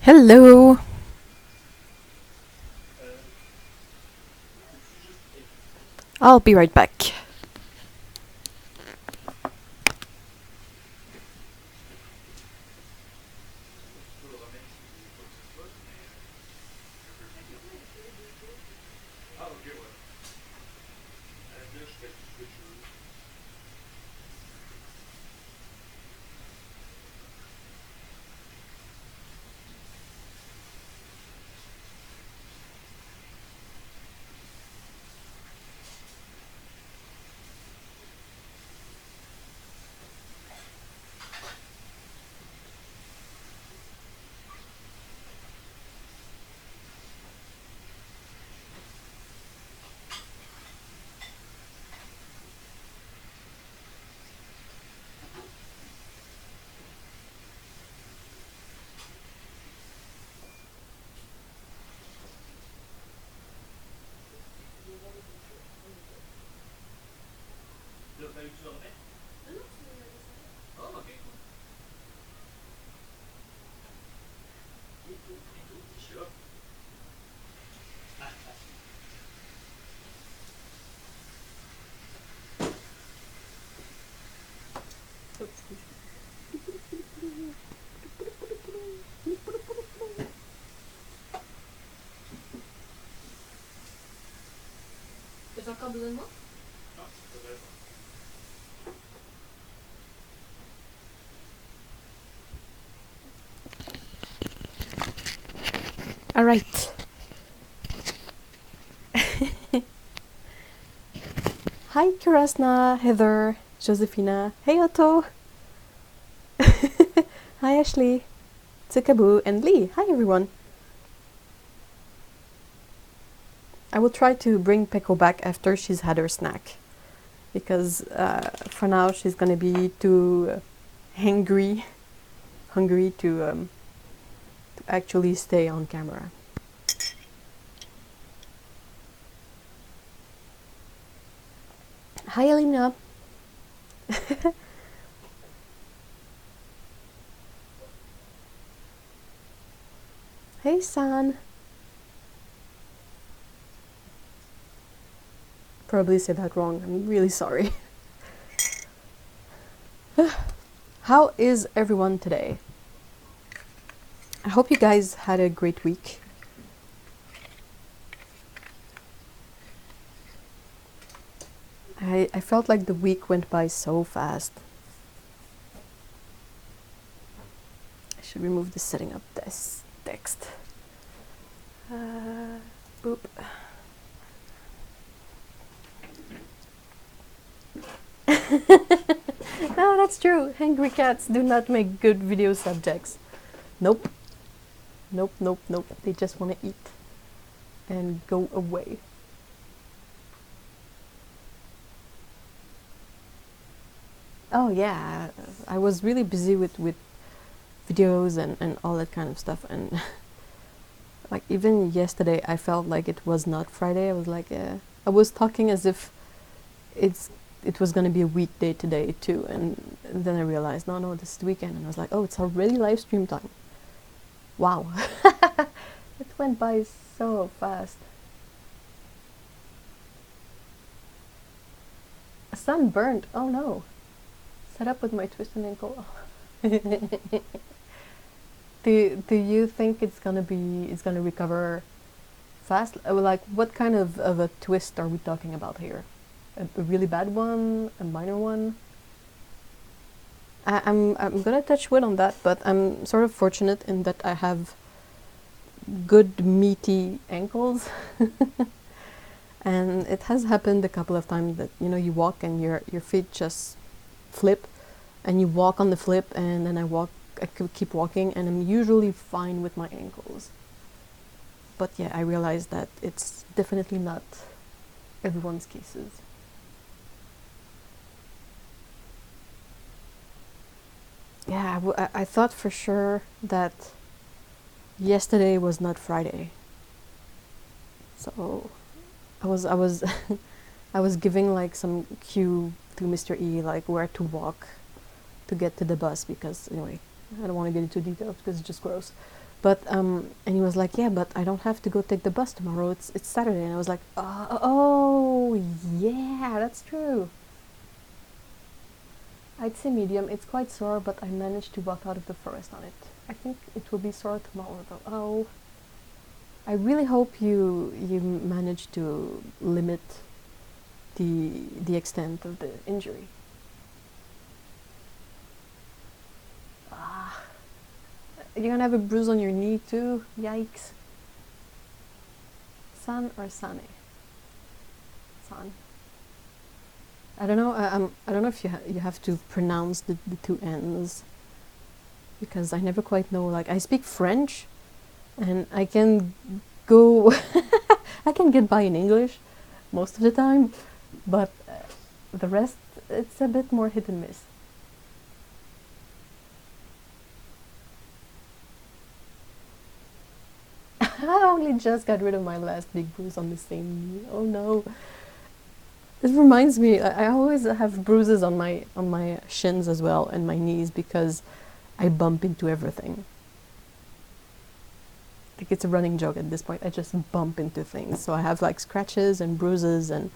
Hello. I'll be right back. T'as encore besoin de moi? All right. Hi, Karasna, Heather, Josephina. Hey, Otto. Hi, Ashley, Tsukaboo, and Lee. Hi, everyone. I will try to bring Peko back after she's had her snack, because for now she's gonna be too hungry to actually stay on camera. Hi, Alina. Hey, San. Probably said that wrong. I'm really sorry. How is everyone today? I hope you guys had a great week. I felt like the week went by so fast. I should remove the setting up this text. Boop. No, that's true. Angry cats do not make good video subjects. Nope. Nope, nope, nope. They just want to eat and go away. Oh yeah, I was really busy with videos and all that kind of stuff, and like even yesterday I felt like it was not Friday. I was like, I was talking as if it was gonna be a weekday today too, and then I realized no, this is the weekend, and I was like, oh, it's already live stream time. Wow. It went by so fast. A sunburned. Oh no. Set up with my twisted ankle. Do you think it's gonna recover fast? Like, what kind of a twist are we talking about here? A really bad one? A minor one? I'm gonna touch wood on that, but I'm sort of fortunate in that I have good meaty ankles. And it has happened a couple of times that, you know, you walk and your feet just flip, and you walk on the flip, and then I could keep walking, and I'm usually fine with my ankles. But yeah, I realized that it's definitely not everyone's cases. Yeah, I thought for sure that yesterday was not Friday. So I was I was giving like some cue to Mr. E, like where to walk to get to the bus, because anyway, I don't want to get into details because it's just gross. But and he was like, yeah, but I don't have to go take the bus tomorrow. It's Saturday. And I was like, oh yeah, that's true. I'd say medium. It's quite sore, but I managed to walk out of the forest on it. I think it will be sore tomorrow though. Oh, I really hope you manage to limit the extent of the injury. Ah, you're gonna have a bruise on your knee too. Yikes. San or Sane? San. I don't know. I don't know if you have to pronounce the two N's, because I never quite know. Like, I speak French, and I can go. I can get by in English most of the time, but the rest, it's a bit more hit and miss. I only just got rid of my last big bruise on the same knee. Oh no. It reminds me, I always have bruises on my shins as well and my knees because I bump into everything. I think it's a running joke at this point. I just bump into things. So I have like scratches and bruises and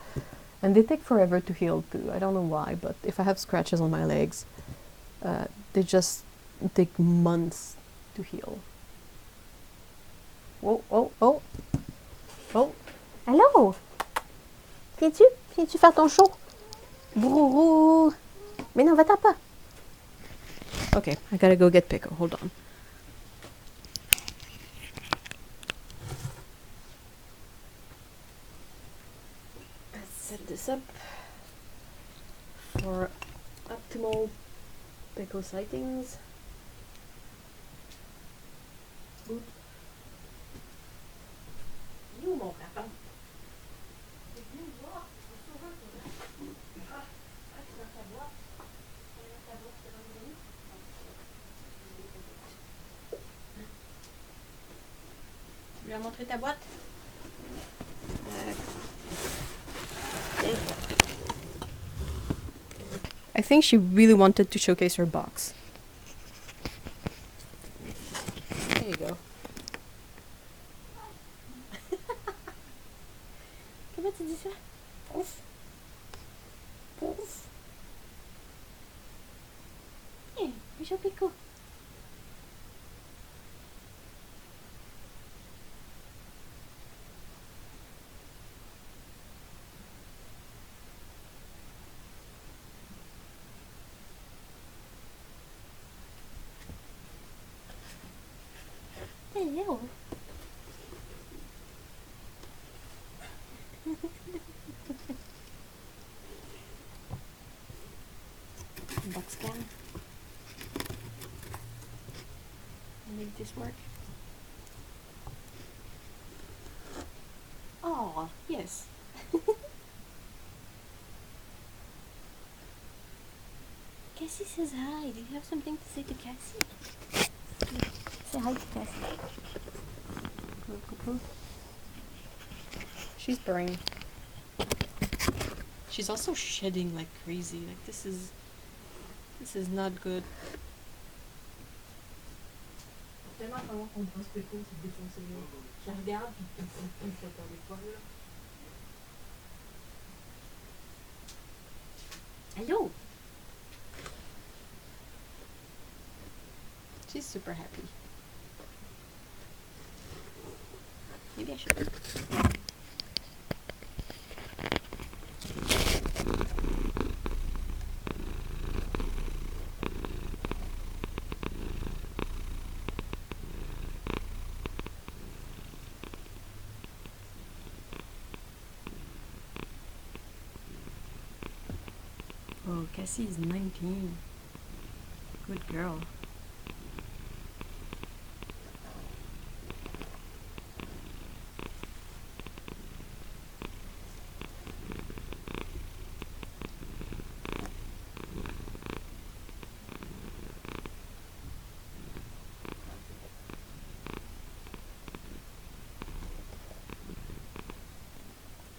they take forever to heal too. I don't know why, but if I have scratches on my legs, they just take months to heal. Oh, oh, oh. Oh. Allô? Viens-tu faire ton show? Brourou. Mais non, va-t'en pas. Okay, I gotta go get Pico. Hold on. Let's set this up for optimal Pico sightings. Boop. You mon lapin. Tu lui as montré ta boîte? I think she really wanted to showcase her box. There you go. Comment tu dis ça? Pouf. Pouf. Hey, Bishop Pico. Hello. Box scan. Make this work. Oh, yes. Cassie says hi. Do you have something to say to Cassie? Say hi to Cassie. She's purring. She's also shedding like crazy. Like this is not good. Tellement comment qu'on pense Péco, c'est défoncé. Je la regarde puis une fois dans les poils là. Hello. She's super happy. Maybe I should. Oh, Cassie is 19. Good girl.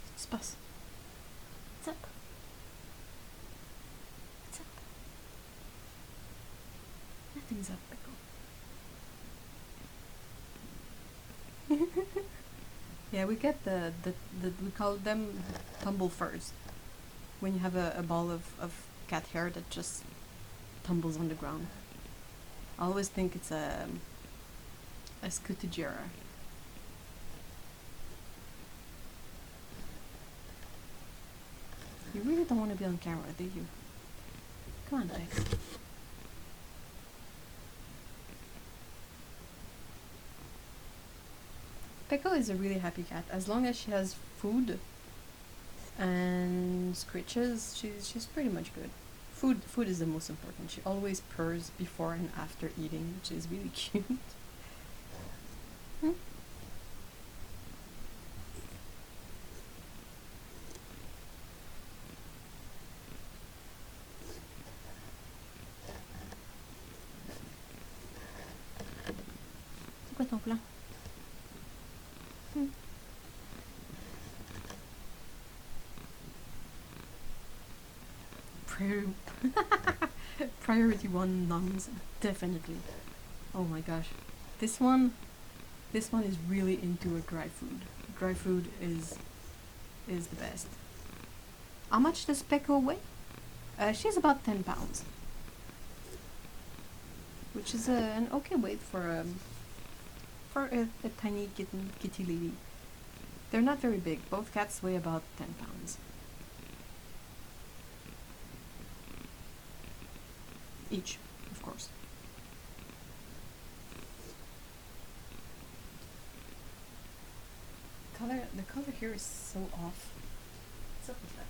Qu'est-ce qui se passe? What's up? What's up? Nothing's up, Pickle. Yeah, we get the we call them tumble furs. When you have a ball of cat hair that just tumbles on the ground. I always think it's a scutigera. You really don't want to be on camera, do you? Come on, Tex. Peko is a really happy cat. As long as she has food and scritches, she's pretty much good. Food is the most important. She always purrs before and after eating, which is really cute. Hmm? C'est quoi ton plan? Hmm. Priority one nuns, definitely. Oh my gosh, this one is really into a dry food. Dry food is the best. How much does Peko weigh? She's about 10 pounds, which is an okay weight for a tiny kitty lady. They're not very big. Both cats weigh about 10 pounds. Each, of course. The color here is so off. What's up with that?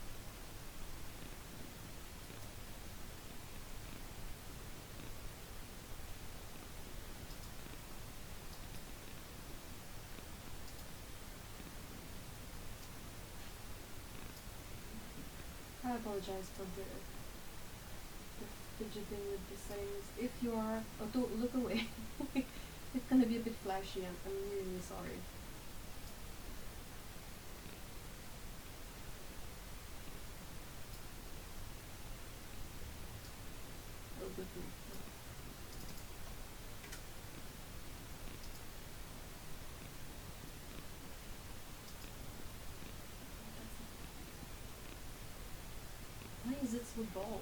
I apologize for the fidgeting with the settings. If you are, oh, don't look away. It's gonna be a bit flashy. I'm really sorry. Oh, good for me. Why is it so dull?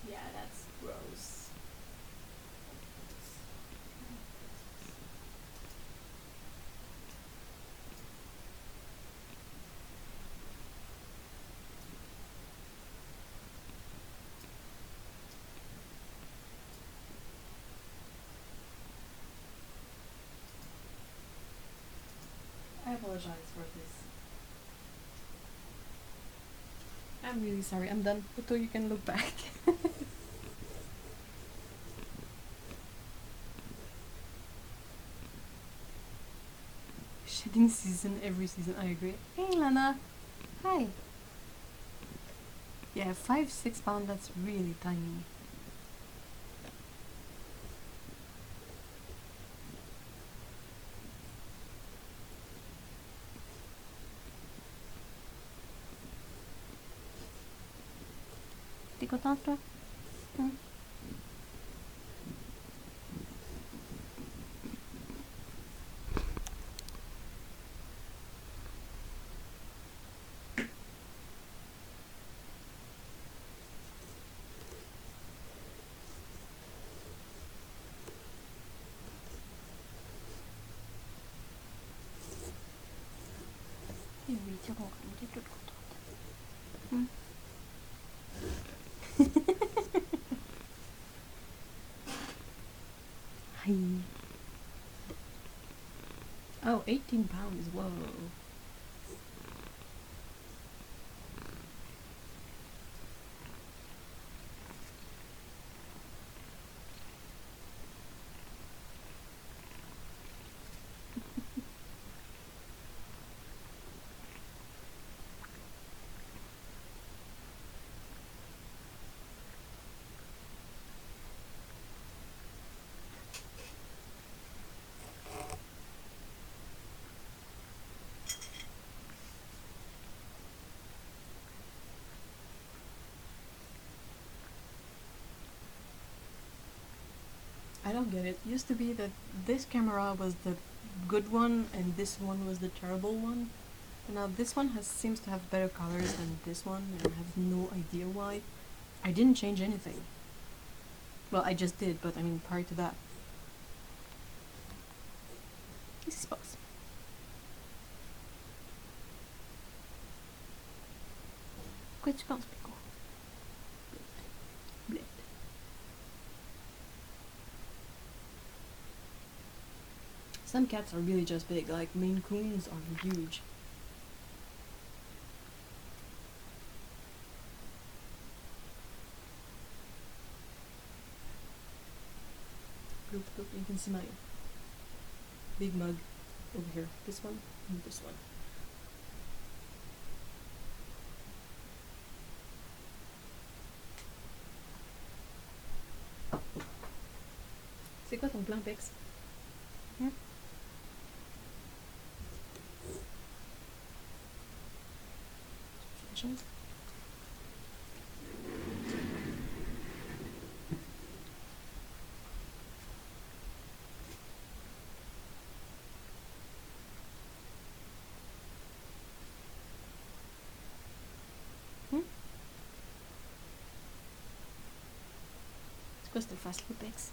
Yeah, that's gross. I apologize for this. I'm really sorry. I'm done. Otto, you can look back. Shedding season every season. I agree. Hey, Lana. Hi. Yeah, 5-6 pounds. That's really tiny. T'es contente, toi? Hmm? Oui, t'es contente. T'es toute contente. Hmm? Hi. 18 pounds, whoa. I don't get it. It used to be that this camera was the good one and this one was the terrible one. And now this one seems to have better colors than this one, and I have no idea why. I didn't change anything. Well, I just did, but I mean prior to that. Qu'est-ce qui se passe? Quoi tu penses, Pico? Bled. Some cats are really just big, like Maine Coons are huge. Look, look, you can see my big mug over here. This one and this one. C'est quoi ton plan, Pex? Hmm? Chose? C'est quoi cette face-là, Pex?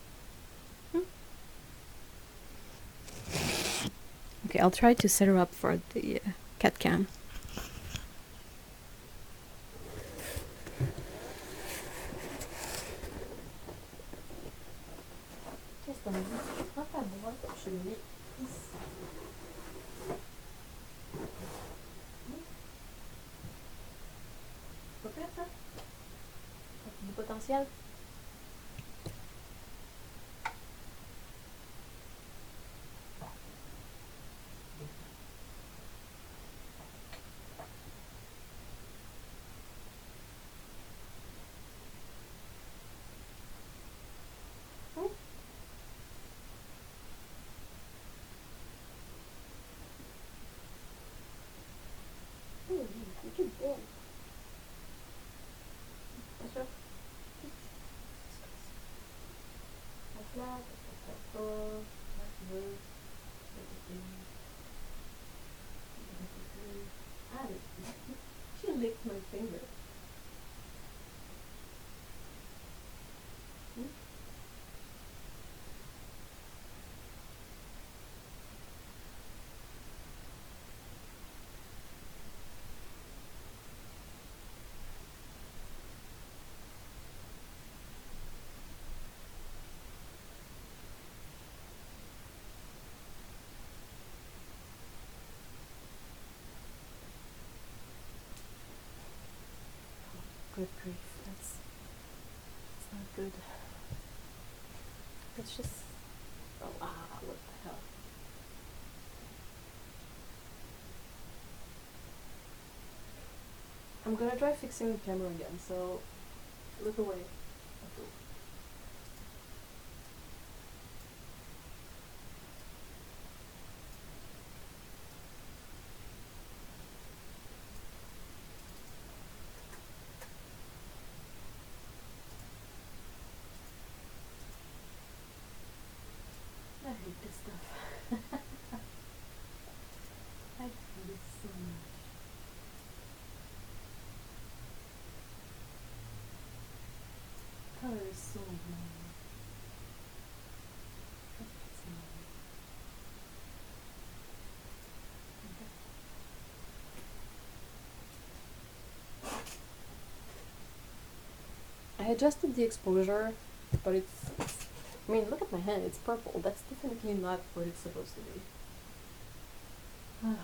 Okay, I'll try to set her up for the cat cam. Qu'est-ce que t'en dis? Tu prends ta boîte, je le mets ici. Pas pire, ça? Du potentiel? Good boy. Pas sûr? MacLeod, MacLeod, ah, she licked my finger. Good grief, that's not good. It's just, oh wow, what the hell. I'm gonna try fixing the camera again, so look away. I hate this stuff. I hate it so much. Color is so wrong. I adjusted the exposure, but it's I mean, look at my hand, it's purple. That's definitely not what it's supposed to be. What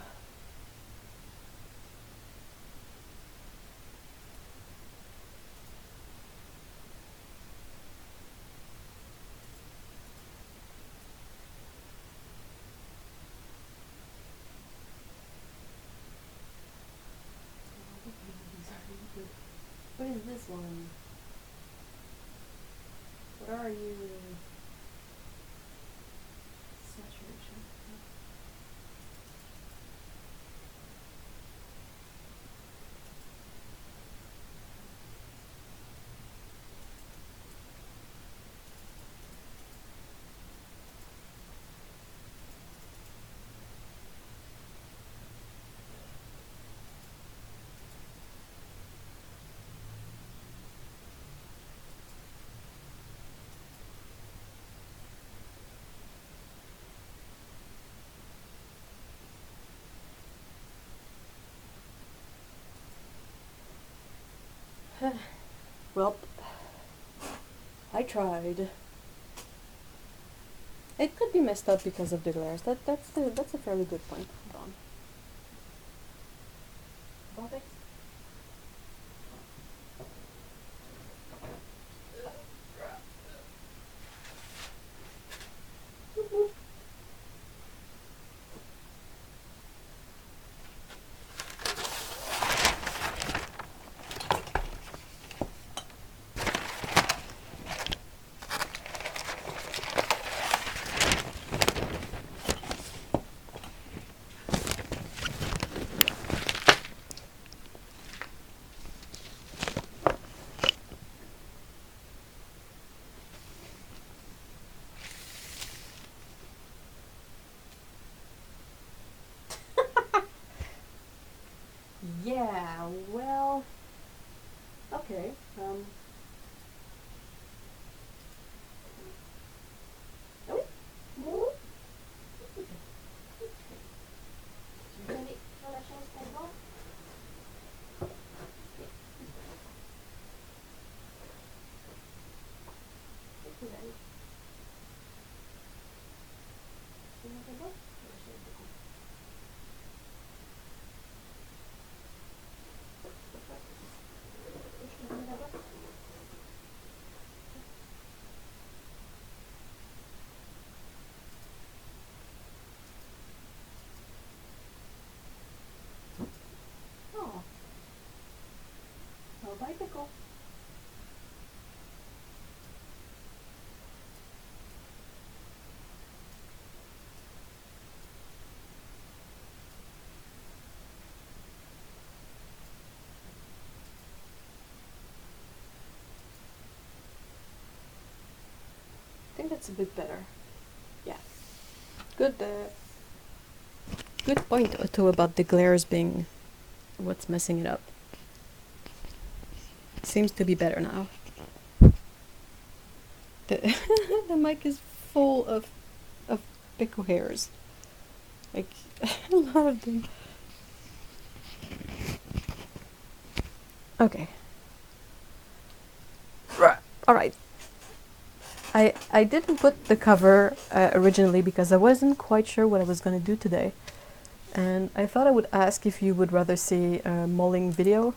is this one? What are you? Saturation. Well, I tried. It could be messed up because of the glares. That's a fairly good point. Hold on. Baltic? Yeah, well, okay. Oh. Oh, no bicycle. I think that's a bit better. Yeah. Good. Good point, Otto, about the glares being what's messing it up. Seems to be better now. The the mic is full of pickle hairs. Like a lot of them. Okay. All right. I didn't put the cover originally because I wasn't quite sure what I was going to do today. And I thought I would ask if you would rather see a mulling video,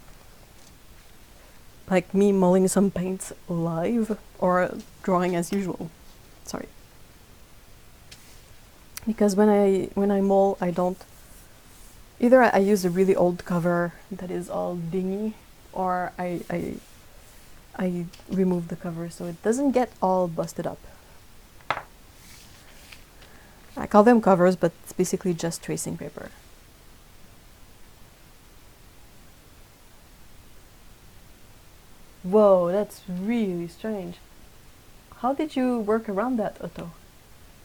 like me mulling some paints live, or drawing as usual. Sorry. Because when I mull, I don't. Either I use a really old cover that is all dingy, or I remove the cover so it doesn't get all busted up. I call them covers, but it's basically just tracing paper. Whoa, that's really strange. How did you work around that, Otto?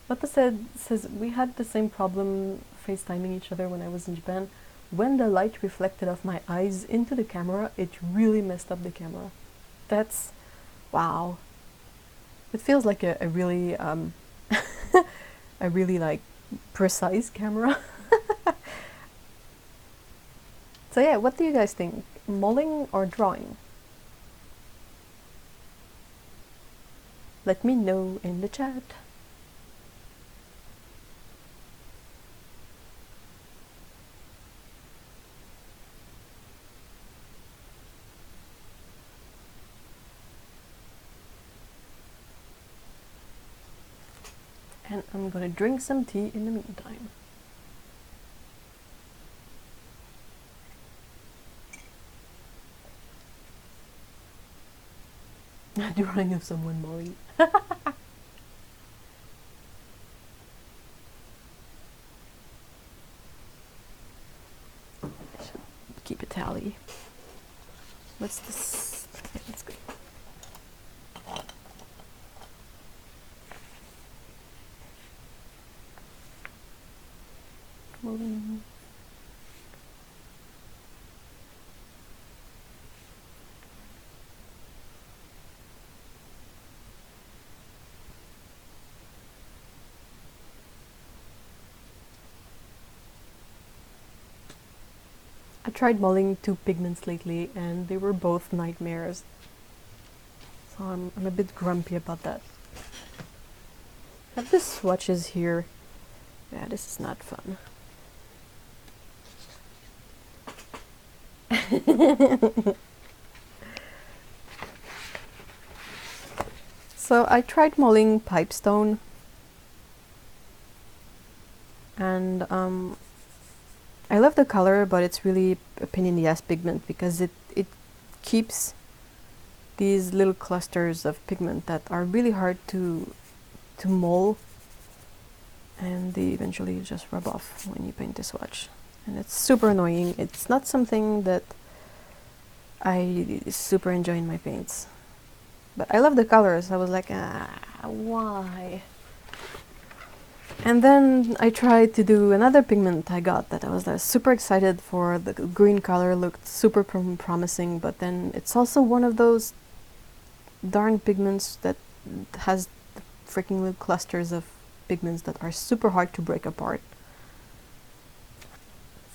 Lotta says we had the same problem FaceTiming each other when I was in Japan. When the light reflected off my eyes into the camera, it really messed up the camera. That's... wow. It feels like a really, a really like precise camera. So yeah, what do you guys think? Mulling or drawing? Let me know in the chat. And I'm gonna drink some tea in the meantime. Drawing of someone mowing. Keep a tally. What's this? Okay, that's good. Moving. I tried mulling 2 pigments lately and they were both nightmares. So I'm a bit grumpy about that. I have the swatches here. Yeah, this is not fun. So I tried mulling pipestone and I love the color, but it's really a pain in the ass pigment because it keeps these little clusters of pigment that are really hard to mold, and they eventually just rub off when you paint the swatch, and it's super annoying. It's not something that I super enjoy in my paints, but I love the colors. I was like, why? And then I tried to do another pigment I got that I was super excited for. The green color looked super promising, but then it's also one of those darn pigments that has the freaking little clusters of pigments that are super hard to break apart.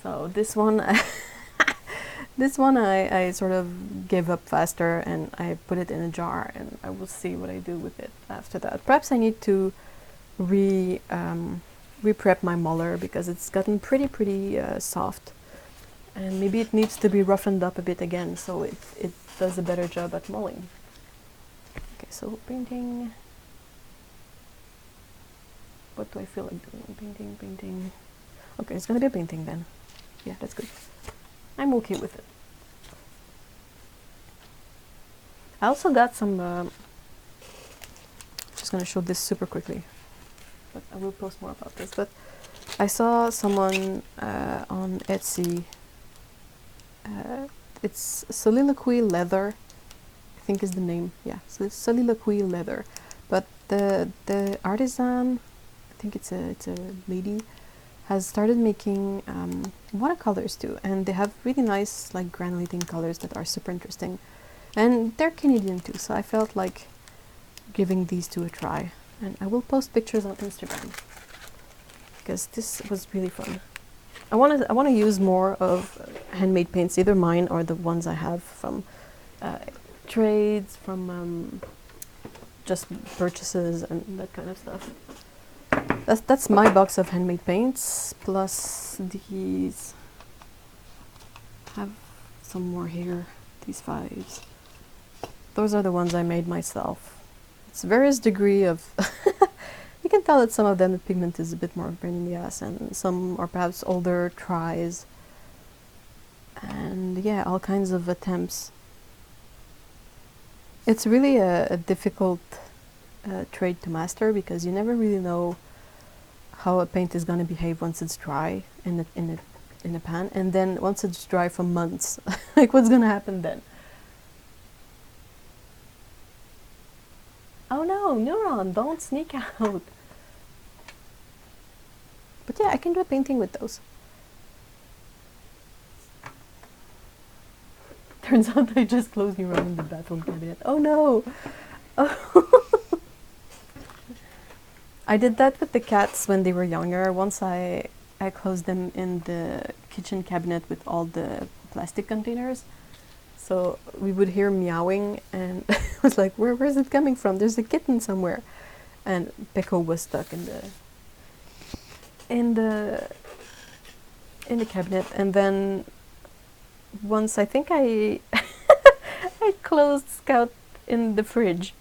So this one, this one I sort of gave up faster and I put it in a jar and I will see what I do with it after that. Perhaps I need to re-prep my muller because it's gotten pretty soft, and maybe it needs to be roughened up a bit again so it does a better job at mulling. Okay, so painting. What do I feel like doing? Painting. Okay, it's gonna be a painting then. Yeah, that's good. I'm okay with it. I also got some just gonna show this super quickly, but I will post more about this. But I saw someone on Etsy. It's Soliloquy Leather, I think is the name. Yeah, so it's Soliloquy Leather. But the artisan, I think it's a lady, has started making watercolors too, and they have really nice like granulating colors that are super interesting. And they're Canadian too, so I felt like giving these two a try. And I will post pictures on Instagram because this was really fun. I want to use more of handmade paints, either mine or the ones I have from trades, from just purchases and that kind of stuff. That's my box of handmade paints, plus these. I have some more here, these 5s. Those are the ones I made myself. It's various degree of you can tell that some of them the pigment is a bit more pain in the ass, and some are perhaps older tries. And yeah, all kinds of attempts. It's really a difficult trade to master because you never really know how a paint is going to behave once it's dry in a pan, and then once it's dry for months, like what's going to happen then? Oh no, Neuron, don't sneak out. But yeah, I can do a painting with those. Turns out I just closed Neuron in the bathroom cabinet. Oh no! Oh. I did that with the cats when they were younger. Once I closed them in the kitchen cabinet with all the plastic containers. So we would hear meowing, and I was like, where is it coming from? There's a kitten somewhere. And Peko was stuck in the cabinet. And then once I think I closed Scout in the fridge.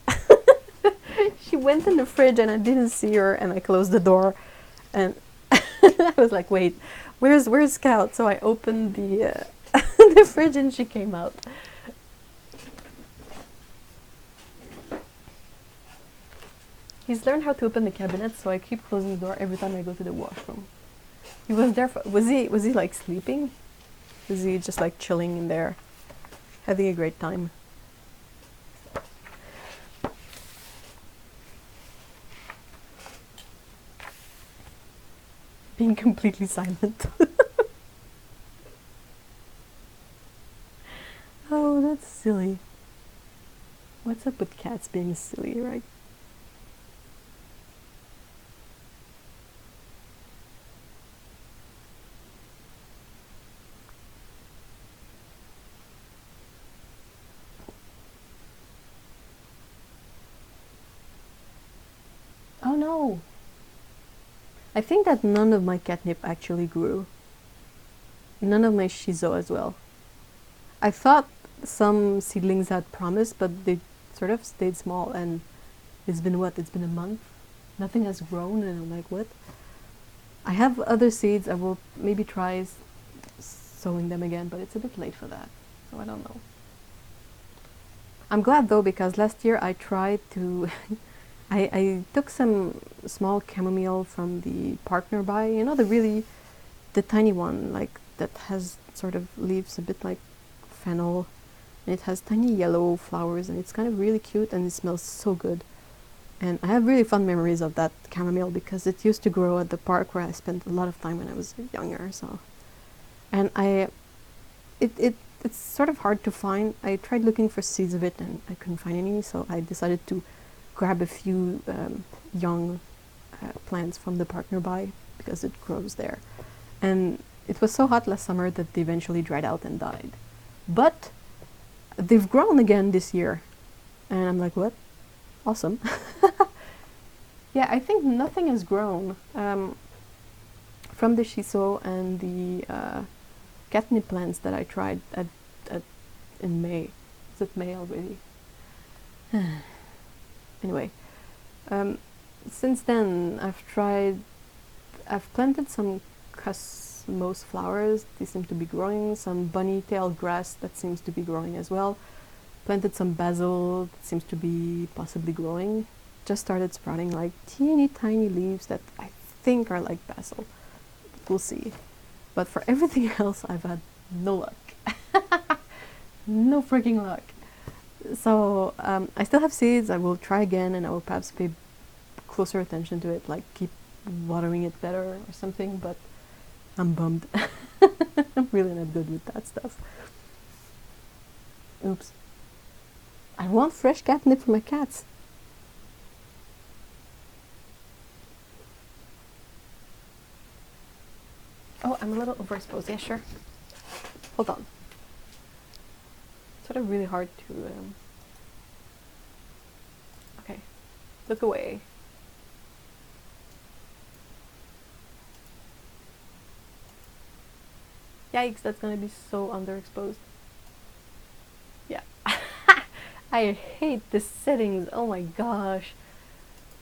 she went in the fridge and I didn't see her, and I closed the door, and I was like, wait, where's Scout? So I opened the the fridge and she came out. He's learned how to open the cabinet, so I keep closing the door every time I go to the washroom. He was there was he like sleeping? Was he just like chilling in there, having a great time? Being completely silent. Oh, that's silly. What's up with cats being silly, right? Oh no! I think that none of my catnip actually grew. None of my shiso as well. I thought some seedlings had promise, but they sort of stayed small, and it's been what? It's been a month? Nothing has grown, and I'm like, what? I have other seeds. I will maybe try sowing them again, but it's a bit late for that, so I don't know. I'm glad though, because last year I tried to I took some small chamomile from the park nearby, you know, the tiny one, like that has sort of leaves a bit like fennel, and it has tiny yellow flowers, and it's kind of really cute, and it smells so good. And I have really fond memories of that chamomile because it used to grow at the park where I spent a lot of time when I was younger. So, and it's sort of hard to find. I tried looking for seeds of it and I couldn't find any, so I decided to grab a few young plants from the park nearby because it grows there. And it was so hot last summer that they eventually dried out and died. But they've grown again this year, and I'm like, what? Awesome. Yeah, I think nothing has grown from the shiso and the catnip plants that I tried in May. Is it May already? Anyway, since then I've planted some cosmos flowers. They seem to be growing. Some bunny-tailed grass that seems to be growing as well. Planted some basil that seems to be possibly growing. Just started sprouting like teeny tiny leaves that I think are like basil. We'll see. But for everything else, I've had no luck. No freaking luck. So I still have seeds. I will try again, and I will perhaps pay closer attention to it, like keep watering it better or something, but I'm bummed. I'm really not good with that stuff. Oops. I want fresh catnip for my cats. Oh, I'm a little overexposed. Yeah, sure. Hold on. It's sort of really hard to... Okay. Look away. Yikes, that's gonna be so underexposed. Yeah. I hate the settings. Oh my gosh.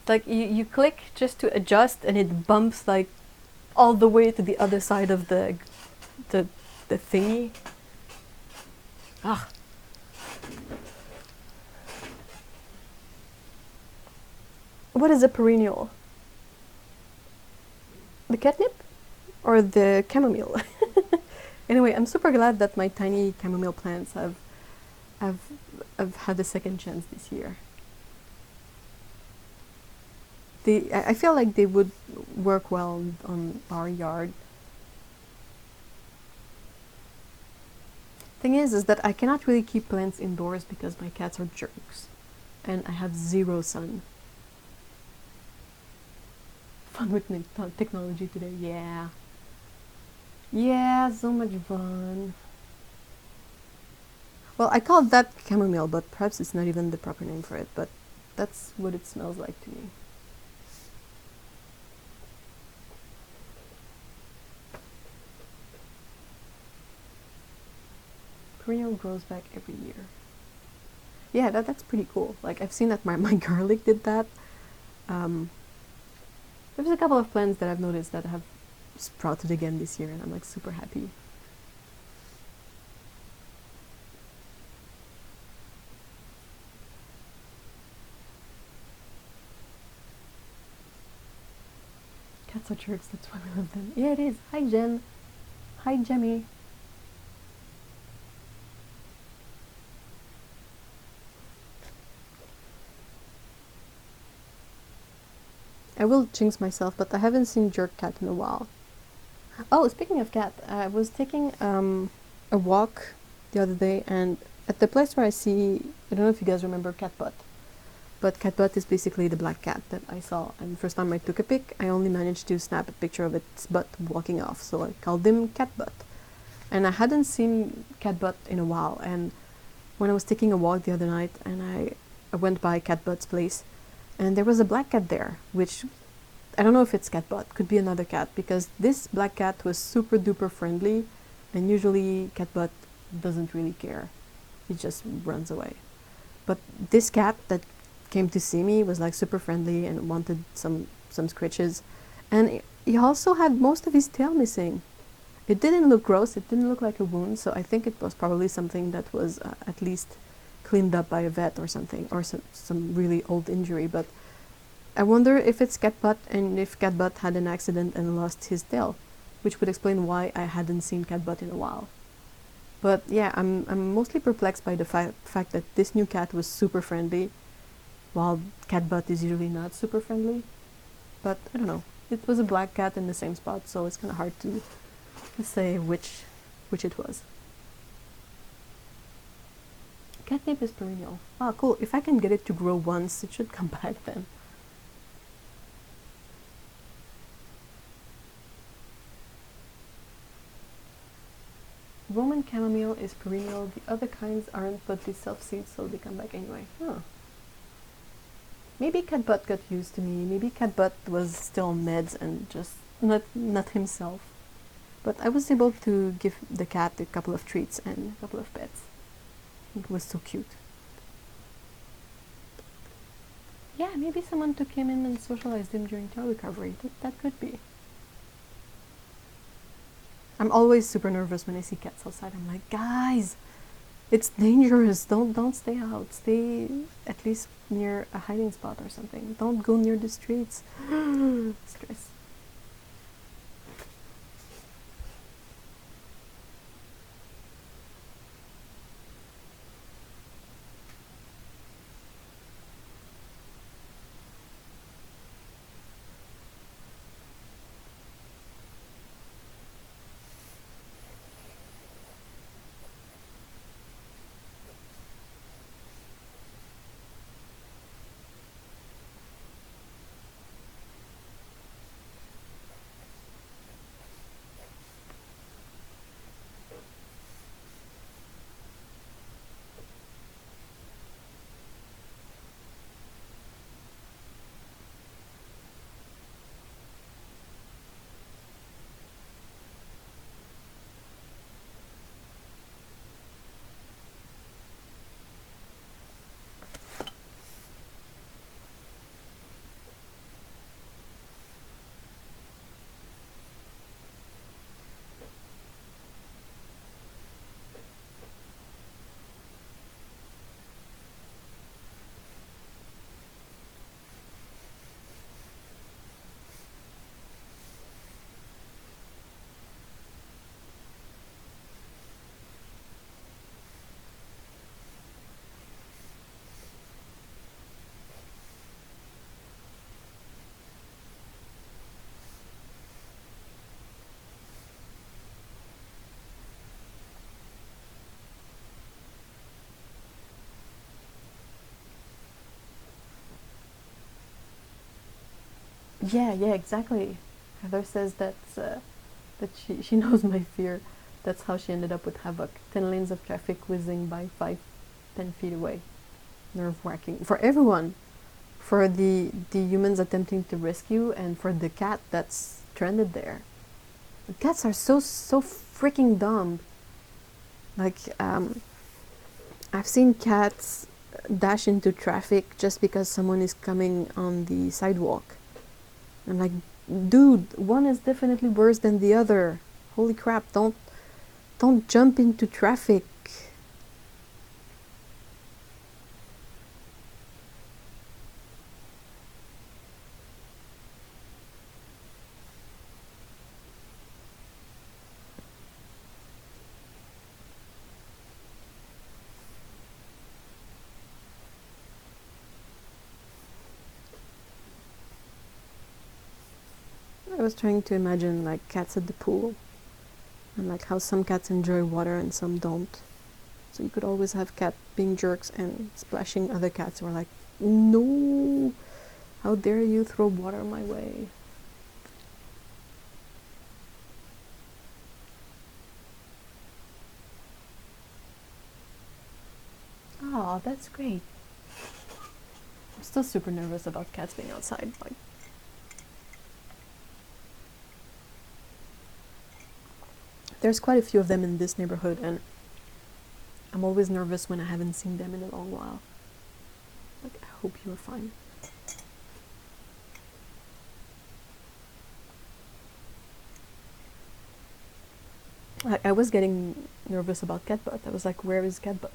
Like you click just to adjust and it bumps like all the way to the other side of the thingy. Ah. What is a perennial? The catnip? Or the chamomile? Anyway, I'm super glad that my tiny chamomile plants have had a second chance this year. I feel like they would work well on our yard. Thing is that I cannot really keep plants indoors because my cats are jerks, and I have zero sun. Fun with technology today, yeah. Yeah, so much fun. Well, I call that chamomile, but perhaps it's not even the proper name for it, but that's what it smells like to me. Perennial grows back every year. Yeah, that's pretty cool. Like, I've seen that my garlic did that. There's a couple of plants that I've noticed that have sprouted again this year, and I'm like super happy. Cats are jerks, that's why we love them. Yeah, it is. Hi, Jen. Hi, Jemmy. I will jinx myself, but I haven't seen Jerk Cat in a while. Oh, speaking of cat, I was taking a walk the other day, and at the place where I see, I don't know if you guys remember Catbutt, but Catbutt is basically the black cat that I saw. And the first time I took a pic, I only managed to snap a picture of its butt walking off, so I called him Catbutt. And I hadn't seen Catbutt in a while, and when I was taking a walk the other night, and I went by Catbutt's place, and there was a black cat there, which I don't know if it's Catbutt, could be another cat, because this black cat was super duper friendly, and usually Catbutt doesn't really care. He just runs away. But this cat that came to see me was like super friendly and wanted some scritches, and he also had most of his tail missing. It didn't look gross, it didn't look like a wound, so I think it was probably something that was at least cleaned up by a vet or something, or some really old injury. But I wonder if it's Catbutt, and if Catbutt had an accident and lost his tail, which would explain why I hadn't seen Catbutt in a while. But yeah, I'm mostly perplexed by the fact that this new cat was super friendly, while Catbutt is usually not super friendly. But I don't know. It was a black cat in the same spot, so it's kind of hard to say which it was. Catnip is perennial. Ah, cool. If I can get it to grow once, it should come back then. Roman chamomile is perennial. The other kinds aren't, but they self-seed, so they come back anyway. Huh. Maybe Catbutt got used to me. Maybe Catbutt was still on meds and just not himself. But I was able to give the cat a couple of treats and a couple of pets. It was so cute. Yeah, maybe someone took him in and socialized him during tail recovery. That could be. I'm always super nervous when I see cats outside. I'm like, guys, it's dangerous. Don't stay out. Stay at least near a hiding spot or something. Don't go near the streets. Stress. Yeah, exactly. Heather says that she knows my fear. That's how she ended up with Havoc. 10 lanes of traffic whizzing by 10 feet away. Nerve-wracking. For everyone. For the humans attempting to rescue, and for the cat that's stranded there. Cats are so freaking dumb. Like, I've seen cats dash into traffic just because someone is coming on the sidewalk. I'm like, dude, one is definitely worse than the other. Holy crap, don't jump into traffic. I was trying to imagine like cats at the pool and like how some cats enjoy water and some don't. So you could always have cat being jerks and splashing other cats who are like, no, how dare you throw water my way. Oh, that's great. I'm still super nervous about cats being outside. Like, there's quite a few of them in this neighborhood, and I'm always nervous when I haven't seen them in a long while. Like, I hope you're fine. Like, I was getting nervous about Catbutt. I was like, where is Catbutt?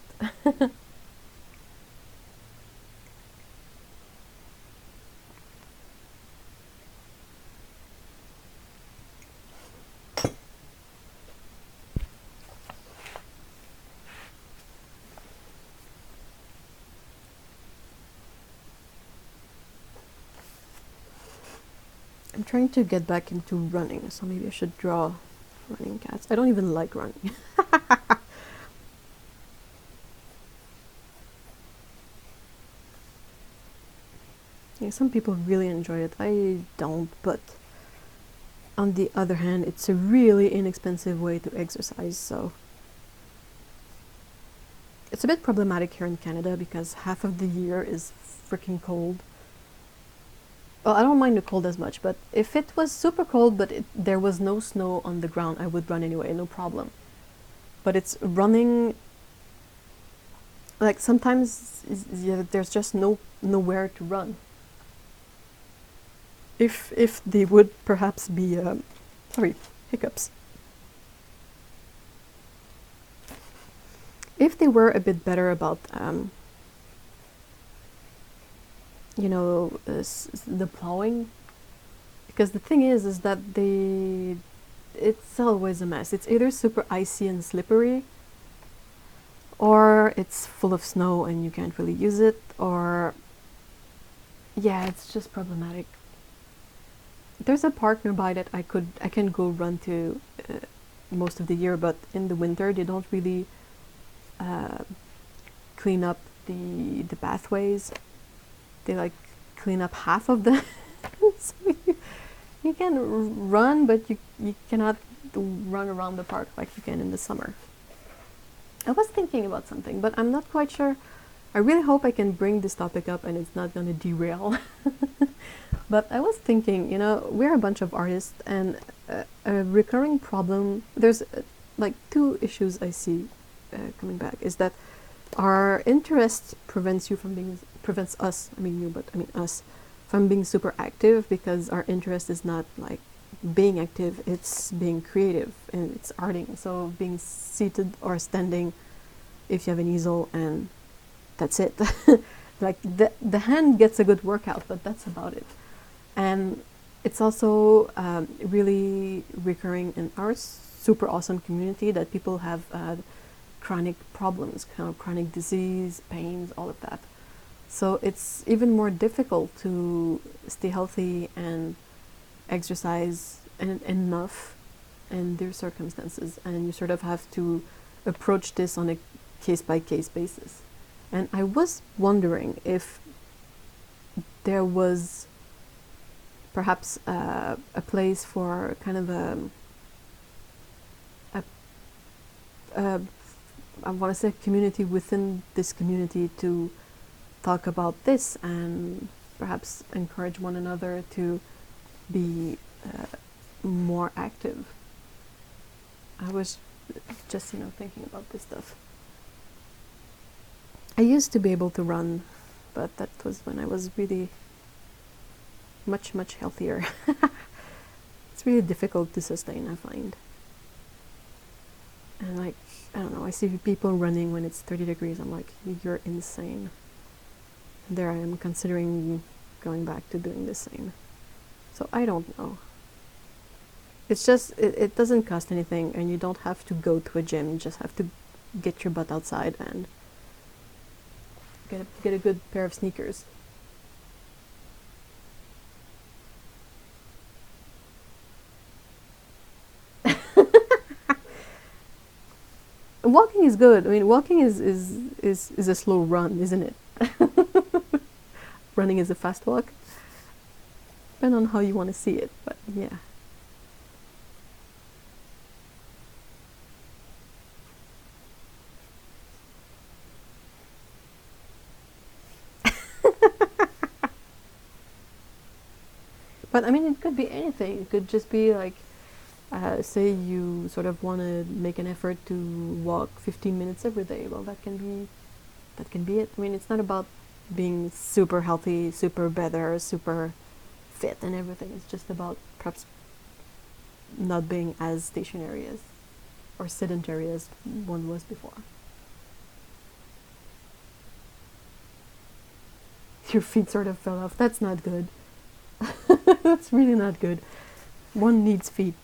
I'm trying to get back into running, so maybe I should draw running cats. I don't even like running. Yeah, some people really enjoy it. I don't, but on the other hand, it's a really inexpensive way to exercise, so it's a bit problematic here in Canada because half of the year is freaking cold. Well, I don't mind the cold as much, but if it was super cold but there was no snow on the ground, I would run anyway, no problem. But it's running, like sometimes yeah, there's just nowhere to run. If they would perhaps be, sorry, hiccups. If they were a bit better about, you know, the plowing, because the thing is that it's always a mess. It's either super icy and slippery, or it's full of snow and you can't really use it, or yeah, it's just problematic. There's a park nearby that I can go run to most of the year, but in the winter they don't really clean up the pathways. They like clean up half of them. So you can run, but you cannot run around the park like you can in the summer. I was thinking about something, but I'm not quite sure. I really hope I can bring this topic up and it's not going to derail. But I was thinking, you know, we're a bunch of artists, and a recurring problem, there's like two issues I see coming back, is that our interest prevents us, I mean you, but I mean us, from being super active, because our interest is not like being active, it's being creative and it's arting. So being seated or standing, if you have an easel, and that's it. Like the hand gets a good workout, but that's about it. And it's also really recurring in our super awesome community that people have chronic problems, kind of chronic disease, pains, all of that. So it's even more difficult to stay healthy and exercise enough in their circumstances, and you sort of have to approach this on a case-by-case basis. And I was wondering if there was perhaps a place for kind of I want to say community within this community to talk about this and perhaps encourage one another to be more active. I was just, you know, thinking about this stuff. I used to be able to run, but that was when I was really much, much healthier. It's really difficult to sustain, I find. And like, I don't know, I see people running when it's 30 degrees. I'm like, you're insane. And there I am considering going back to doing the same. So I don't know. It's just, it doesn't cost anything, and you don't have to go to a gym. You just have to get your butt outside and get a good pair of sneakers. Walking is good. I mean, walking is a slow run, isn't it? Running is a fast walk. Depending on how you want to see it, but yeah. But I mean, it could be anything. It could just be like, say you sort of want to make an effort to walk 15 minutes every day. Well, that can be it. I mean, it's not about being super healthy, super better, super fit and everything. It's just about perhaps not being as stationary as or sedentary as one was before. Your feet sort of fell off. That's not good. That's really not good. One needs feet.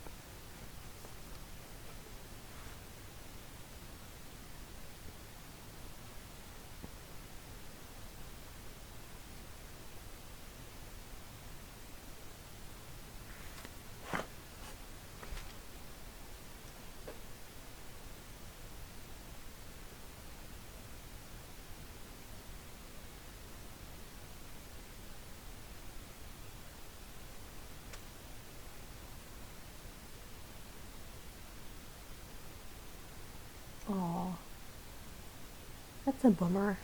Oh, that's a bummer.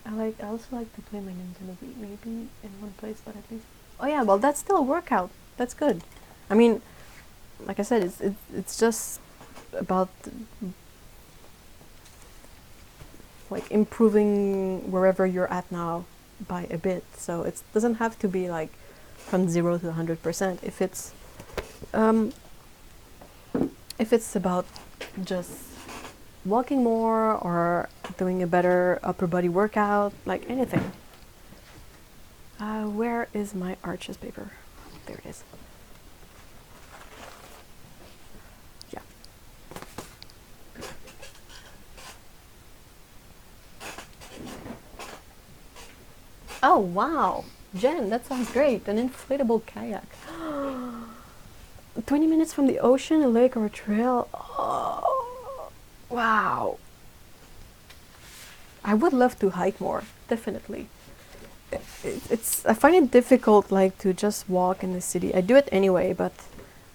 I also like to play my Nintendo Wii, maybe in one place, but at least. Oh yeah, well that's still a workout. That's good. I mean, like I said, it's just about like improving wherever you're at now by a bit. So it doesn't have to be like from 0 to 100%. Um, if it's about just walking more or doing a better upper body workout, like anything. Where is my Arches paper? There it is. Yeah. Oh wow, Jen, that sounds great. An inflatable kayak. 20 minutes from the ocean, a lake, or a trail. Oh, wow. I would love to hike more, definitely. I find it difficult, like, to just walk in the city. I do it anyway, but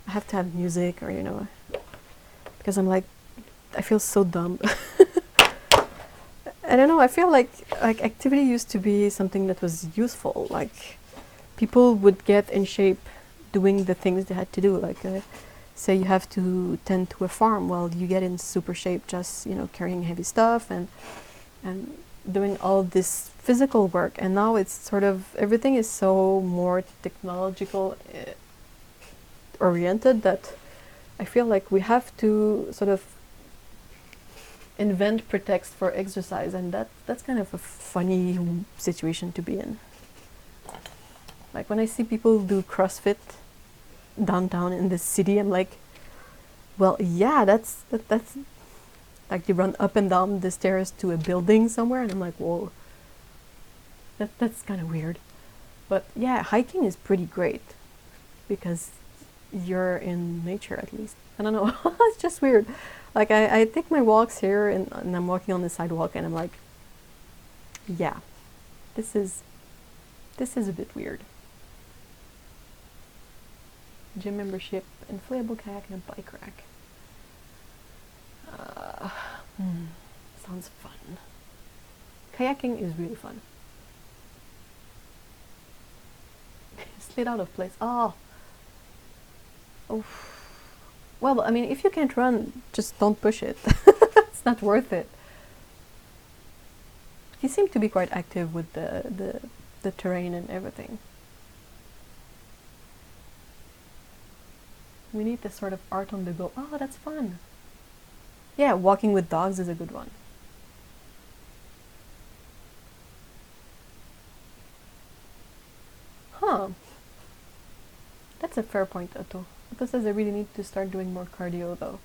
I have to have music, or because I'm like, I feel so dumb. I don't know. I feel like activity used to be something that was useful. Like, people would get in shape doing the things they had to do. Like, say you have to tend to a farm. Well, you get in super shape just carrying heavy stuff and doing all this physical work. And now it's sort of everything is so more technological oriented that I feel like we have to sort of invent pretext for exercise, and that's kind of a funny situation to be in. Like when I see people do CrossFit downtown in the city, I'm like, well, yeah, that's like you run up and down the stairs to a building somewhere, and I'm like, whoa, that's kind of weird. But yeah, hiking is pretty great because you're in nature at least. I don't know, it's just weird. Like I take my walks here and I'm walking on the sidewalk and I'm like, yeah, this is a bit weird. Gym membership, inflatable kayak, and a bike rack. Sounds fun. Kayaking is really fun. Slid out of place. Oh. Well, I mean, if you can't run, just don't push it. It's not worth it. You seem to be quite active with the terrain and everything. We need this sort of art on the go. Oh, that's fun. Yeah, walking with dogs is a good one. Huh. That's a fair point, Otto. Otto says I really need to start doing more cardio, though.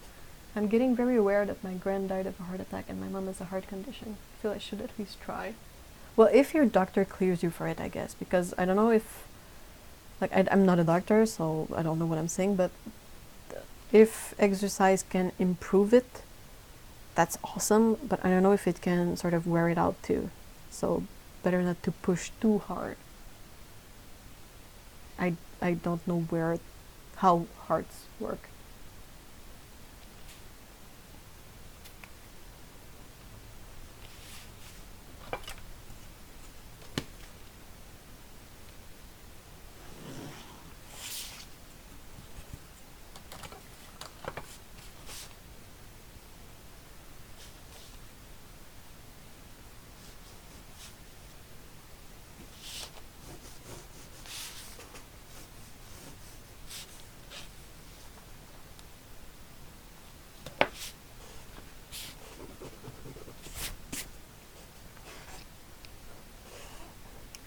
I'm getting very aware that my grand died of a heart attack and my mom has a heart condition. I feel I should at least try. Well, if your doctor clears you for it, I guess, because I don't know if... Like, I'm not a doctor, so I don't know what I'm saying, but if exercise can improve it, that's awesome, but I don't know if it can sort of wear it out too. So, better not to push too hard. I don't know how hearts work.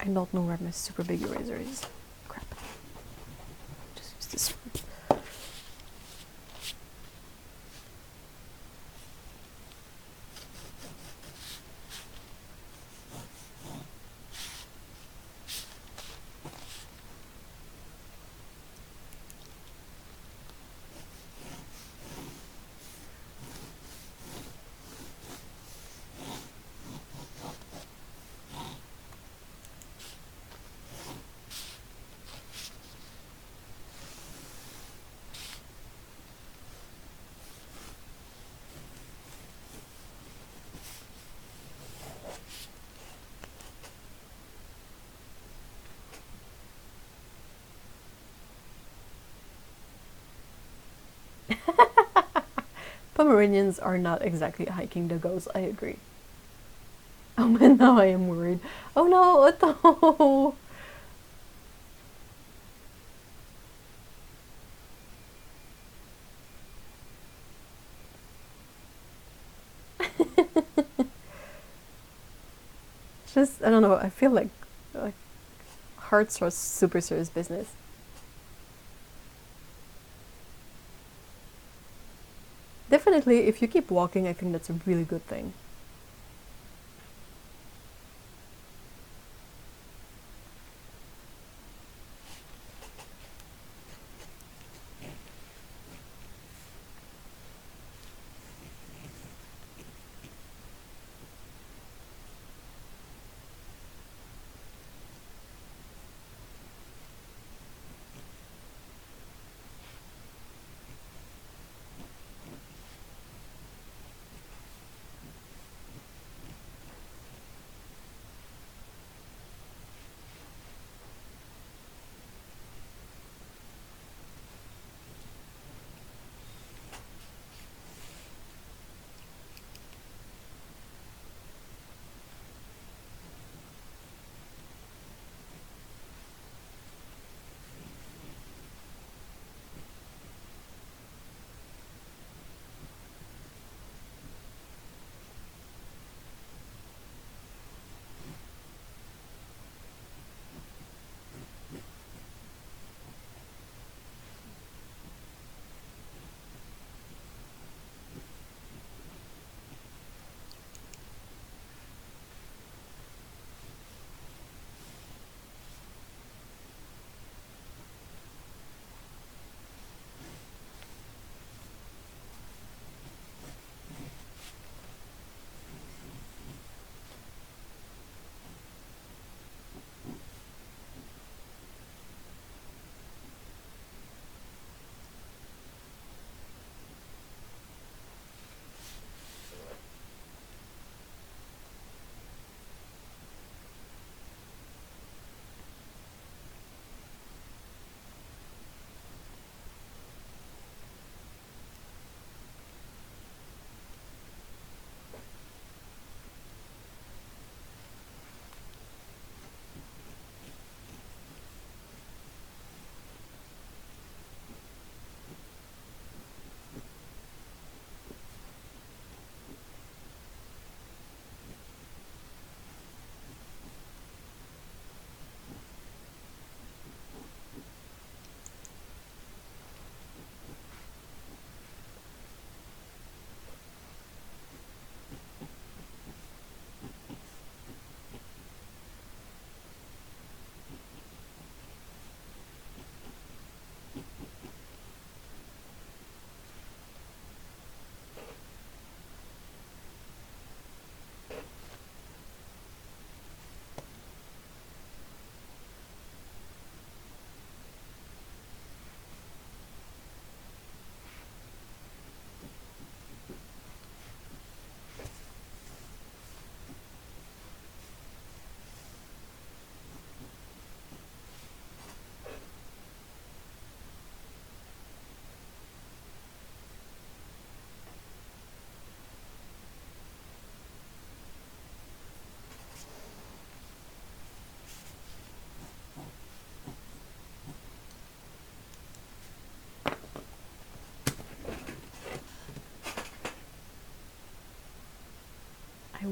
I don't know where my super big eraser is. Crap. Just use this one. Pomeranians are not exactly hiking doggos, I agree. Oh man, now I am worried. Oh no, Otto! Just, I don't know, I feel like hearts are super serious business. Definitely, if you keep walking, I think that's a really good thing.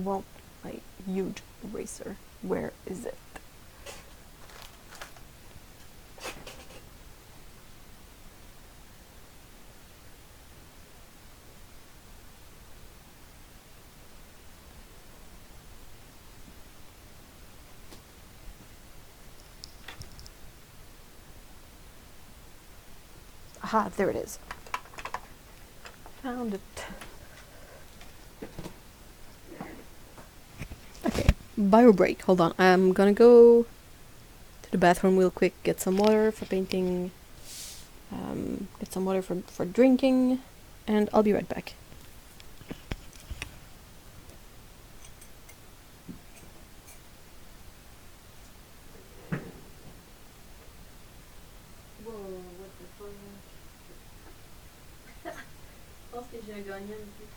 want my huge eraser. Where is it? Aha, there it is. Found it. Okay, bio break. Hold on. I'm gonna go to the bathroom real quick, get some water for painting, get some water for drinking, and I'll be right back. Whoa, what the fuck? Je pense que j'ai gagné un petit.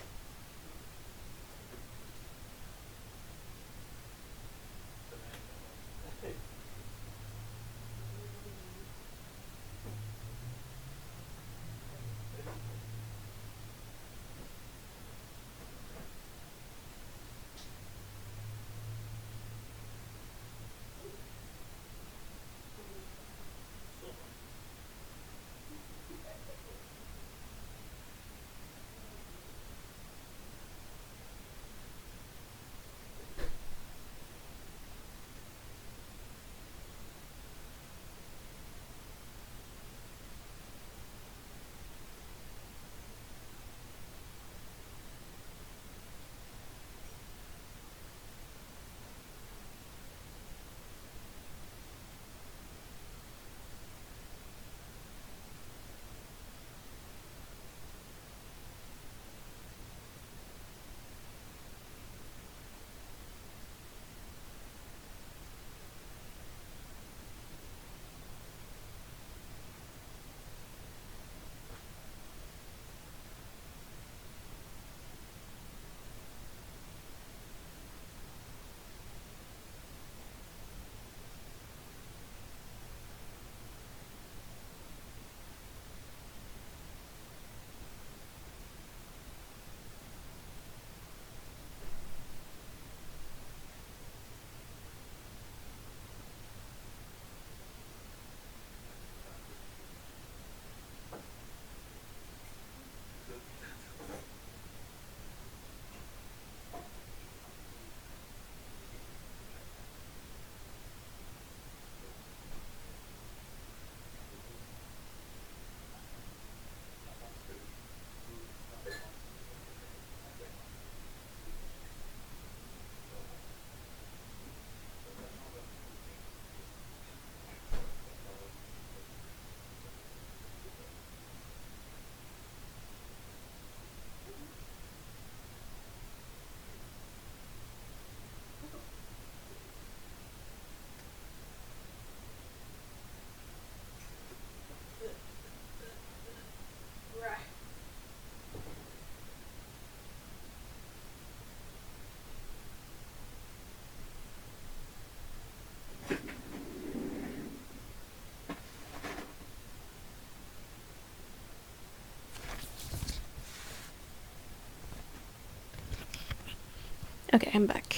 Okay, I'm back.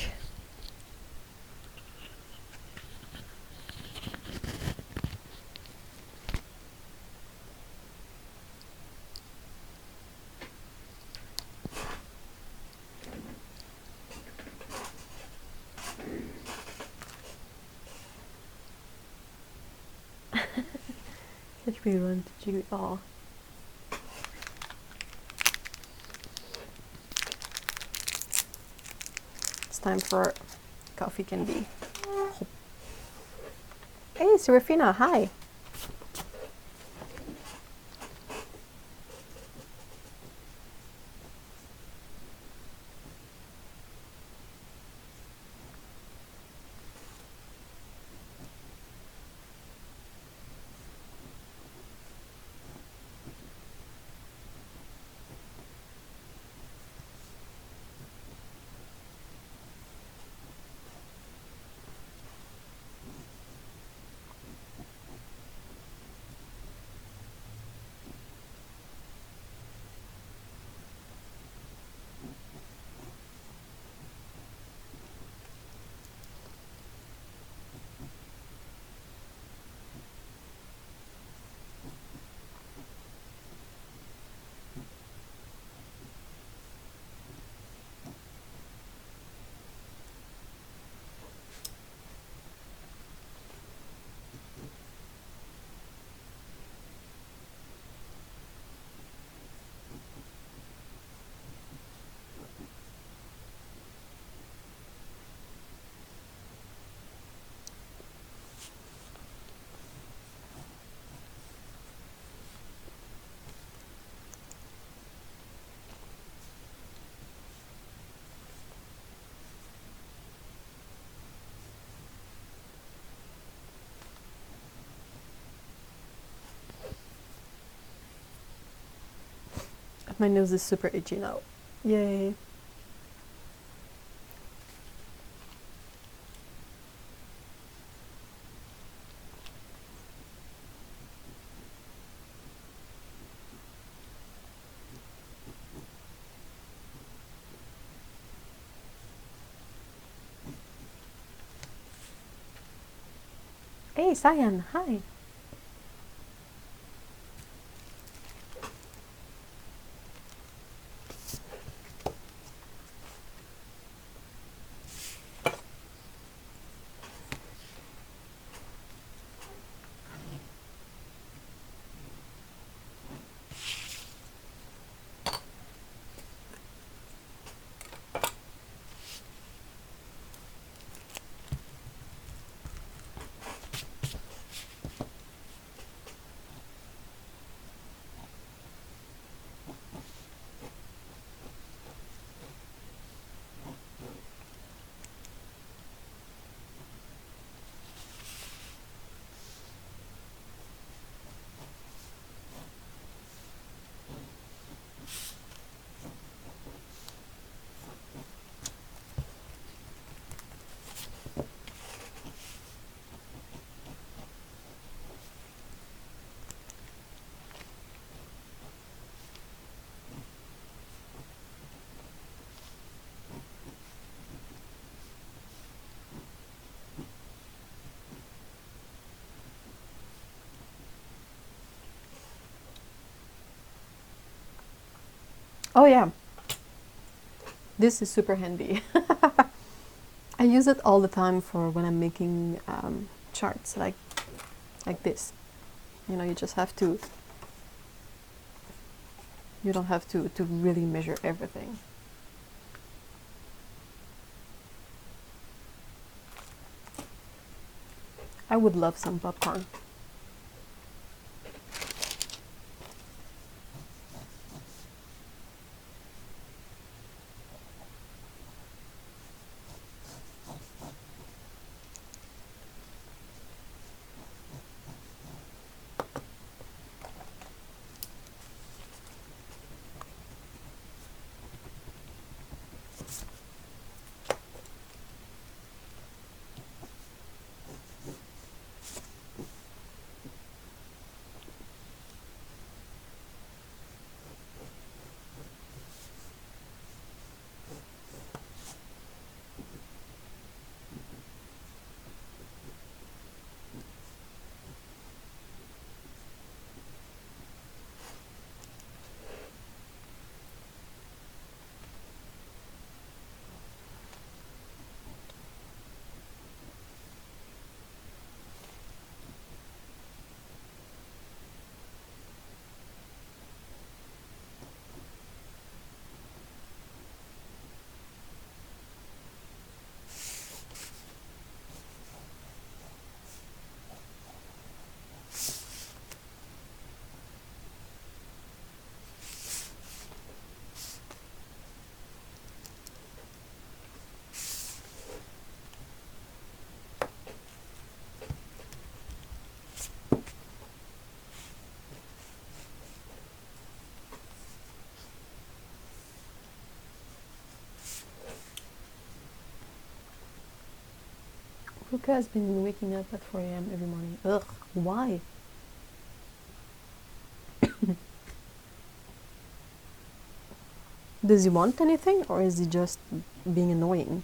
Such a one to do it all. It's time for coffee candy. Hey, Serafina, hi. My nose is super itchy now. Yay. Hey, Cyan, hi. Oh yeah, this is super handy. I use it all the time for when I'm making charts like this. You know, you just have to, you don't have to really measure everything. I would love some popcorn. Luca has been waking up at 4 a.m. every morning. Ugh, why? Does he want anything, or is he just being annoying?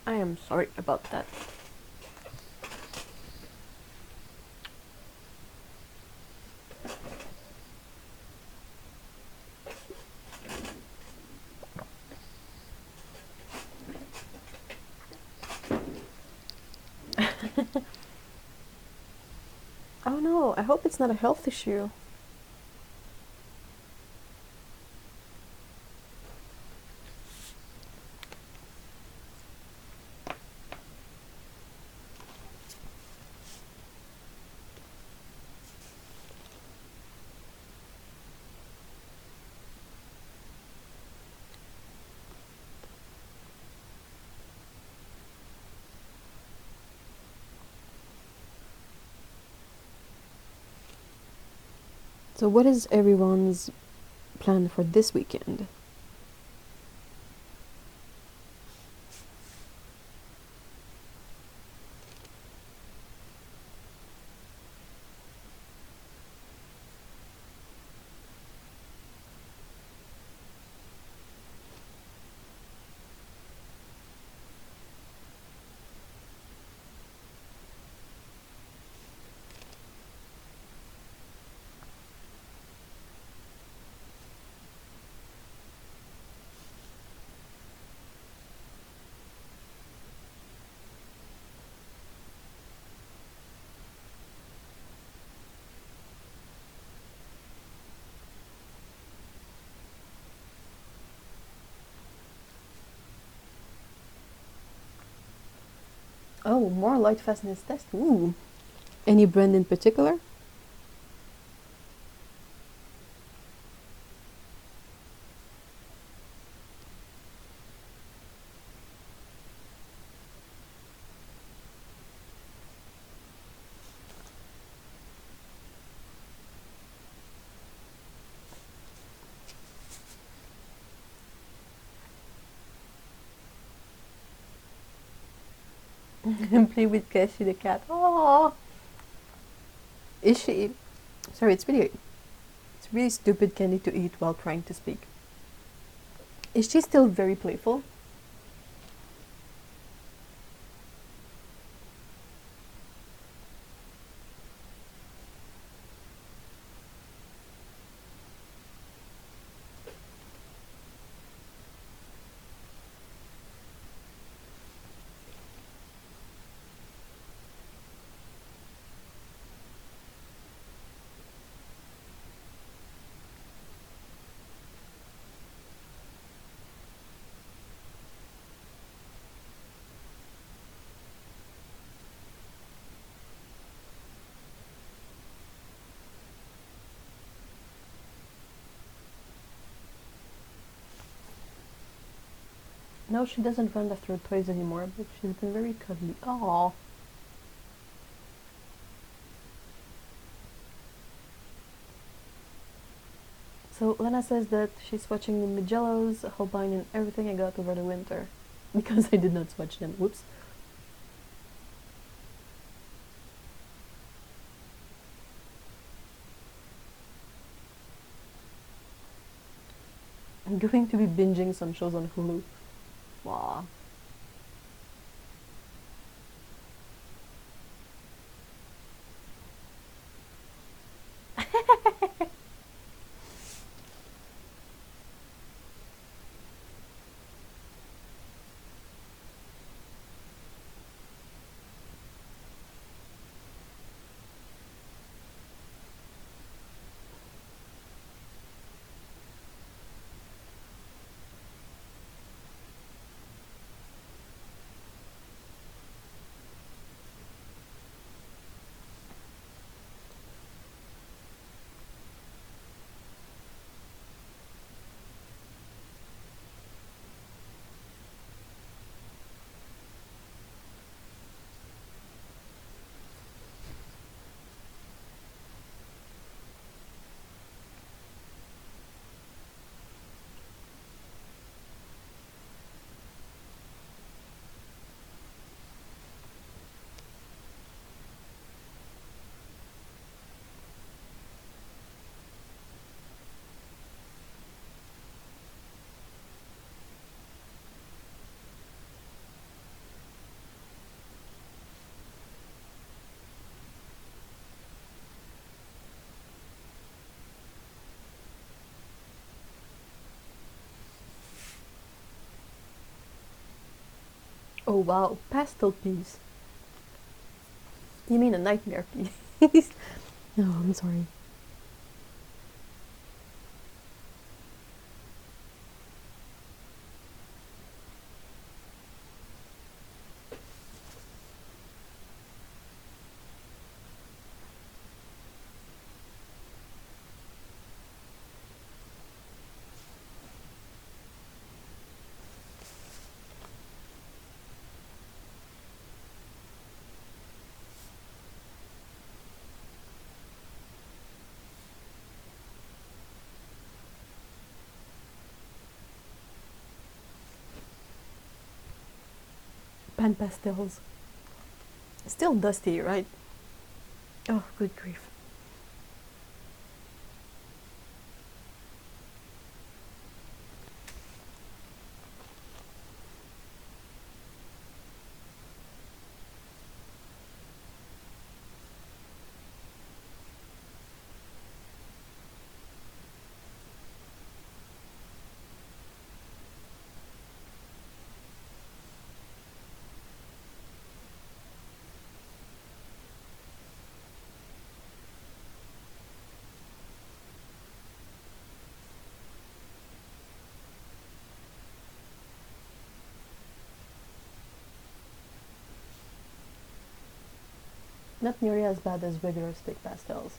I am sorry about that. Oh no, I hope it's not a health issue. So what is everyone's plan for this weekend? Oh, more light fastness test. Ooh. Any brand in particular? And play with Cassie the cat. Oh, is she? Sorry, it's really stupid candy to eat while trying to speak. Is she still very playful? No, she doesn't run after toys anymore, but she's been very cuddly. Aww. So Lena says that she's watching the Magellos, Holbein, and everything I got over the winter. Because I did not swatch them. Whoops. I'm going to be binging some shows on Hulu. Wow. Oh wow, pastel piece. You mean a nightmare piece? No, I'm sorry. Pan pastels. Still dusty, right? Oh, good grief. Not nearly as bad as regular stick pastels.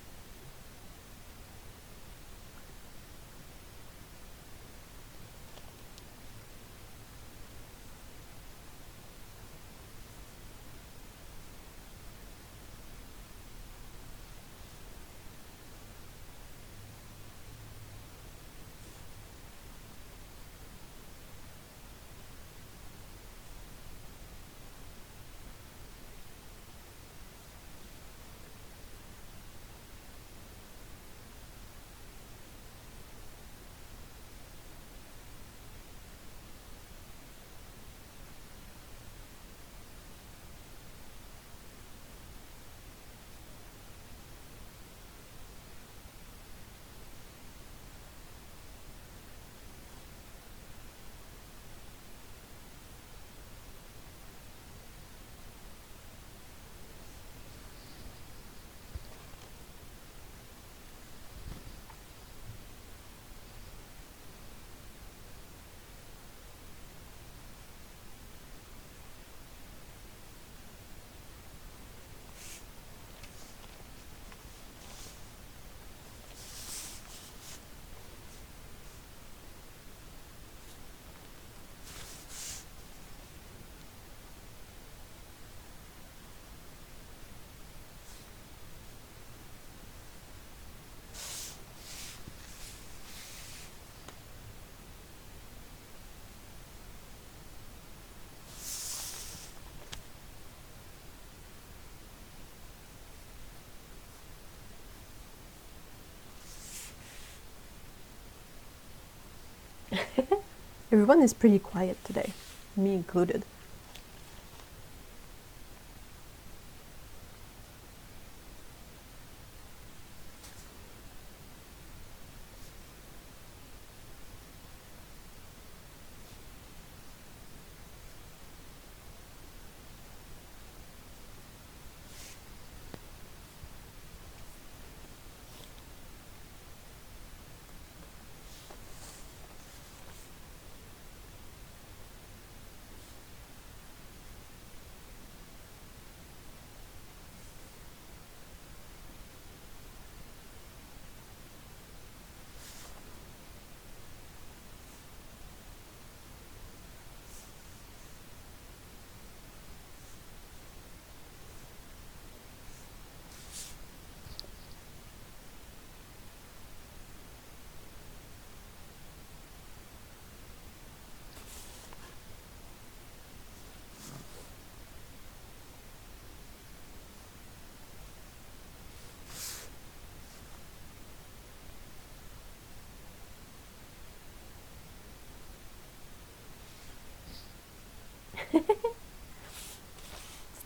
Everyone is pretty quiet today, me included.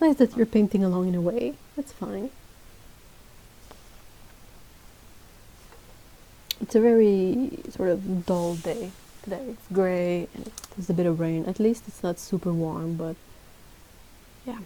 It's nice that you're painting along in a way. That's fine. It's a very sort of dull day today. It's grey and there's a bit of rain. At least it's not super warm, but Yeah.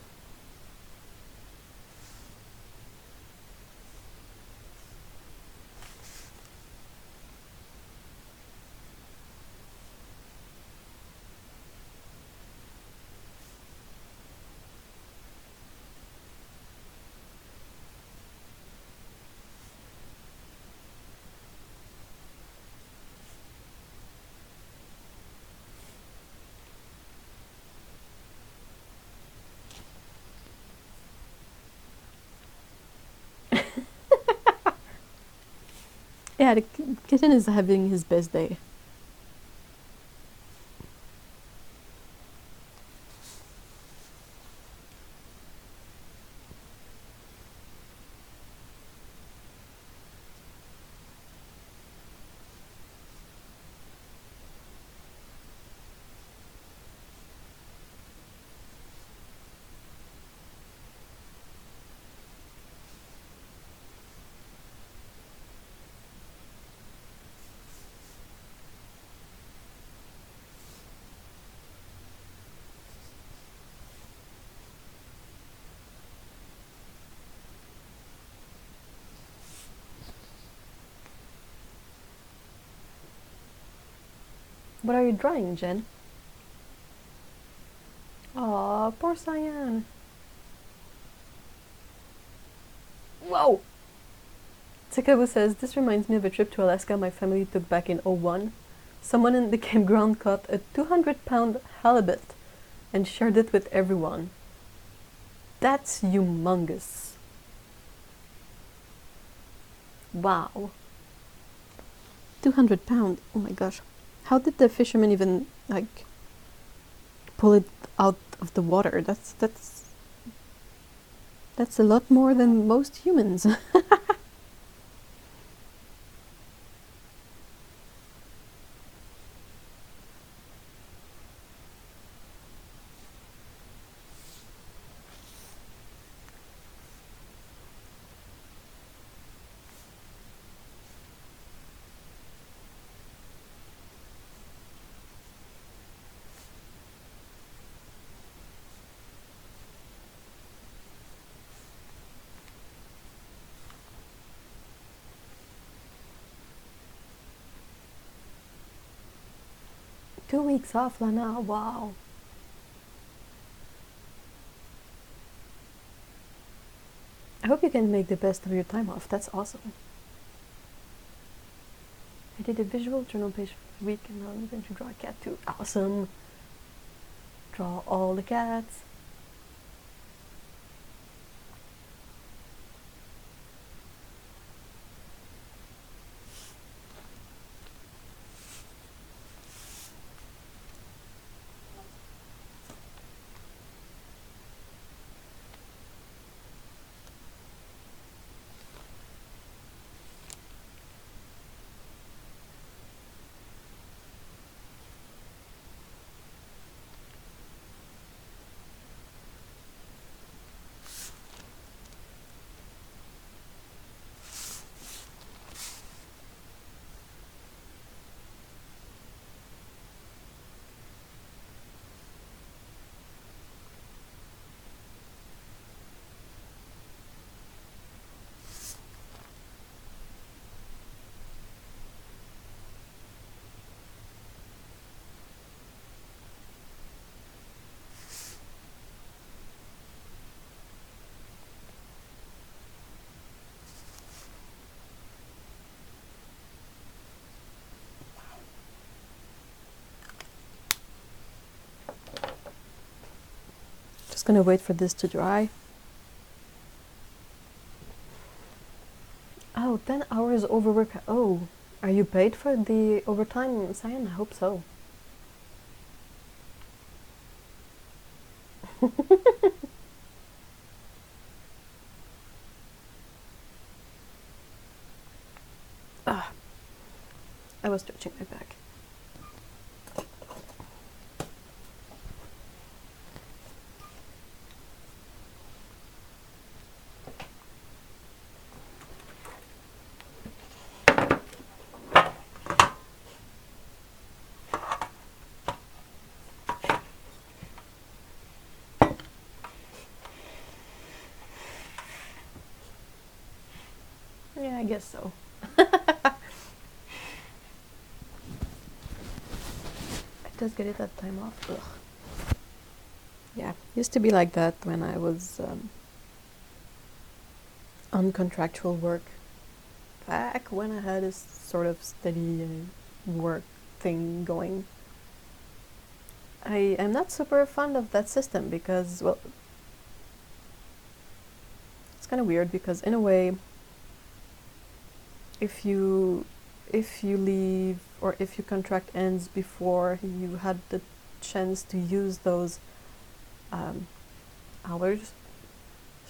Yeah, the kitten is having his best day. What are you drawing, Jen? Aw, poor Cyan. Whoa! Takabu says, this reminds me of a trip to Alaska my family took back in '01. Someone in the campground caught a 200-pound halibut and shared it with everyone. That's humongous. Wow. 200 pound. Oh my gosh. How did the fisherman even like pull it out of the water? That's a lot more than most humans. 2 weeks off, Lana. Wow. I hope you can make the best of your time off. That's awesome. I did a visual journal page for the week and now I'm going to draw a cat too. Awesome. Draw all the cats. Just gonna wait for this to dry. Oh, 10 hours overwork. Oh, are you paid for the overtime, Cyan? I hope so. Ah, I was stretching my back. Yeah, I guess so. It does get it that time off. Ugh. Yeah, used to be like that when I was on contractual work. Back when I had a sort of steady work thing going. I am not super fond of that system because, well, it's kind of weird because in a way, if you leave or if your contract ends before you had the chance to use those hours,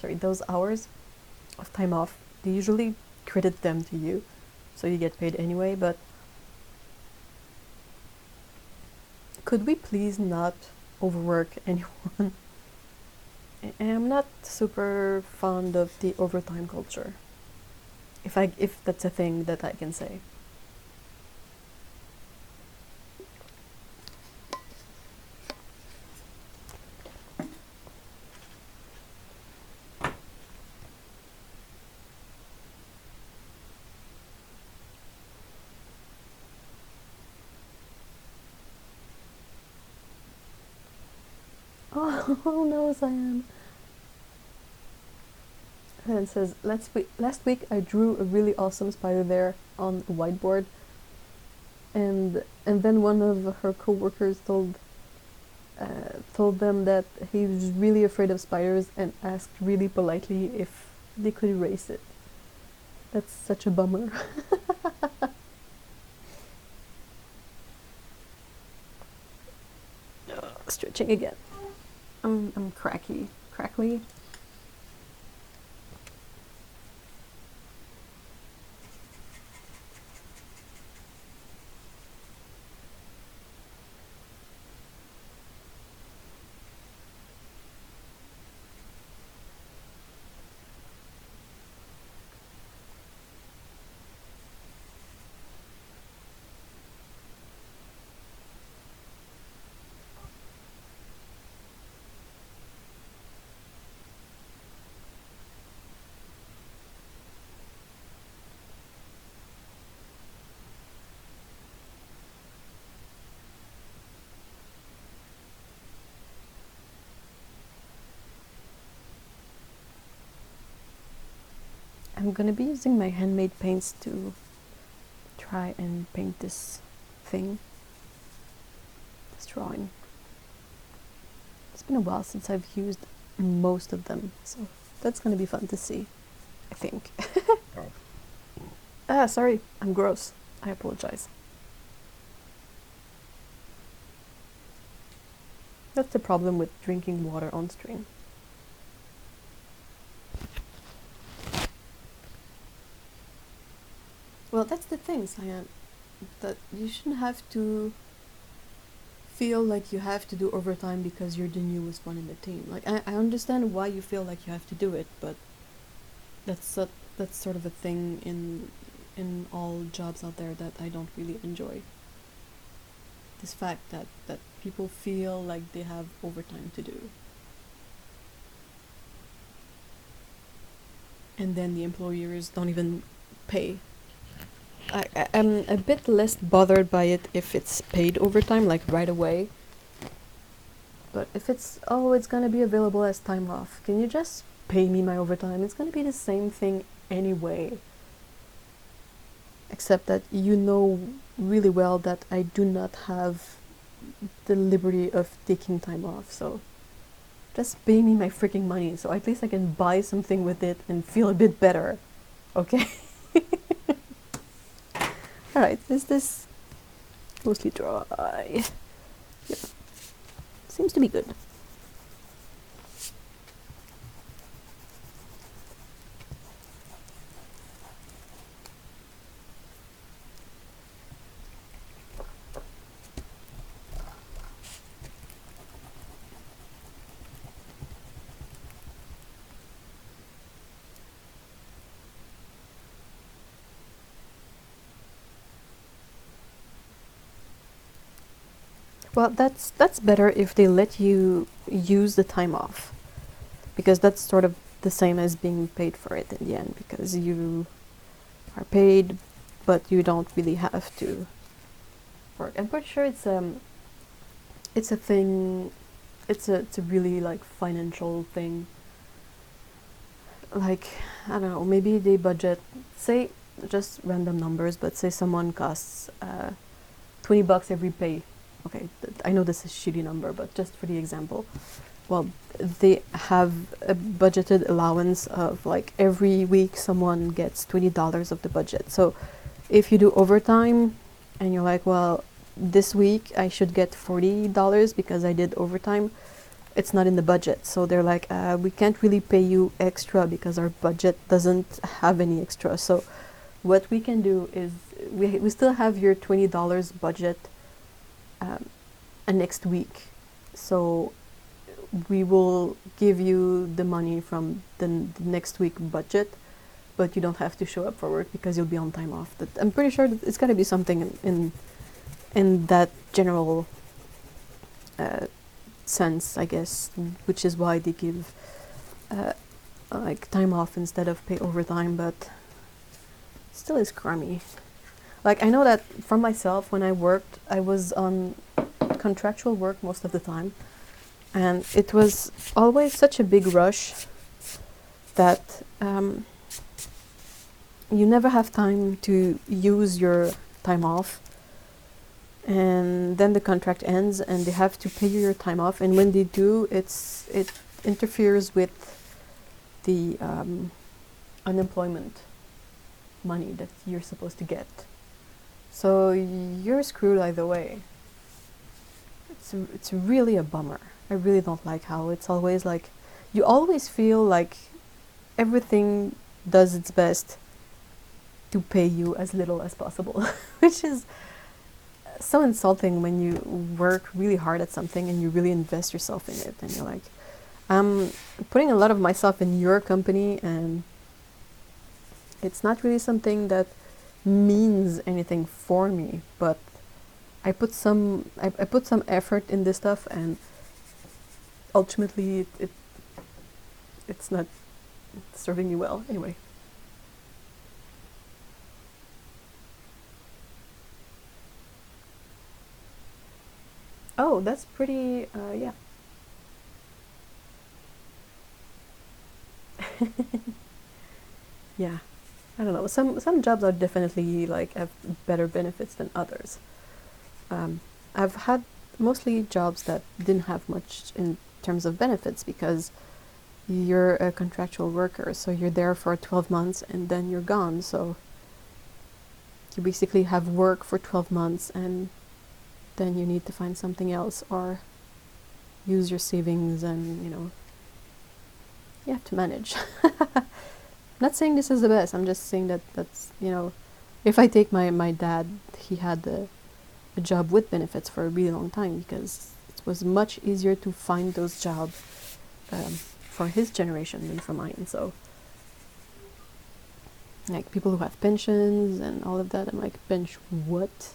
those hours of time off, they usually credit them to you, so you get paid anyway. But could we please not overwork anyone? I'm not super fond of the overtime culture. If that's a thing that I can say. Oh no, Cyan. And it says, last week I drew a really awesome spider there on a whiteboard, and then one of her co-workers told them that he was really afraid of spiders and asked really politely if they could erase it. That's such a bummer. Stretching again. I'm crackly. I'm gonna be using my handmade paints to try and paint this thing, this drawing. It's been a while since I've used most of them, so that's gonna be fun to see, I think. Sorry, I'm gross. I apologize. That's the problem with drinking water on stream. Well, that's the thing, Cyan, that you shouldn't have to feel like you have to do overtime because you're the newest one in the team. Like, I understand why you feel like you have to do it, but that's sort of a thing in all jobs out there that I don't really enjoy. This fact that people feel like they have overtime to do. And then the employers don't even pay. I'm a bit less bothered by it if it's paid overtime, like right away. But if it's gonna be available as time off, can you just pay me my overtime? It's gonna be the same thing anyway. Except that you know really well that I do not have the liberty of taking time off, so just pay me my freaking money so at least I can buy something with it and feel a bit better. Okay? Alright, is this mostly dry? Yep. Seems to be good. Well, that's better if they let you use the time off, because that's sort of the same as being paid for it in the end, because you are paid, but you don't really have to work. I'm pretty sure it's a thing. It's a really like financial thing. Like, I don't know, maybe they budget, say just random numbers, but say someone costs $20 every pay. Okay, I know this is a shitty number, but just for the example, well, they have a budgeted allowance of like every week someone gets $20 of the budget. So if you do overtime and you're like, well, this week I should get $40 because I did overtime, it's not in the budget. So they're like, we can't really pay you extra because our budget doesn't have any extra. So what we can do is we still have your $20 budget next week. So we will give you the money from the next week budget, but you don't have to show up for work because you'll be on time off. I'm pretty sure that it's got to be something in that general sense, I guess, which is why they give like time off instead of pay overtime, but still is crummy. Like, I know that for myself, when I worked, I was on contractual work most of the time, and it was always such a big rush that you never have time to use your time off, and then the contract ends and they have to pay you your time off, and when they do, it interferes with the unemployment money that you're supposed to get. So you're screwed either way. It's really a bummer. I really don't like how it's always like, you always feel like everything does its best to pay you as little as possible, which is so insulting when you work really hard at something and you really invest yourself in it, and you're like, I'm putting a lot of myself in your company, and it's not really something that means anything for me, but I put some effort in this stuff, and ultimately it's not serving me well anyway. Oh, that's pretty yeah. Yeah, I don't know. Some jobs are definitely like have better benefits than others. I've had mostly jobs that didn't have much in terms of benefits because you're a contractual worker, so you're there for 12 months and then you're gone. So you basically have work for 12 months and then you need to find something else or use your savings, and you have to manage. I'm not saying this is the best, I'm just saying that that's, if I take my dad, he had a job with benefits for a really long time because it was much easier to find those jobs for his generation than for mine. So like people who have pensions and all of that, I'm like, bench what?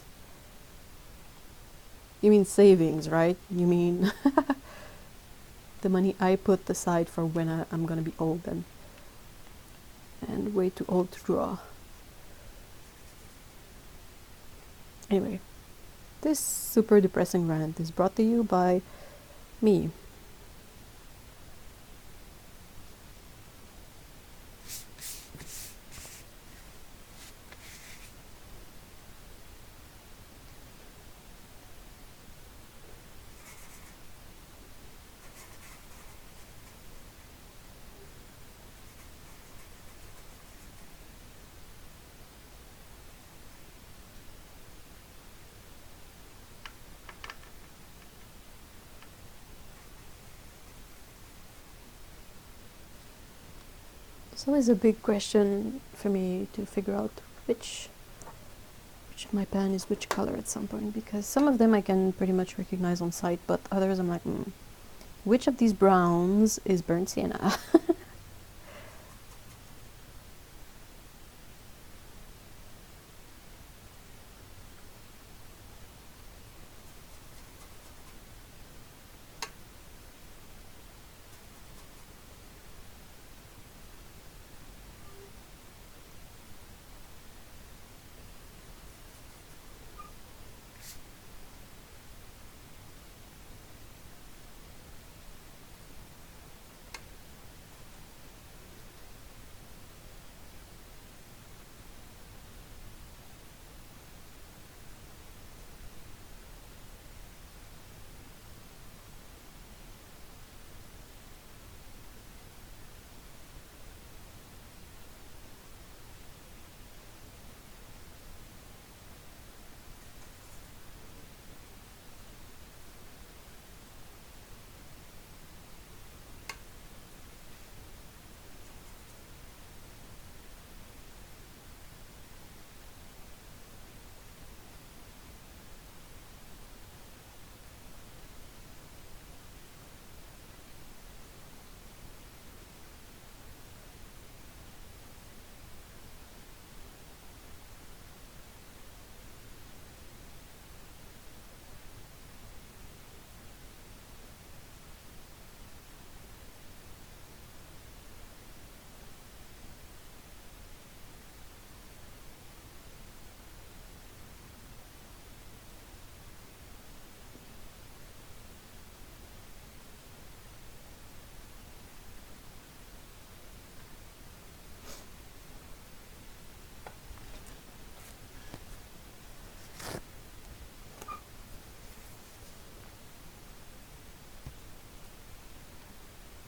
You mean savings, right? You mean the money I put aside for when I'm gonna be old and way too old to draw. Anyway, this super depressing rant is brought to you by me. It's always a big question for me to figure out which of my pen is which color at some point, because some of them I can pretty much recognize on sight, but others I'm like, which of these browns is burnt sienna?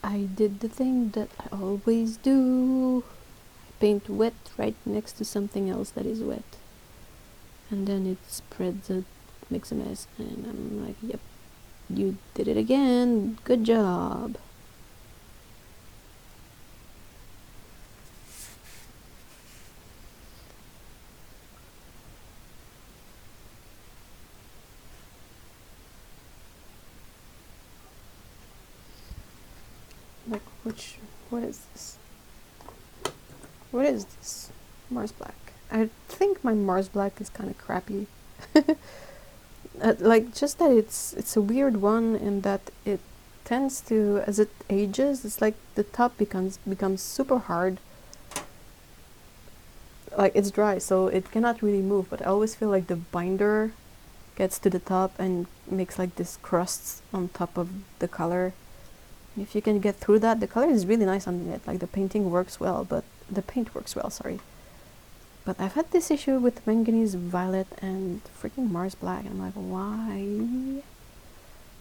I did the thing that I always do. Paint wet right next to something else that is wet. And then it spreads it, makes a mess, and I'm like, yep, you did it again, good job. Like, what is this? What is this? Mars Black. I think my Mars Black is kind of crappy. Like, just that it's a weird one in that it tends to, as it ages, it's like the top becomes super hard. Like, it's dry, so it cannot really move, but I always feel like the binder gets to the top and makes like this crusts on top of the color. And if you can get through that, the color is really nice on it. Like, the painting works well, but the paint works well, sorry. But I've had this issue with manganese violet and freaking Mars Black. I'm like, why?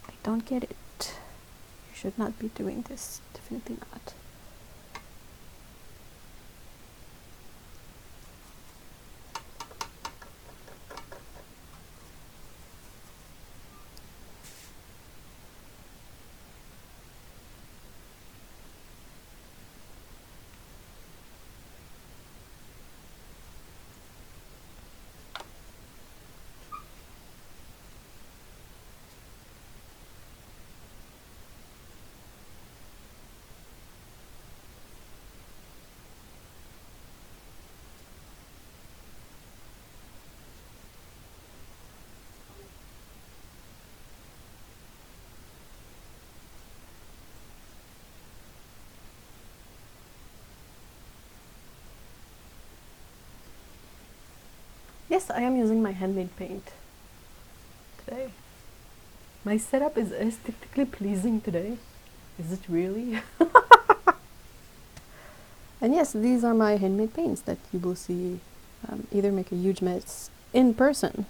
I don't get it. You should not be doing this. Definitely not. Yes, I am using my handmade paint today. My setup is aesthetically pleasing today. Is it really? And yes, these are my handmade paints that you will see either make a huge mess in person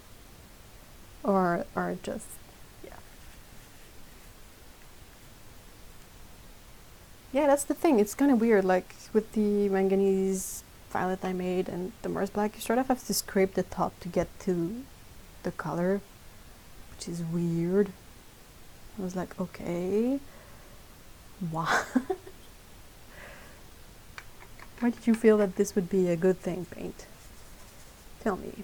or just, yeah. Yeah, that's the thing. It's kind of weird, like with the manganese violet I made and the Mars Black, you sort of have to scrape the top to get to the color, which is weird. I was like, okay, why? Why did you feel that this would be a good thing, paint? Tell me.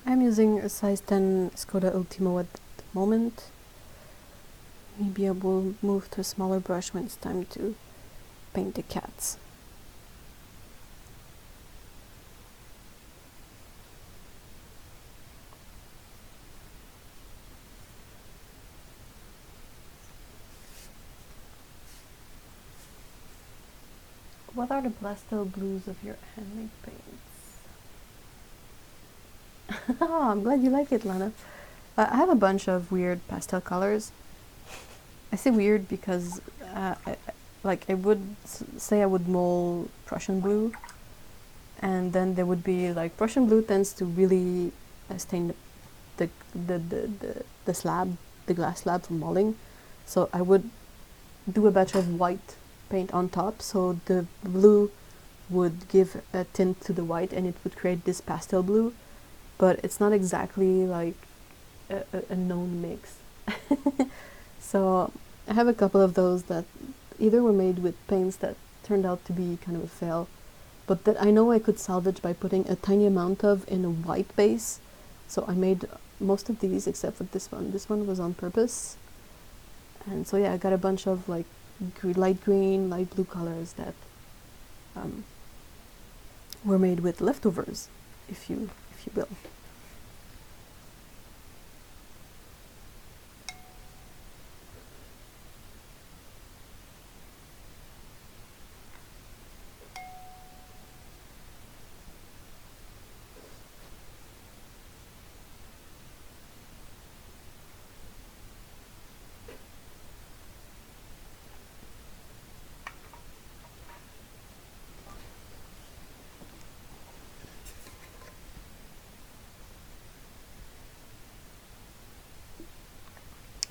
I'm using a size 10 Skoda Ultimo at the moment. Maybe I will move to a smaller brush when it's time to paint the cats. What are the pastel blues of your handmade paints? Oh, I'm glad you like it, Lana. I have a bunch of weird pastel colors. I say weird because I would say I would mold Prussian blue, and then there would be like Prussian blue tends to really stain the slab, the glass slab from molding. So I would do a batch of white paint on top, so the blue would give a tint to the white, and it would create this pastel blue. But it's not exactly like a known mix. So I have a couple of those that either were made with paints that turned out to be kind of a fail, but that I know I could salvage by putting a tiny amount of in a white base. So I made most of these except for this one. This one was on purpose. And so yeah, I got a bunch of like light green, light blue colors that were made with leftovers, if you will.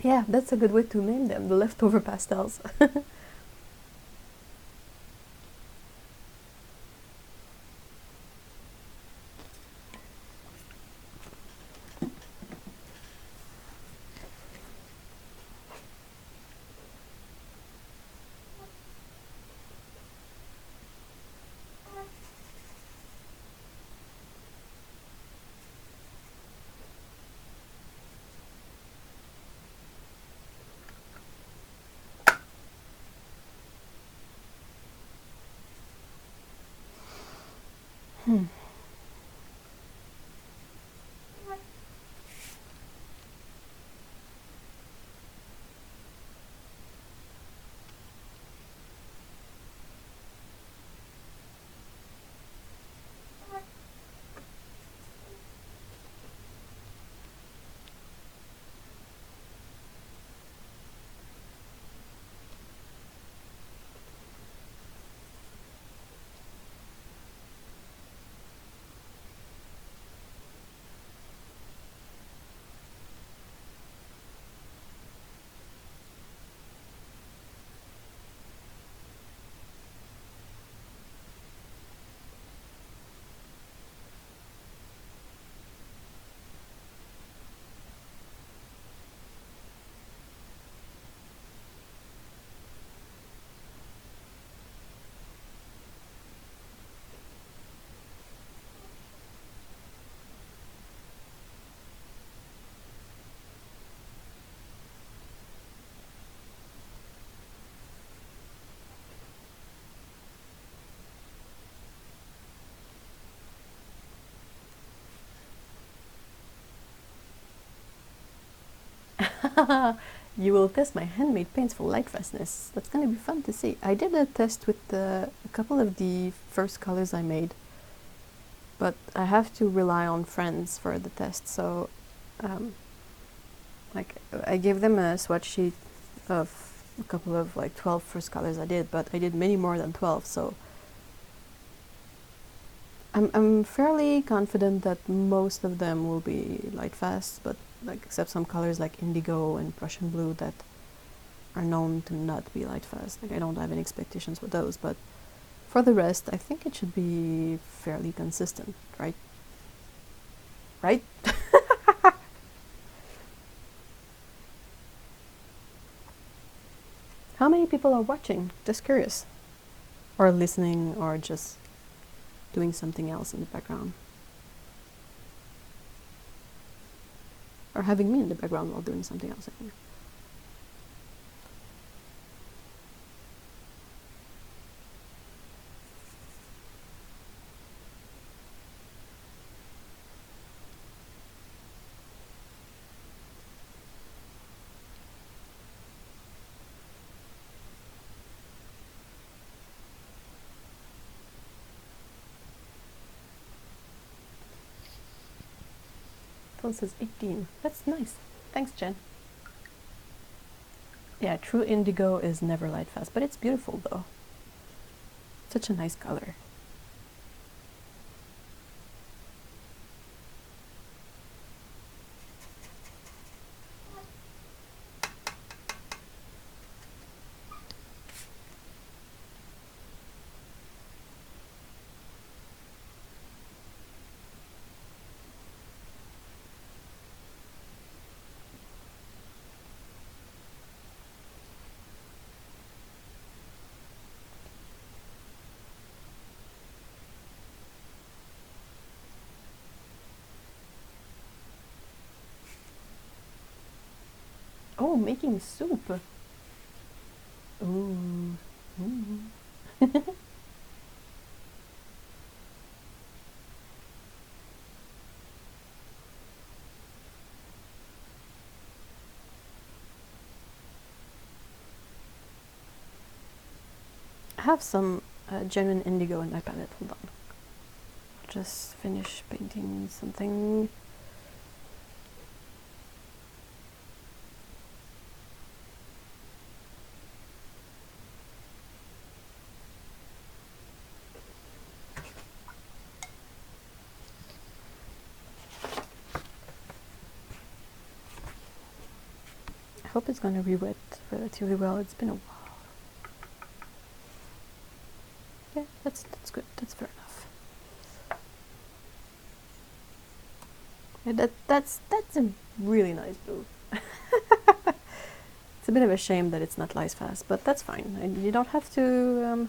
Yeah, that's a good way to name them, the leftover pastels. You will test my handmade paints for light fastness. That's gonna be fun to see. I did a test with a couple of the first colors I made, but I have to rely on friends for the test. So, like, I gave them a swatch sheet of a couple of like 12 first colors I did, but I did many more than 12. So, I'm fairly confident that most of them will be light fast, but like except some colors like indigo and Prussian blue that are known to not be light fast. Like I don't have any expectations with those, but for the rest, I think it should be fairly consistent, right? Right? How many people are watching? Just curious. Or listening, or just doing something else in the background. Or having me in the background while doing something else. Phone says 18. That's nice. Thanks, Jen. Yeah, true indigo is never light fast, but it's beautiful though. Such a nice color. Oh, making soup. Ooh. Ooh. I have some genuine indigo in my palette. Hold on. I'll just finish painting something. I hope it's gonna re-wet relatively well. It's been a while. Yeah, that's good. That's fair enough. Yeah, that's a really nice blue. It's a bit of a shame that it's not lies fast, but that's fine. And you don't have to,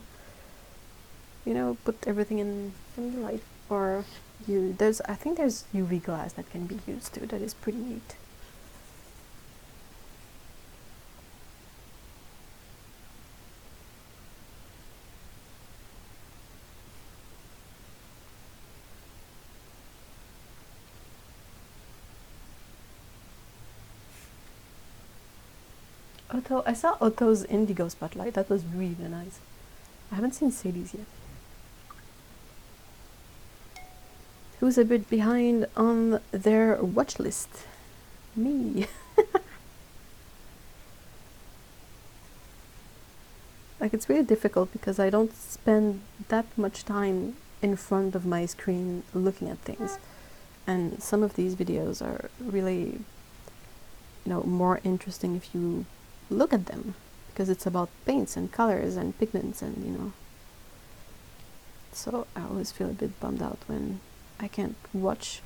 you know, put everything in the light. Or I think there's UV glass that can be used too. That is pretty neat. Otto, I saw Otto's Indigo Spotlight. That was really nice. I haven't seen Sadie's yet. Who's a bit behind on their watch list? Me. Like, it's really difficult because I don't spend that much time in front of my screen looking at things. And some of these videos are really, you know, more interesting if you look at them, because it's about paints and colors and pigments and, you know. So I always feel a bit bummed out when I can't watch.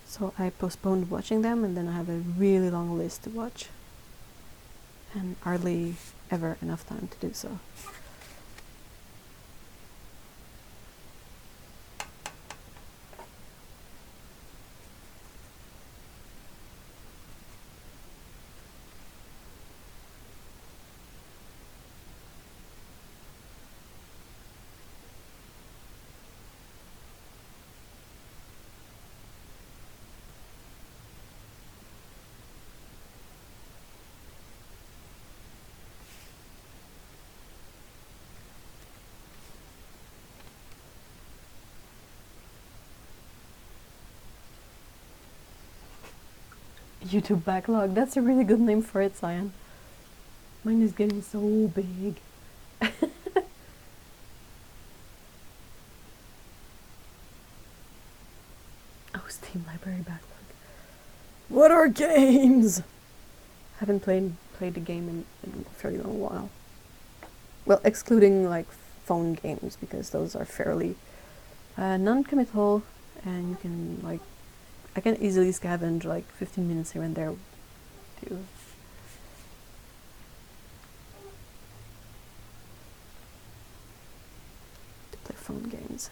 So I postponed watching them, and then I have a really long list to watch. And hardly ever enough time to do so. YouTube backlog. That's a really good name for it, Cyan. Mine is getting so big. Oh, Steam Library backlog. What are games? Haven't played the game in a fairly long while. Well, excluding like phone games, because those are fairly non-committal, and you can like, I can easily scavenge like 15 minutes here and there to play phone games.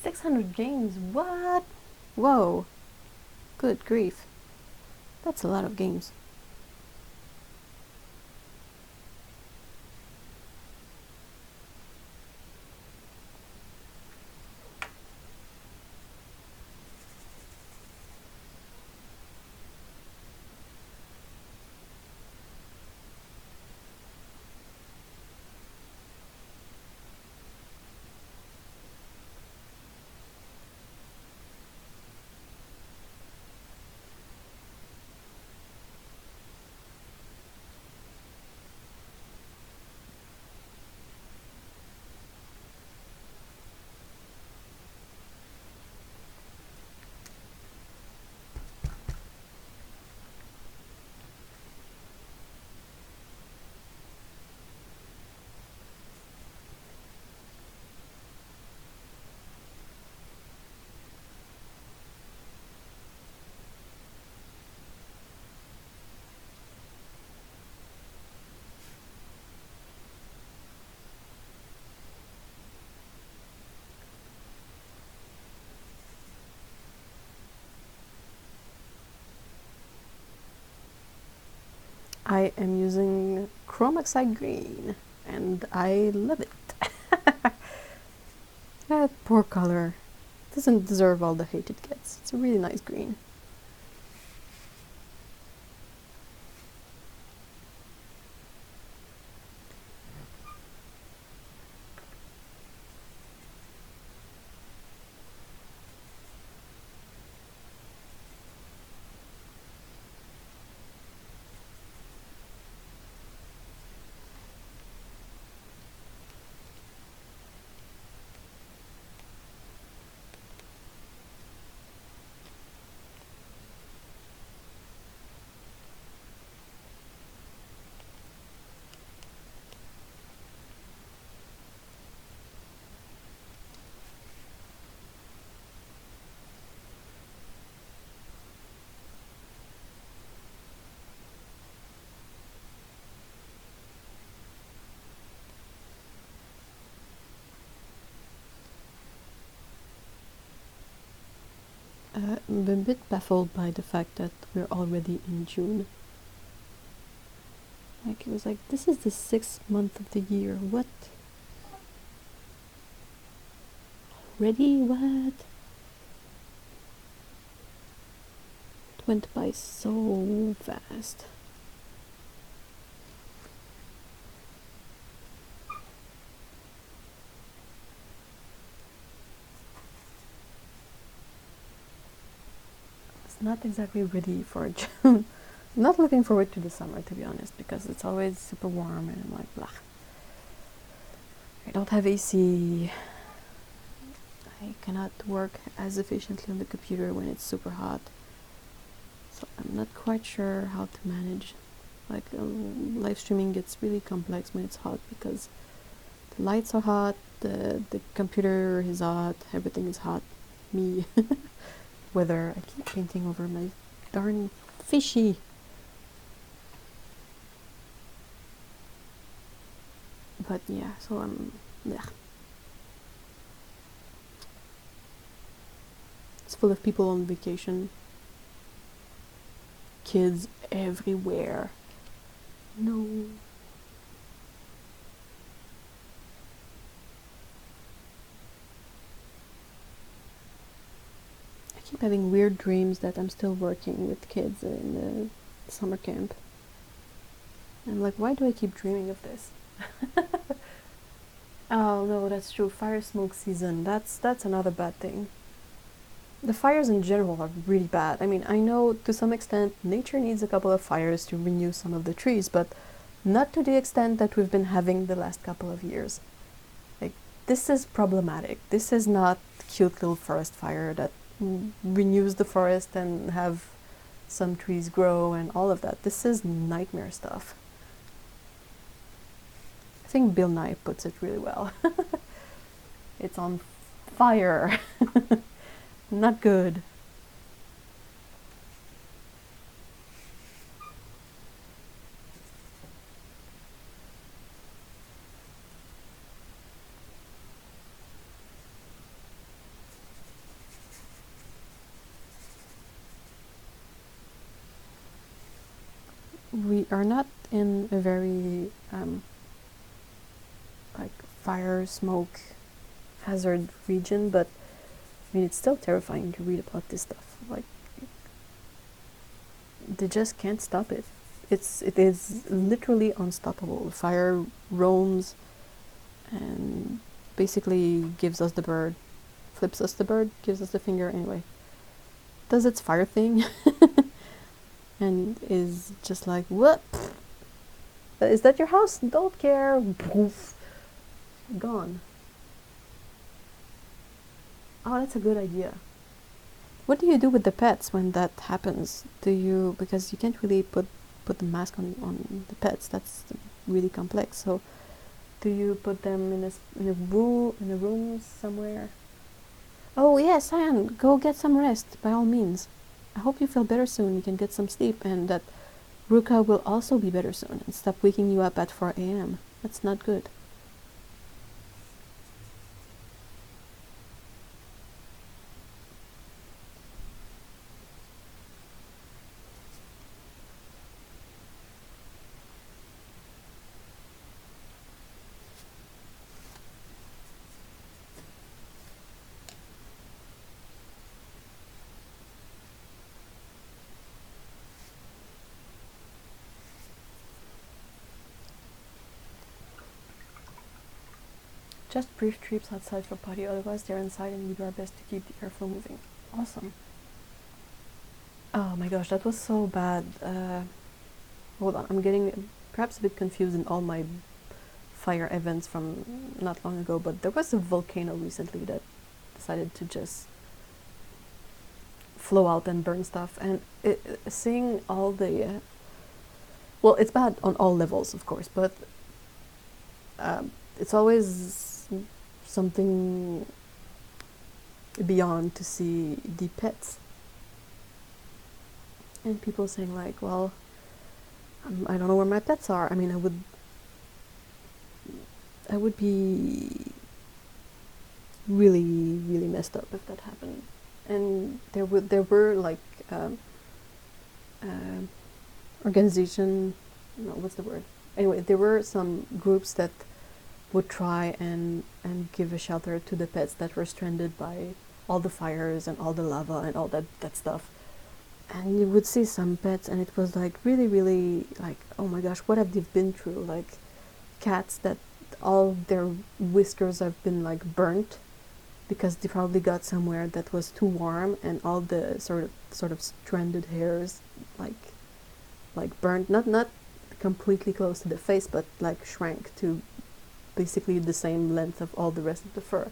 $600 games, what? Whoa, good grief. That's a lot of games. I am using Chromaxide Green, and I love it. That poor color doesn't deserve all the hate it gets. It's a really nice green. I'm a bit baffled by the fact that we're already in June. Like, it was like, this is the 6th month of the year. What? Already? What? It went by so fast. Not exactly ready for June. I'm not looking forward to the summer, to be honest, because it's always super warm and I'm like, blah. I don't have AC. I cannot work as efficiently on the computer when it's super hot. So I'm not quite sure how to manage. Like, live streaming gets really complex when it's hot because the lights are hot, the computer is hot, everything is hot. Me. Weather. I keep painting over my darn fishy. But yeah, so yeah. It's full of people on vacation. Kids everywhere. No. I keep having weird dreams that I'm still working with kids in the summer camp. I'm like, why do I keep dreaming of this? Oh no, that's true. Fire smoke season. That's another bad thing. The fires in general are really bad. I mean, I know to some extent nature needs a couple of fires to renew some of the trees, but not to the extent that we've been having the last couple of years. Like, this is problematic. This is not cute little forest fire that renews the forest and have some trees grow and all of that. This is nightmare stuff. I think Bill Nye puts it really well. It's on fire. Not good. We are not in a very like fire smoke hazard region, but I mean, it's still terrifying to read about this stuff. Like, they just can't stop it. It is literally unstoppable. The fire roams and basically gives us the bird, flips us the bird, gives us the finger anyway. Does its fire thing and is just like, what? Is that your house? Don't care. Poof. Gone. Oh, that's a good idea. What do you do with the pets when that happens? Do you, because you can't really put the mask on the pets, that's really complex, so do you put them in a room somewhere? Oh yes, Cyan, go get some rest, by all means. I hope you feel better soon, you can get some sleep, and that Ruka will also be better soon and stop waking you up at 4 a.m. That's not good. Just brief trips outside for potty, otherwise they're inside and we do our best to keep the airflow moving. Awesome. Oh my gosh, that was so bad. Hold on, I'm getting perhaps a bit confused in all my fire events from not long ago, but there was a volcano recently that decided to just flow out and burn stuff, and seeing all the well, it's bad on all levels, of course, but it's always something beyond to see the pets and people saying like, well, I don't know where my pets are. I mean, I would be really, really messed up if that happened. And there were like organization, no, what's the word? Anyway, there were some groups that would try and give a shelter to the pets that were stranded by all the fires and all the lava and all that stuff. And you would see some pets and it was like really, really like, oh my gosh, what have they been through? Like cats that all their whiskers have been like burnt because they probably got somewhere that was too warm, and all the sort of stranded hairs like burnt, not completely close to the face, but like shrank to basically the same length of all the rest of the fur,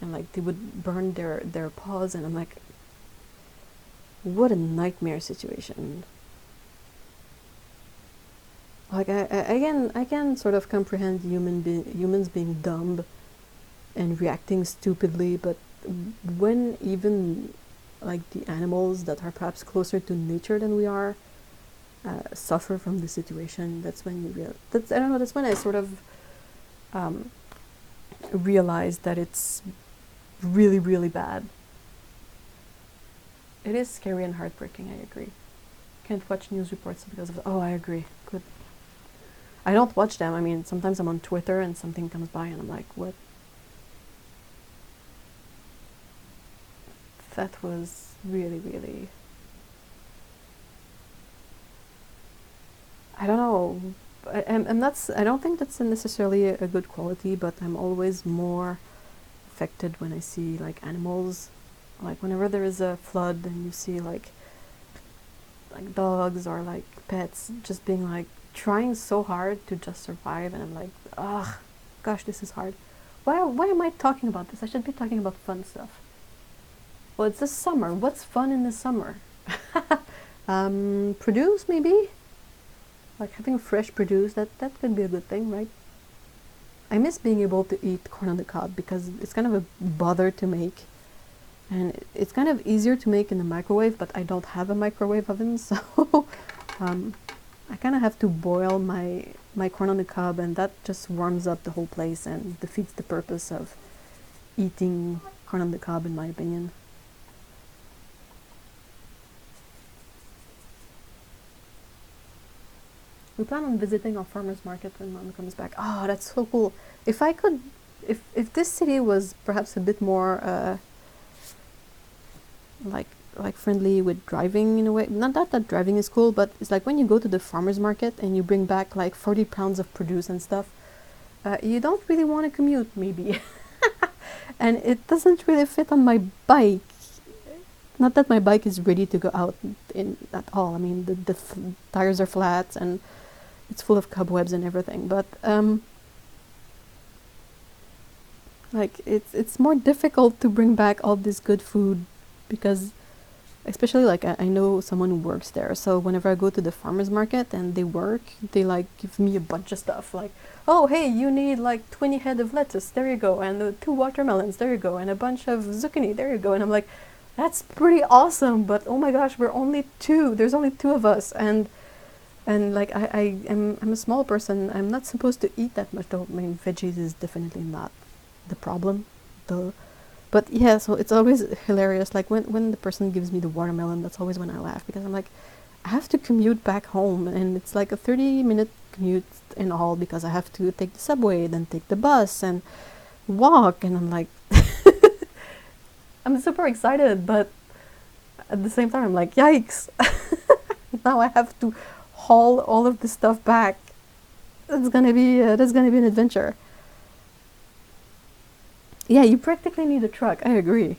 and like they would burn their paws, and I'm like, what a nightmare situation. Like I can sort of comprehend humans being dumb and reacting stupidly, but when even like the animals that are perhaps closer to nature than we are suffer from the situation, that's when you that's when I sort of realized that it's really, really bad. It is scary and heartbreaking, I agree. Can't watch news reports because of I agree. Good. I don't watch them. I mean, sometimes I'm on Twitter and something comes by and I'm like, what? That was really, really... I don't know. I don't think that's necessarily a good quality, but I'm always more affected when I see like animals. Like whenever there is a flood and you see like dogs or like pets just being like trying so hard to just survive, and I'm like, ugh, gosh, this is hard. Why am I talking about this? I should be talking about fun stuff. Well, it's the summer. What's fun in the summer? Produce maybe? Like having fresh produce, that could be a good thing, right? I miss being able to eat corn on the cob because it's kind of a bother to make. And it's kind of easier to make in the microwave, but I don't have a microwave oven, so I kind of have to boil my corn on the cob, and that just warms up the whole place and defeats the purpose of eating corn on the cob, in my opinion. We plan on visiting our farmer's market when Mom comes back. Oh, that's so cool. If I could, if this city was perhaps a bit more like friendly with driving in a way. Not that driving is cool, but it's like when you go to the farmer's market and you bring back like 40 pounds of produce and stuff, you don't really want to commute, maybe. And it doesn't really fit on my bike. Not that my bike is ready to go out in at all. I mean, the tires are flat and it's full of cobwebs and everything, but like it's more difficult to bring back all this good food, because especially like I know someone who works there, so whenever I go to the farmer's market and they work, they like give me a bunch of stuff, like, oh hey, you need like 20 head of lettuce, there you go, and 2 watermelons, there you go, and a bunch of zucchini, there you go, and I'm like, that's pretty awesome, but oh my gosh, there's only 2 of us, and like I'm a small person, I'm not supposed to eat that much, though. I mean, veggies is definitely not the problem, though. But yeah, so it's always hilarious. Like when the person gives me the watermelon, that's always when I laugh, because I'm like, I have to commute back home, and it's like a 30-minute commute in all, because I have to take the subway, then take the bus and walk, and I'm like, I'm super excited, but at the same time I'm like, yikes! Now I have to haul all of this stuff back. That's gonna be an adventure. Yeah, you practically need a truck, I agree.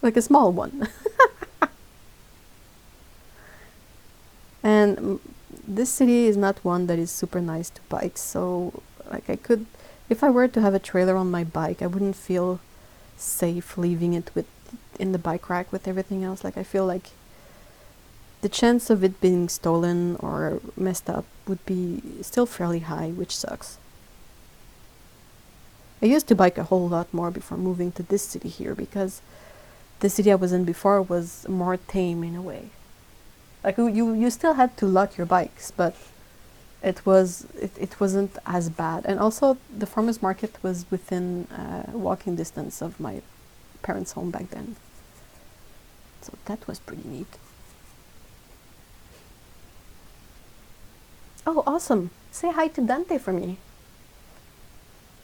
Like a small one. And this city is not one that is super nice to bikes, so like I could, if I were to have a trailer on my bike, I wouldn't feel safe leaving it with in the bike rack with everything else. Like I feel like the chance of it being stolen or messed up would be still fairly high, which sucks. I used to bike a whole lot more before moving to this city here because the city I was in before was more tame in a way. Like you still had to lock your bikes, but it wasn't as bad. And also the farmers market was within walking distance of my parents' home back then. So that was pretty neat. Oh, awesome. Say hi to Dante for me.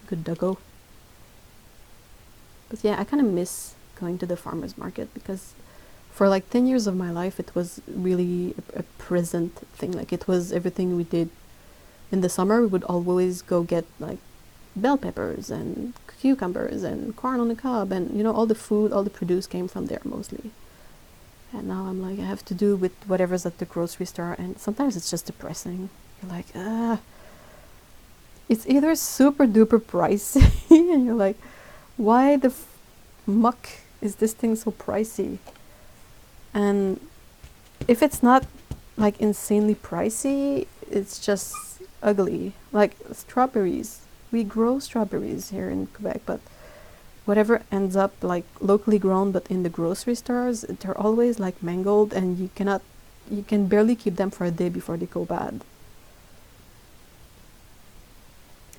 Good doggo. But yeah, I kind of miss going to the farmers market because for like 10 years of my life it was really a present thing. Like it was everything we did. In the summer we would always go get like bell peppers and cucumbers and corn on the cob, and you know, all the food, all the produce came from there mostly. And now I'm like, I have to do with whatever's at the grocery store, and sometimes it's just depressing. You're like, it's either super duper pricey and you're like, why the muck is this thing so pricey? And if it's not like insanely pricey, it's just ugly. Like strawberries, we grow strawberries here in Quebec, but whatever ends up like locally grown but in the grocery stores, they're always like mangled, and you can barely keep them for a day before they go bad.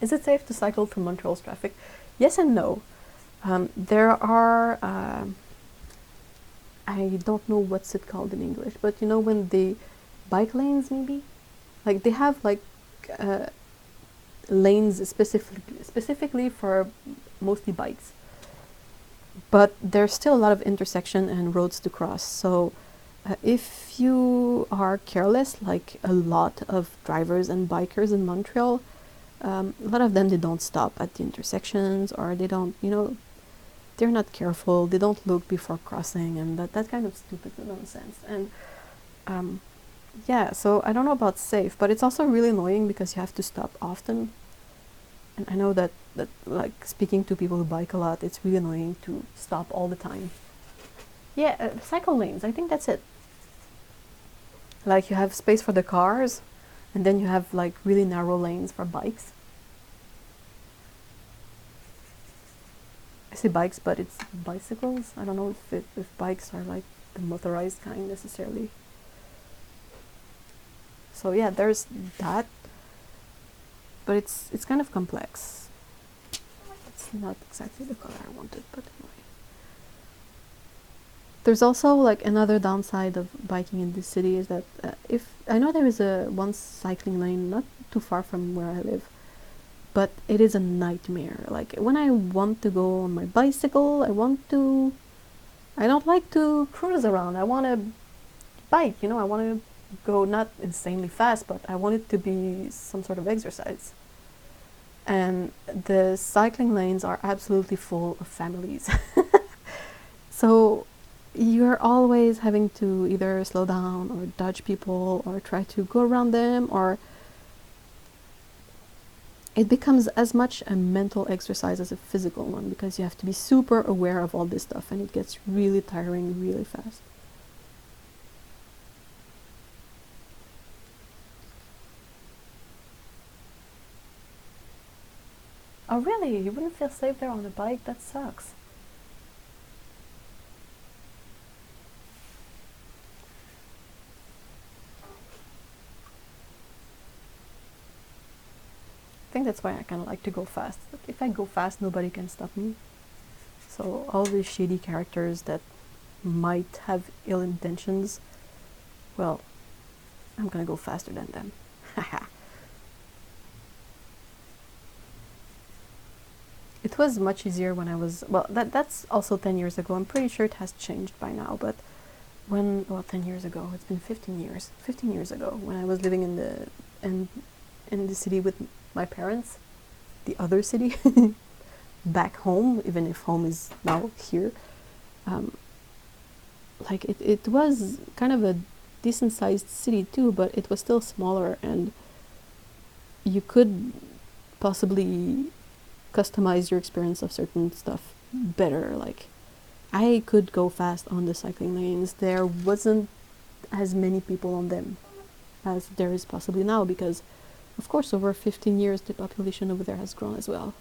Is it safe to cycle through Montreal's traffic? Yes and no. There are I don't know what's it called in English, but you know, when the bike lanes, maybe, like they have like lanes specifically for mostly bikes, but there's still a lot of intersection and roads to cross. So if you are careless, like a lot of drivers and bikers in Montreal, a lot of them, they don't stop at the intersections, or they don't, you know, they're not careful, they don't look before crossing, and that kind of stupid nonsense. And yeah, so I don't know about safe, but it's also really annoying because you have to stop often. And I know that like speaking to people who bike a lot, it's really annoying to stop all the time. Yeah, cycle lanes, I think that's it. Like you have space for the cars, and then you have like really narrow lanes for bikes. I say bikes, but it's bicycles. I don't know if bikes are like the motorized kind necessarily. So yeah, there's that, but it's kind of complex. It's not exactly the color I wanted, but anyway. There's also like another downside of biking in this city is that if I know there is a one cycling lane not too far from where I live, but it is a nightmare. Like when I want to go on my bicycle, I don't like to cruise around. I want to bike, you know, I want to go not insanely fast, but I want it to be some sort of exercise. And the cycling lanes are absolutely full of families. So you're always having to either slow down or dodge people or try to go around them, or it becomes as much a mental exercise as a physical one because you have to be super aware of all this stuff, and it gets really tiring really fast. Oh really? You wouldn't feel safe there on a bike? That sucks. I think that's why I kind of like to go fast. But if I go fast, nobody can stop me. So all these shady characters that might have ill intentions, well, I'm gonna go faster than them. Haha. It was much easier when I was, well, that's also 10 years ago. I'm pretty sure it has changed by now, but when, well, 10 years ago, it's been 15 years. 15 years ago, when I was living in the city with my parents, the other city, back home, even if home is now here, like it was kind of a decent sized city too, but it was still smaller, and you could possibly customize your experience of certain stuff better. Like, I could go fast on the cycling lanes. There wasn't as many people on them as there is possibly now, because of course over 15 years the population over there has grown as well.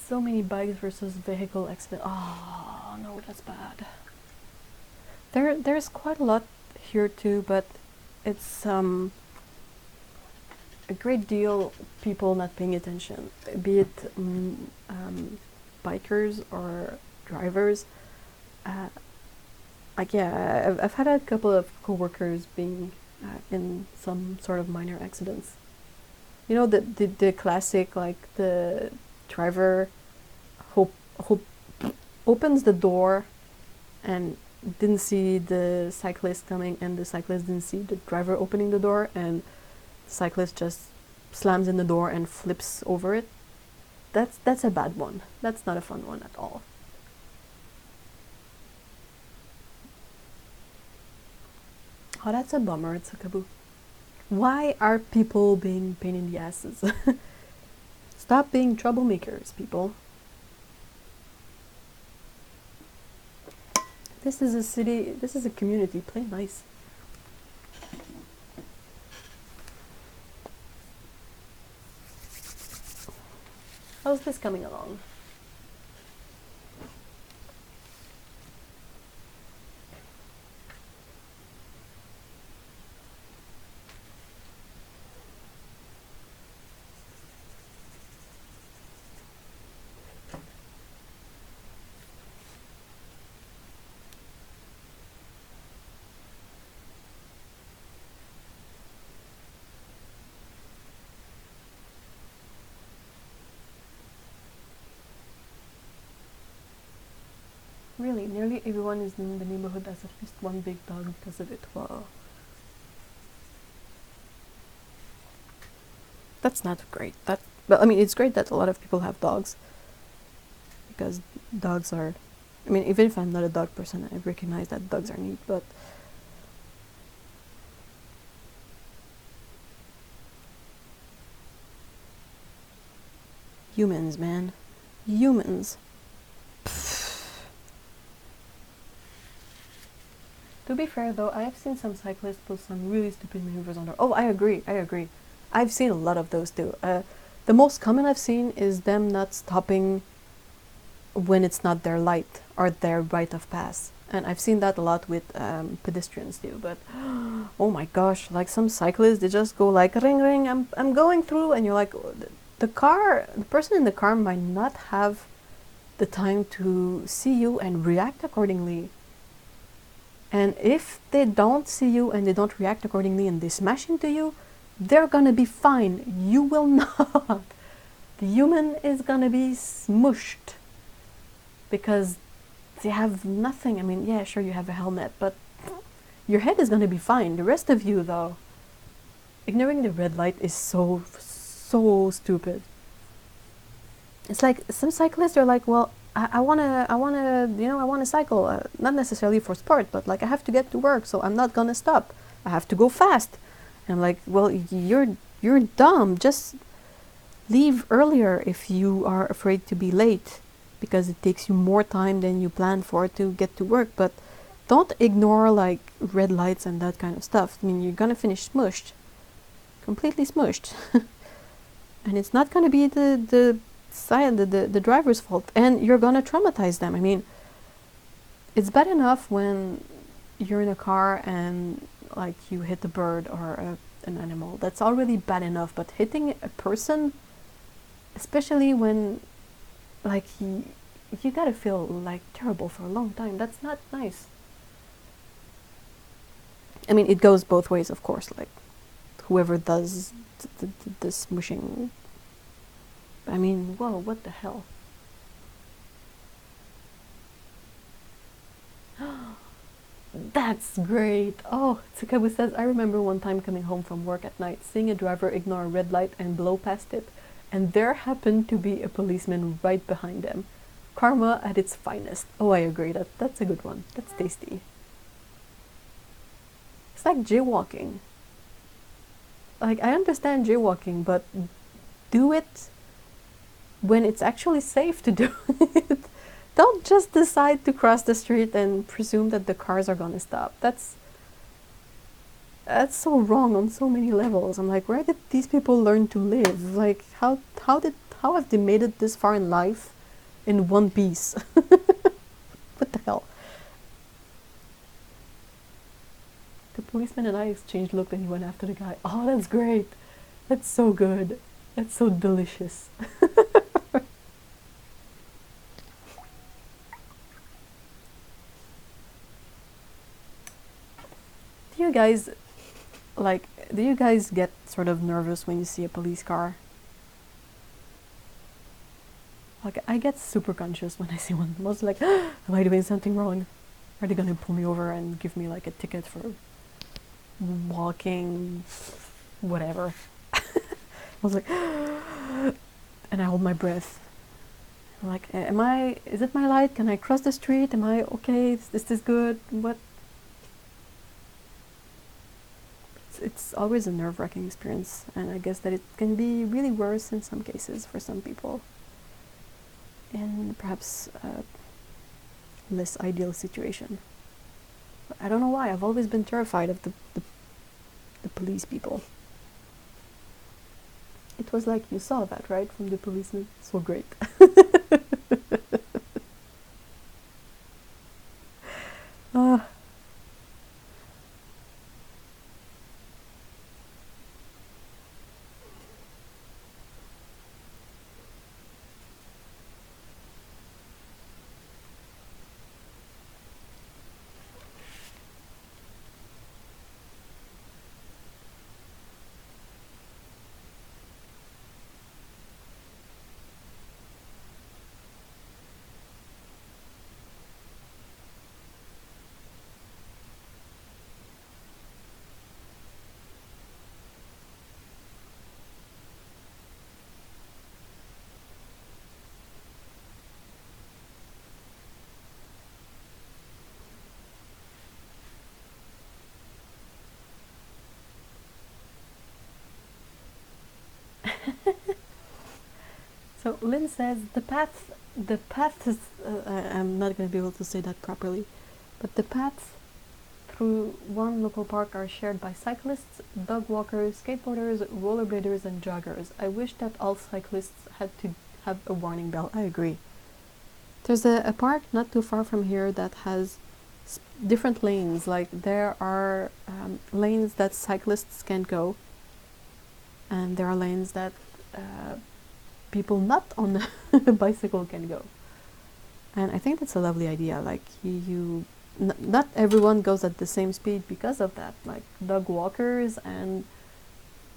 So many bikes versus vehicle accident. Oh no, that's bad. There's quite a lot here too, but it's a great deal people not paying attention, be it bikers or drivers. Like, yeah, I've had a couple of coworkers being in some sort of minor accidents. You know, the classic, like the driver who opens the door and didn't see the cyclist coming, and the cyclist didn't see the driver opening the door, and the cyclist just slams in the door and flips over it. That's a bad one. That's not a fun one at all. Oh, that's a bummer. It's a kaboo. Why are people being pain in the asses? Stop being troublemakers, people. This is a city, this is a community, play nice. How's this coming along? Really, nearly everyone is in the neighborhood has at least one big dog because of it. Wow. That's not great. But I mean, it's great that a lot of people have dogs, because dogs are, I mean, even if I'm not a dog person, I recognize that dogs are neat, but humans, man. Humans. To be fair though, I have seen some cyclists pull some really stupid maneuvers on their... Oh, I agree. I've seen a lot of those too. The most common I've seen is them not stopping when it's not their light or their right of pass. And I've seen that a lot with pedestrians too, but oh my gosh, like some cyclists, they just go like, ring ring, I'm going through, and you're like, the person in the car might not have the time to see you and react accordingly. And if they don't see you and they don't react accordingly and they smash into you, they're gonna be fine. You will not. The human is gonna be smushed because they have nothing. I mean, yeah, sure, you have a helmet, but your head is gonna be fine. The rest of you, though, ignoring the red light is so stupid. It's like some cyclists are like, well, I wanna, I wanna cycle, not necessarily for sport, but like I have to get to work, so I'm not gonna stop. I have to go fast. And I'm like, well, you're dumb. Just leave earlier if you are afraid to be late, because it takes you more time than you planned for to get to work. But don't ignore like red lights and that kind of stuff. I mean, you're gonna finish smushed, completely smushed. and it's not going to be the driver's fault, and you're going to traumatize them. I mean, it's bad enough when you're in a car and like you hit a bird or an animal. That's already bad enough, but hitting a person, especially when like you gotta feel like terrible for a long time. That's not nice. I mean, it goes both ways, of course. Like whoever does the smushing. I mean, whoa, what the hell? That's great. Oh, Tsukabu says, I remember one time coming home from work at night, seeing a driver ignore a red light and blow past it, and there happened to be a policeman right behind them. Karma at its finest. Oh, I agree. That's a good one. That's tasty. It's like jaywalking. Like, I understand jaywalking, but do it when it's actually safe to do it. Don't just decide to cross the street and presume that the cars are gonna stop. That's so wrong on so many levels. I'm like, where did these people learn to live? Like, how have they made it this far in life in one piece? What the hell? The policeman and I exchanged look, and he went after the guy. Oh, that's great. That's so good. That's so delicious. Do you guys get sort of nervous when you see a police car? Like, I get super conscious when I see one. I was like, am I doing something wrong? Are they gonna pull me over and give me like a ticket for walking, whatever? I was like, and I hold my breath. I'm like, is it my light? Can I cross the street? Am I okay? Is this good? What? It's always a nerve-wracking experience, and I guess that it can be really worse in some cases for some people, in perhaps a less ideal situation. But I don't know why. I've always been terrified of the police people. It was like you saw that, right, from the policeman. So great. So Lynn says the path is, I'm not going to be able to say that properly, but the paths through one local park are shared by cyclists, dog walkers, skateboarders, rollerbladers, and joggers. I wish that all cyclists had to have a warning bell. I agree. There's a park not too far from here that has different lanes. Like, there are lanes that cyclists can go, and there are lanes that people not on a bicycle can go. And I think that's a lovely idea. Like, not everyone goes at the same speed because of that. Like, dog walkers and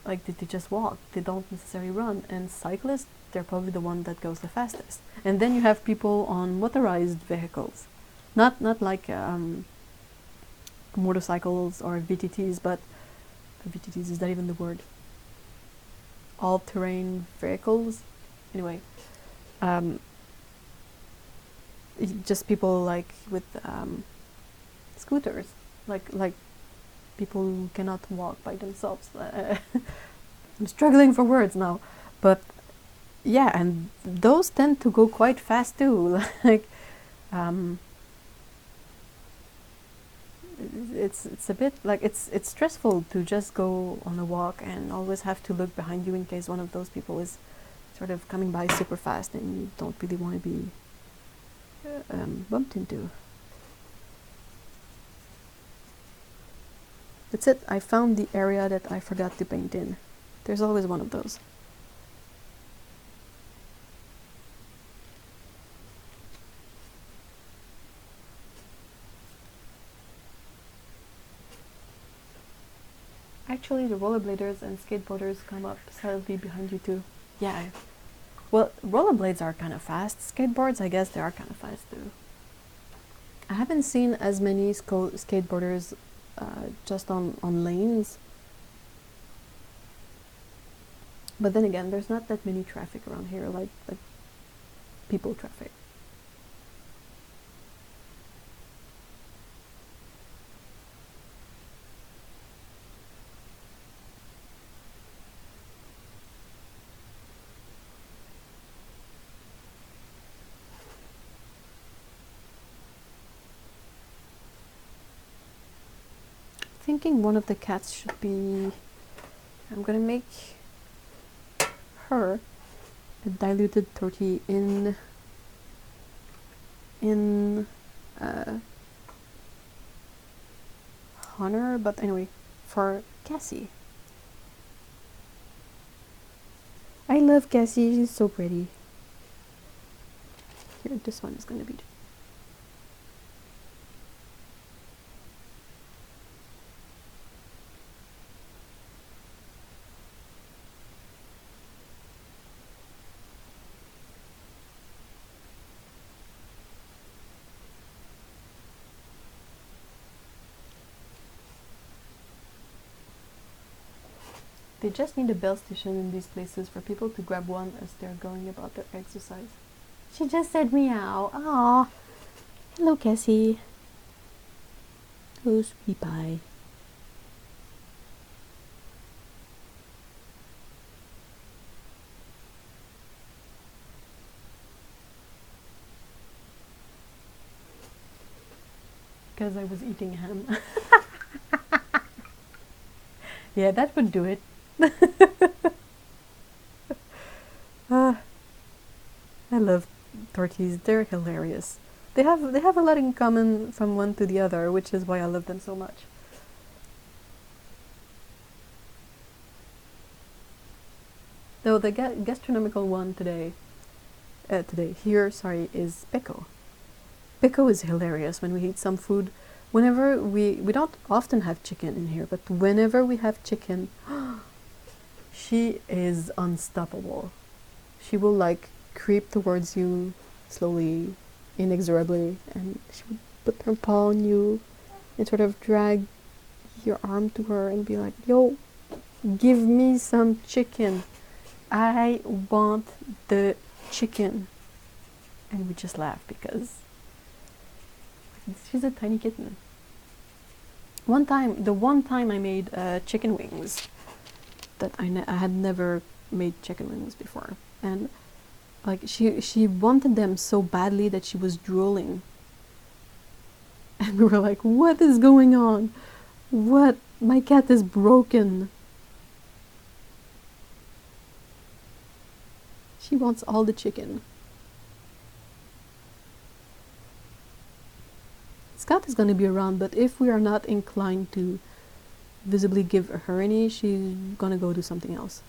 like they just walk. They don't necessarily run. And cyclists, they're probably the one that goes the fastest. And then you have people on motorized vehicles, not like motorcycles or VTTs, but VTTs, is that even the word? All-terrain vehicles. Anyway, just people like with scooters, like people who cannot walk by themselves. I'm struggling for words now, but yeah, and those tend to go quite fast too. Like, it's a bit like it's stressful to just go on a walk and always have to look behind you in case one of those people is sort of coming by super fast and you don't really want to be bumped into. That's it. I found the area that I forgot to paint in. There's always one of those. Actually, the rollerbladers and skateboarders come up silently behind you too. Yeah. Well, rollerblades are kind of fast. Skateboards, I guess they are kind of fast too. I haven't seen as many skateboarders just on lanes. But then again, there's not that many traffic around here, like people traffic. Thinking one of the cats should be. I'm gonna make her a diluted turkey in honor, but anyway, for Cassie. I love Cassie. She's so pretty. Here, this one is gonna be. They just need a bell station in these places for people to grab one as they're going about their exercise. She just said meow. Aww. Hello, Cassie. Oh, sweetie pie. Because I was eating ham. Yeah, that would do it. I love turkeys. They're hilarious. They have a lot in common from one to the other, which is why I love them so much. Though the gastronomical one today here, sorry, is Pico. Pico is hilarious when we eat some food. Whenever we don't often have chicken in here, but whenever we have chicken, she is unstoppable. She will like creep towards you slowly, inexorably, and she would put her paw on you and sort of drag your arm to her and be like, yo, give me some chicken. I want the chicken. And we just laugh because she's a tiny kitten. The one time I made chicken wings, that I had never made chicken wings before, and like she wanted them so badly that she was drooling, and we were like, what is going on? What? My cat is broken. She wants all the chicken. Scott is going to be around, but if we are not inclined to visibly give her any, she's going to go do something else.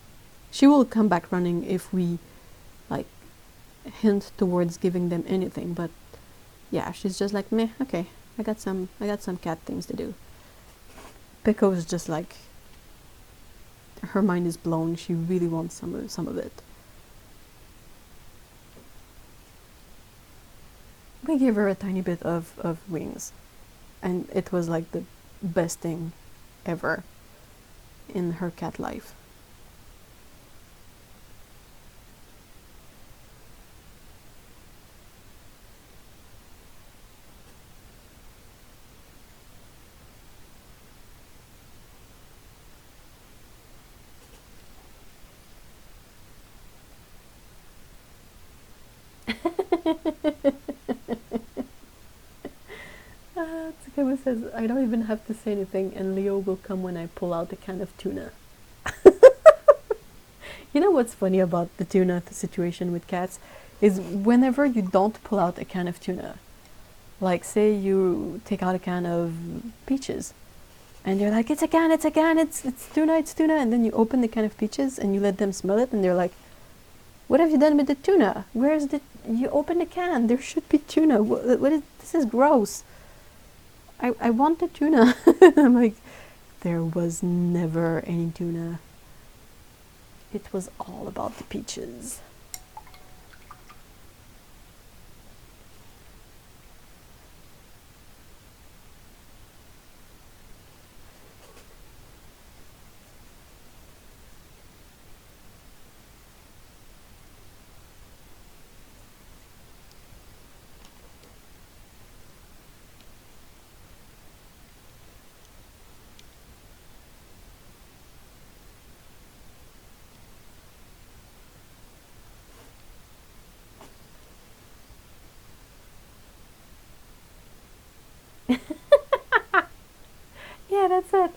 She will come back running if we like hint towards giving them anything, but yeah, she's just like, meh, okay, I got some cat things to do. Pico is just like, her mind is blown. She really wants some of it. We gave her a tiny bit of wings, and it was like the best thing ever in her cat life. It's okay with says, I don't even have to say anything, and Leo will come when I pull out a can of tuna. You know what's funny about the tuna situation with cats? Is whenever you don't pull out a can of tuna, like say you take out a can of peaches, and you're like, it's a can, it's tuna, and then you open the can of peaches and you let them smell it, and they're like, what have you done with the tuna? Where's the, you open the can, there should be tuna, what is, this is gross. I want the tuna. I'm like, there was never any tuna. It was all about the peaches. Yeah, that's it.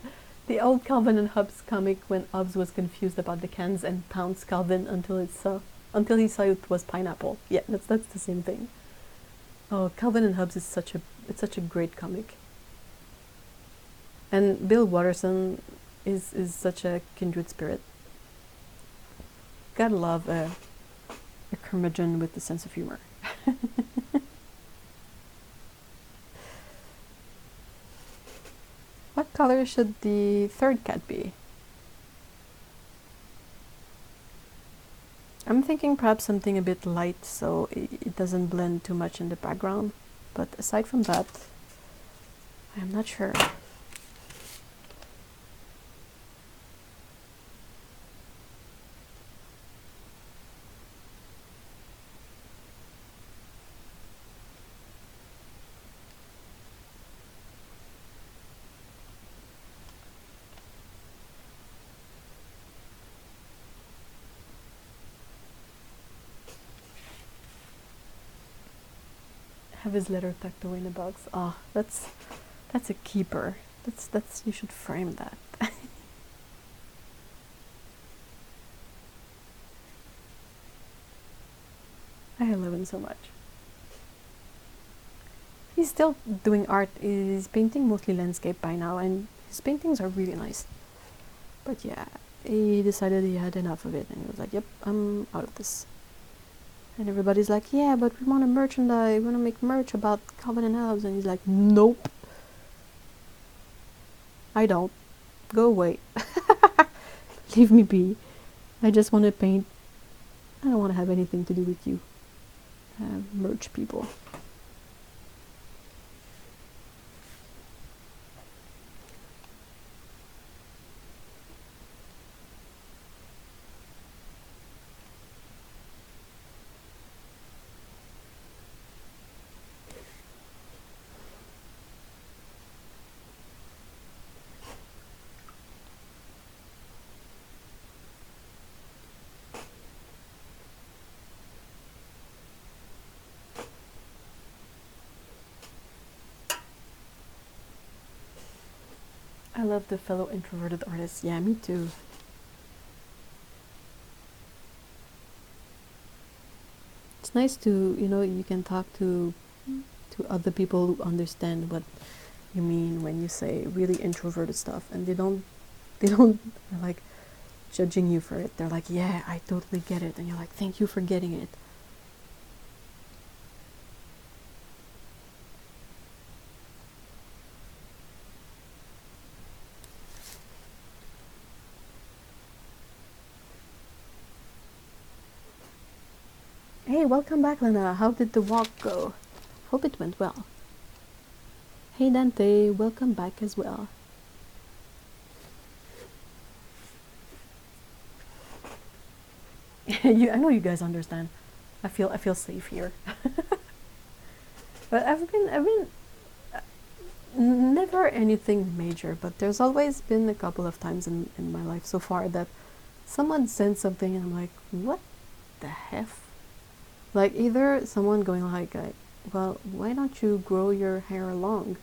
The old Calvin and Hobbes comic when Hobbes was confused about the cans and pounced Calvin until he saw it was pineapple. Yeah, that's the same thing. Oh, Calvin and Hobbes is such a great comic. And Bill Watterson is such a kindred spirit. Gotta love a curmudgeon with a sense of humor. What color should the third cat be? I'm thinking perhaps something a bit light so it doesn't blend too much in the background. But aside from that, I'm not sure. Have his letter tucked away in a box. Ah, oh, that's a keeper. That's you should frame that. I love him so much. He's still doing art. He's painting mostly landscape by now, and his paintings are really nice. But yeah, he decided he had enough of it, and he was like, "Yep, I'm out of this." And everybody's like, yeah, but we want to merchandise, we want to make merch about Calvin and Hobbes. And he's like, nope. I don't. Go away. Leave me be. I just want to paint. I don't want to have anything to do with you. Merch people. I love the fellow introverted artists. Yeah, me too. It's nice to, you can talk to other people who understand what you mean when you say really introverted stuff, and they don't like judging you for it. They're like, yeah, I totally get it. And you're like, thank you for getting it. Hey, welcome back, Lena. How did the walk go? Hope it went well. Hey, Dante, welcome back as well. I know you guys understand. I feel safe here. But I've been never anything major, but there's always been a couple of times in my life so far that someone sent something and I'm like, what the heff? Like either someone going like, well, why don't you grow your hair long?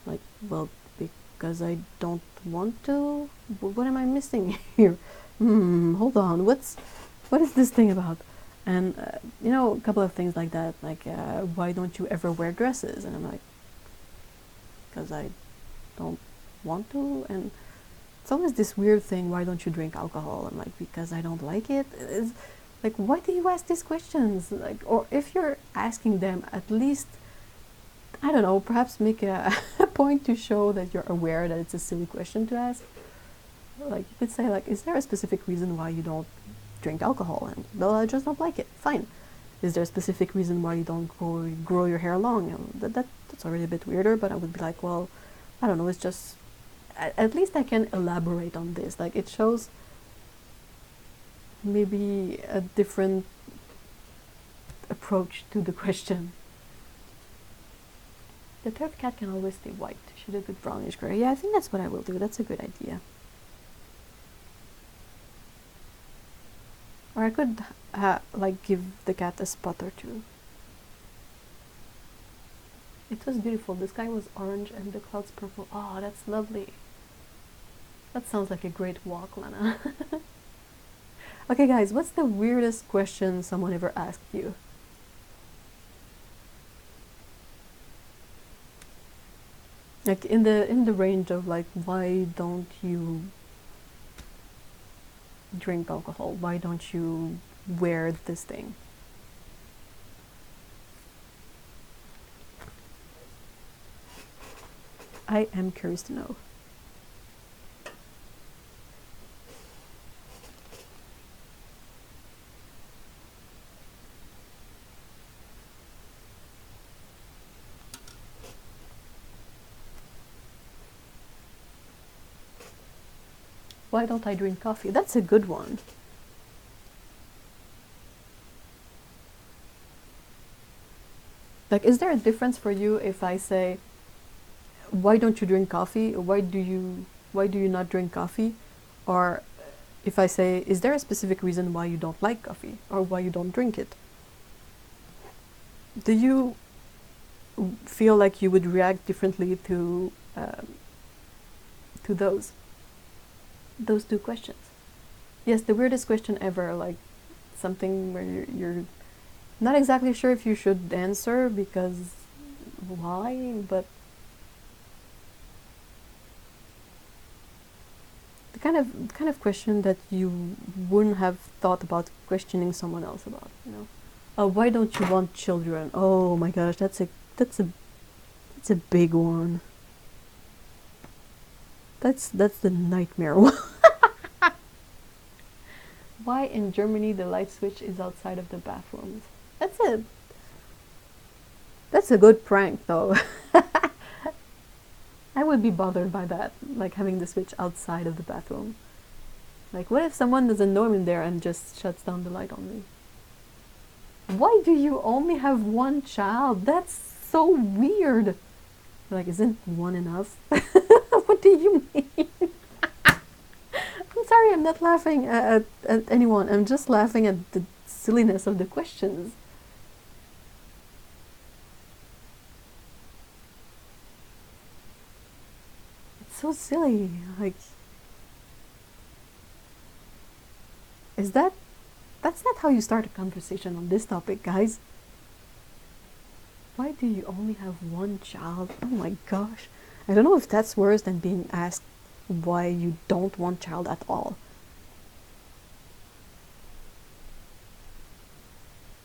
Like, well, because I don't want to? What am I missing here? Hold on, what is this thing about? And, you know, a couple of things like that, like, why don't you ever wear dresses? And I'm like, because I don't want to. And it's always this weird thing, why don't you drink alcohol? I'm like, because I don't like it. It's like, why do you ask these questions? Like, or if you're asking them, at least, I don't know, perhaps make a, a point to show that you're aware that it's a silly question to ask. Like, you could say, like, is there a specific reason why you don't drink alcohol? And, well, I just don't like it. Fine. Is there a specific reason why you don't grow your hair long? And that's already a bit weirder, but I would be like, well, I don't know, it's just, at least I can elaborate on this. Like, it shows maybe a different approach to the question. The third cat can always stay white. She did with brownish gray. Yeah, I think that's what I will do. That's a good idea. Or I could, like, give the cat a spot or two. It was beautiful. The sky was orange and the clouds purple. Oh, that's lovely. That sounds like a great walk, Lana. Okay, guys, what's the weirdest question someone ever asked you? Like, in the range of, like, why don't you drink alcohol? Why don't you wear this thing? I am curious to know. Why don't I drink coffee? That's a good one. Like, is there a difference for you if I say, why don't you drink coffee? Or why do you not drink coffee? Or if I say, is there a specific reason why you don't like coffee? Or why you don't drink it? Do you feel like you would react differently to those two questions? Yes, the weirdest question ever, like something where you're not exactly sure if you should answer because why, but the kind of question that you wouldn't have thought about questioning someone else about, you know? Why don't you want children? Oh my gosh, that's a big one. That's the nightmare one. Why in Germany the light switch is outside of the bathrooms? That's a good prank though. I would be bothered by that, like having the switch outside of the bathroom. Like, what if someone doesn't know I'm in there and just shuts down the light on me? Why do you only have one child? That's so weird. Like, isn't one enough? What do you mean? I'm sorry, I'm not laughing at anyone. I'm just laughing at the silliness of the questions. It's so silly. Like, that's not how you start a conversation on this topic, guys. Why do you only have one child? Oh my gosh. I don't know if that's worse than being asked why you don't want child at all.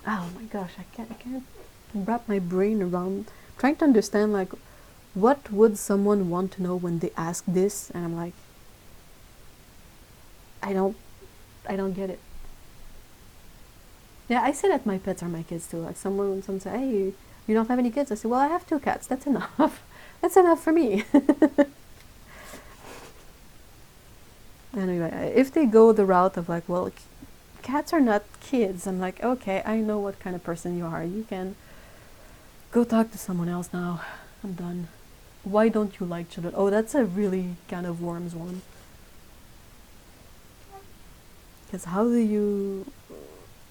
Oh my gosh, I can't wrap my brain around trying to understand, like, what would someone want to know when they ask this, and I'm like, I don't get it. Yeah, I say that my pets are my kids too. Like, someone say, hey, you don't have any kids? I say, well, I have 2 cats. That's enough. That's enough for me. Anyway, if they go the route of like, well, cats are not kids, I'm like, okay, I know what kind of person you are. You can go talk to someone else now. I'm done. Why don't you like children? Oh, that's a really kind of worms one. Because how do you...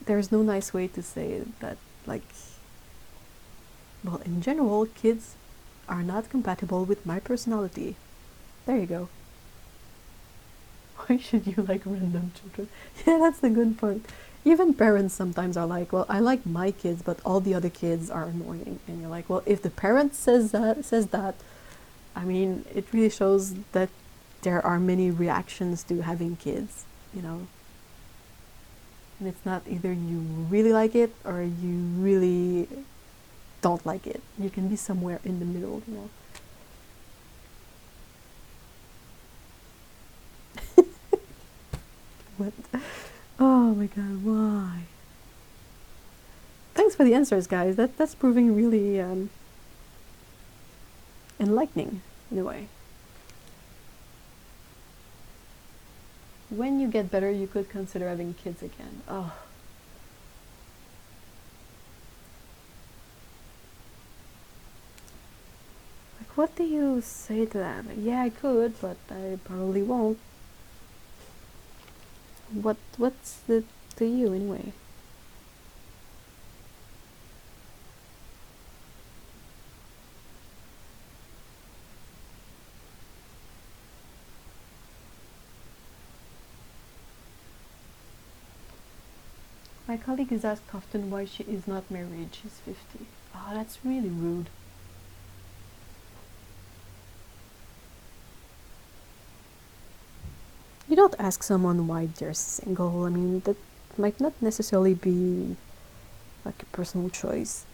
There's no nice way to say that, like... Well, in general, kids are not compatible with my personality. There you go. Why should you like random children? Yeah, that's the good part. Even parents sometimes are like, well, I like my kids, but all the other kids are annoying. And you're like, well, if the parent says that, I mean, it really shows that there are many reactions to having kids, you know. And it's not either you really like it or you really don't like it. You can be somewhere in the middle, you know. What? Oh my god, why? Thanks for the answers, guys. That's proving really enlightening in a way. When you get better, you could consider having kids again. Oh. Like, what do you say to that? Like, yeah, I could, but I probably won't. What's it to you anyway? My colleague is asked often why she is not married. She's 50. Oh, that's really rude. You don't ask someone why they're single. I mean, that might not necessarily be like a personal choice.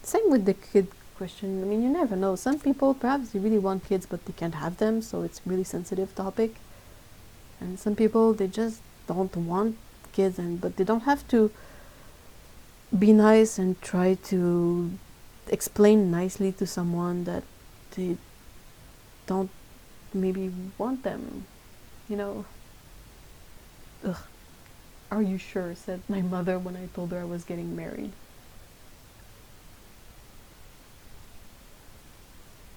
Same with the kid question. I mean, you never know. Some people perhaps they really want kids, but they can't have them, so it's really sensitive topic. And some people they just don't want kids, and but they don't have to be nice and try to explain nicely to someone that they don't maybe want them, you know. Ugh. Are you sure? Said my mother when I told her I was getting married.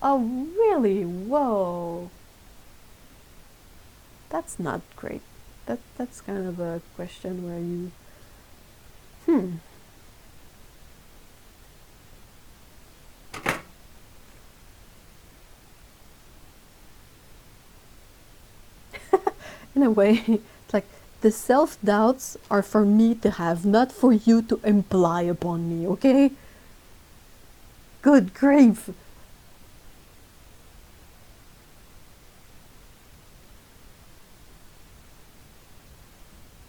Oh, really? Whoa. That's not great. That's kind of a question where you in a way, it's like the self-doubts are for me to have, not for you to imply upon me, okay? Good grief.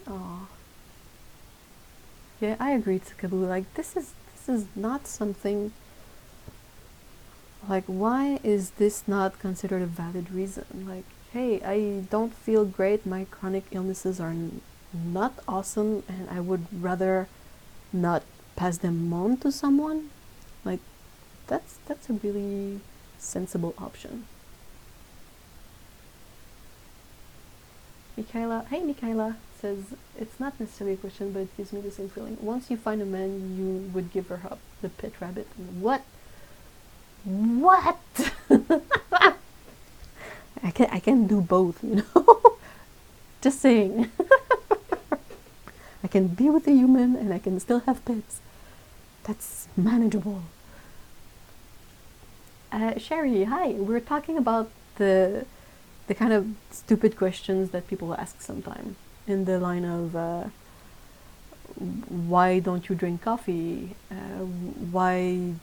Oh. Yeah, I agree, Tsukaboo. Like this is not something like why is this not considered a valid reason? Like, hey, I don't feel great, my chronic illnesses are not awesome and I would rather not pass them on to someone. Like that's a really sensible option. Michaela says it's not necessarily a question, but it gives me the same feeling. Once you find a man, you would give her up. The pit rabbit. What? What? I can do both, you know. Just saying. I can be with a human and I can still have pets. That's manageable. Sherry, hi. We're talking about the kind of stupid questions that people ask sometimes in the line of why don't you drink coffee? Why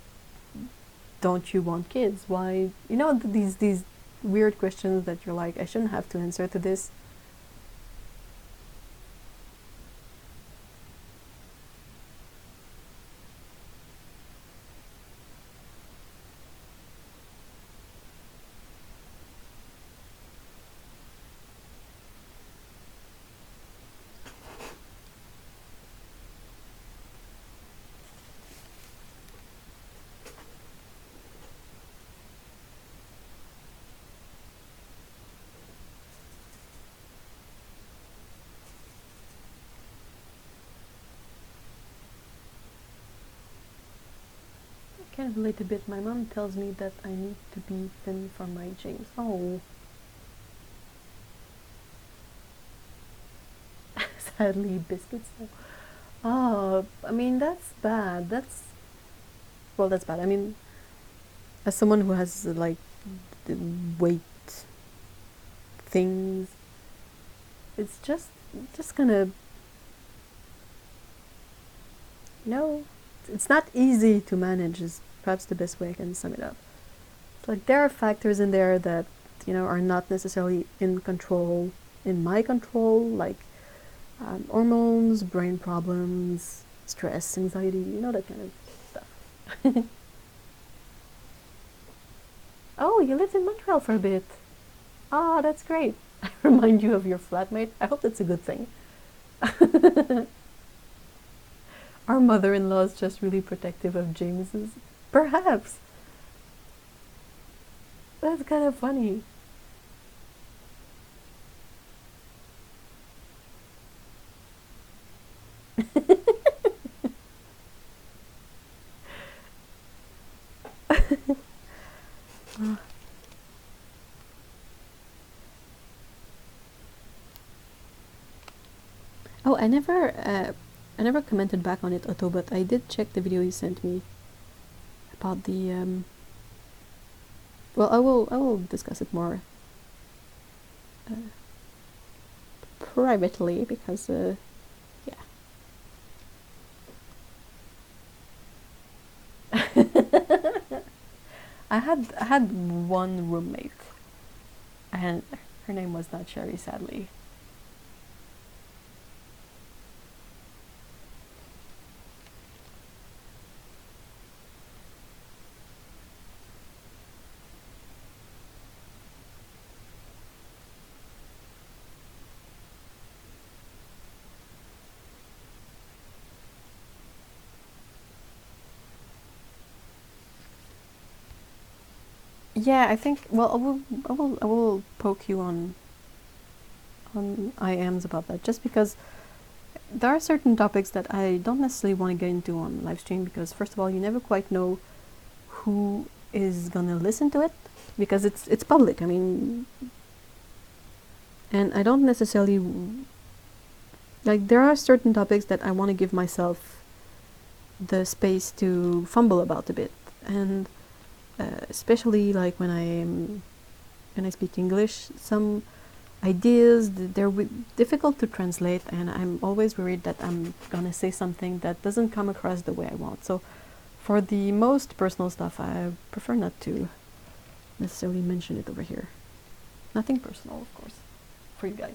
don't you want kids? Why, you know, these weird questions that you're like, I shouldn't have to answer to this. I can relate a bit. My mom tells me that I need to be thin for my genes. Oh. Sadly, biscuits. Oh, I mean, that's bad. That's well, that's bad. I mean, as someone who has like weight things, it's just gonna, it's not easy to manage. Is perhaps the best way I can sum it up. Like there are factors in there that are not necessarily in my control, like hormones, brain problems, stress, anxiety, that kind of stuff. Oh, you lived in Montreal for a bit. Ah, that's great. I remind you of your flatmate. I hope that's a good thing. Our mother-in-law is just really protective of James's. Perhaps. That's kind of funny. Oh, I never commented back on it, Otto, but I did check the video you sent me about the. Well, I will discuss it more privately because yeah. I had one roommate, and her name was not Sherry, sadly. Yeah, I think. Well, I will poke you on IMs about that, just because there are certain topics that I don't necessarily want to get into on live stream, because first of all, you never quite know who is gonna listen to it, because it's public. I mean, and I don't necessarily like. There are certain topics that I want to give myself the space to fumble about a bit, and especially like when I speak English, some ideas they're difficult to translate, and I'm always worried that I'm gonna say something that doesn't come across the way I want. So for the most personal stuff, I prefer not to necessarily mention it over here. Nothing personal, of course, for you guys.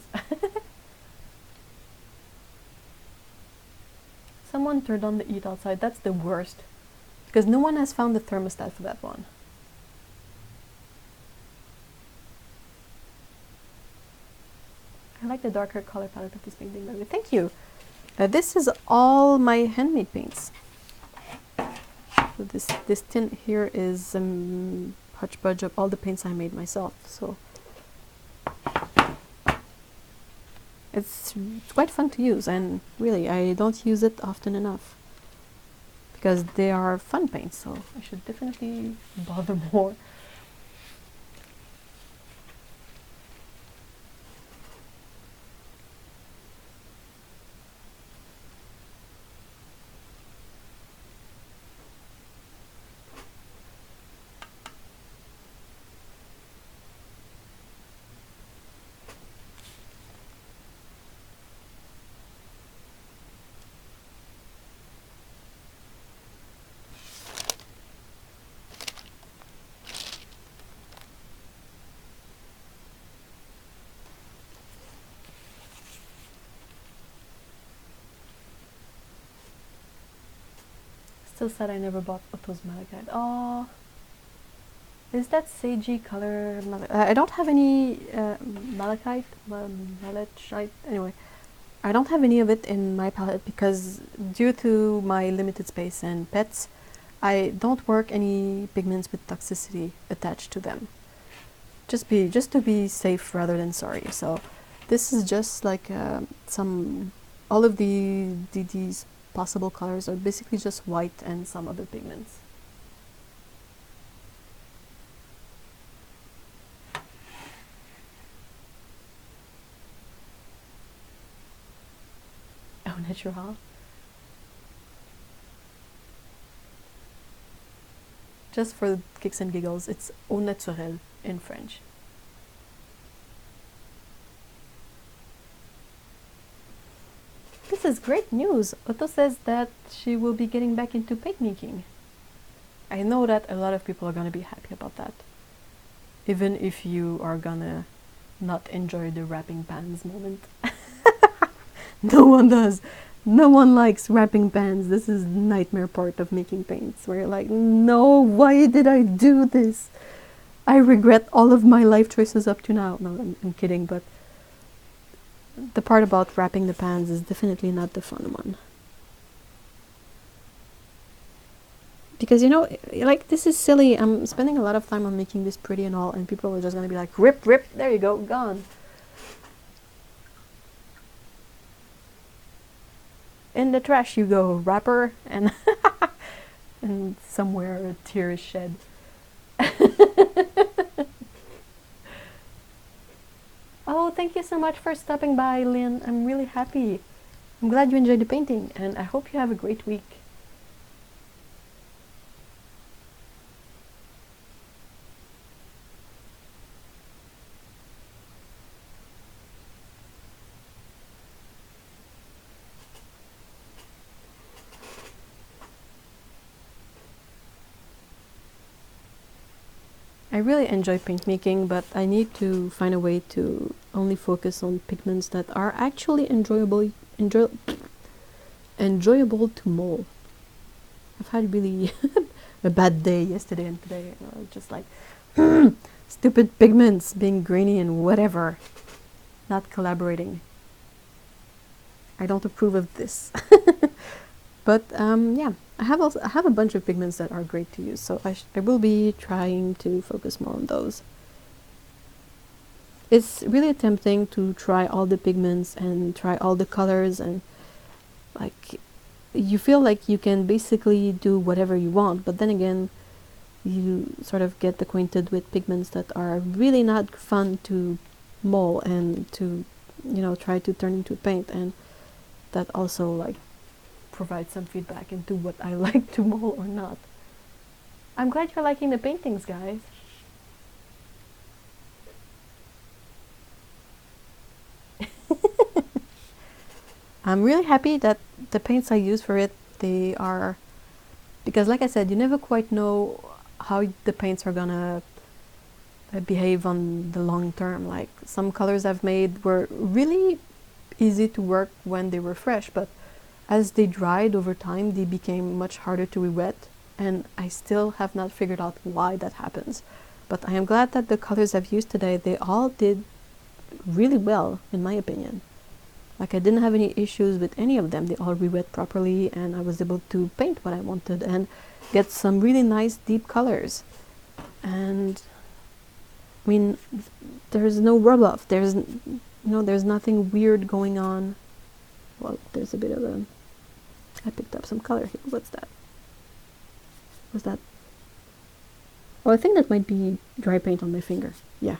Someone turned on the heat outside. That's the worst, because no one has found the thermostat for that one. I like the darker color palette of this painting, by the way. Thank you. This is all my handmade paints. So this tint here is hodgepodge of all the paints I made myself. So it's quite fun to use, and really I don't use it often enough because they are fun paints. So I should definitely bother more. Still sad I never bought Otto's malachite. Oh, is that sagey color? I don't have any malachite, malachite. Anyway, I don't have any of it in my palette because due to my limited space and pets, I don't work any pigments with toxicity attached to them. Just to be safe rather than sorry. So this is just like all of these possible colors are basically just white and some other pigments. Oh, natural. just for kicks and giggles, it's au naturel in French. This is great news. Otto says that she will be getting back into paint making. I know that a lot of people are gonna be happy about that. Even if you are gonna not enjoy the wrapping pans moment. No one does. No one likes wrapping pans. This is the nightmare part of making paints, where you're like, no, why did I do this? I regret all of my life choices up to now. No, I'm kidding, but the part about wrapping the pans is definitely not the fun one. Because, you know, like, this is silly. I'm spending a lot of time on making this pretty and all, and people are just gonna be like, rip, rip, there you go, gone. In the trash you go, wrapper, and and somewhere a tear is shed. Oh, thank you so much for stopping by, Lynn. I'm really happy. I'm glad you enjoyed the painting, and I hope you have a great week. I really enjoy paint making, but I need to find a way to only focus on pigments that are actually enjoyable to mold. I've had really a bad day yesterday and today. Just like stupid pigments being grainy and whatever, not collaborating. I don't approve of this. But yeah, I have a bunch of pigments that are great to use, so I will be trying to focus more on those. It's really tempting to try all the pigments and try all the colors, and like you feel like you can basically do whatever you want, but then again you sort of get acquainted with pigments that are really not fun to mold and to, you know, try to turn into paint, and that also like provide some feedback into what I like to mold or not. I'm glad you're liking the paintings, guys. I'm really happy that the paints I use for it, they are, because like I said, you never quite know how the paints are gonna behave on the long term. Like some colors I've made were really easy to work when they were fresh, but as they dried over time, they became much harder to re-wet, and I still have not figured out why that happens. But I am glad that the colors I've used today, they all did really well, in my opinion. Like I didn't have any issues with any of them. They all re-wet properly, and I was able to paint what I wanted and get some really nice deep colors. And I mean, there's no rub-off. There's nothing weird going on. Well, there's a bit of a... I picked up some color here. What's that? What's that? Oh, I think that might be dry paint on my finger. Yeah.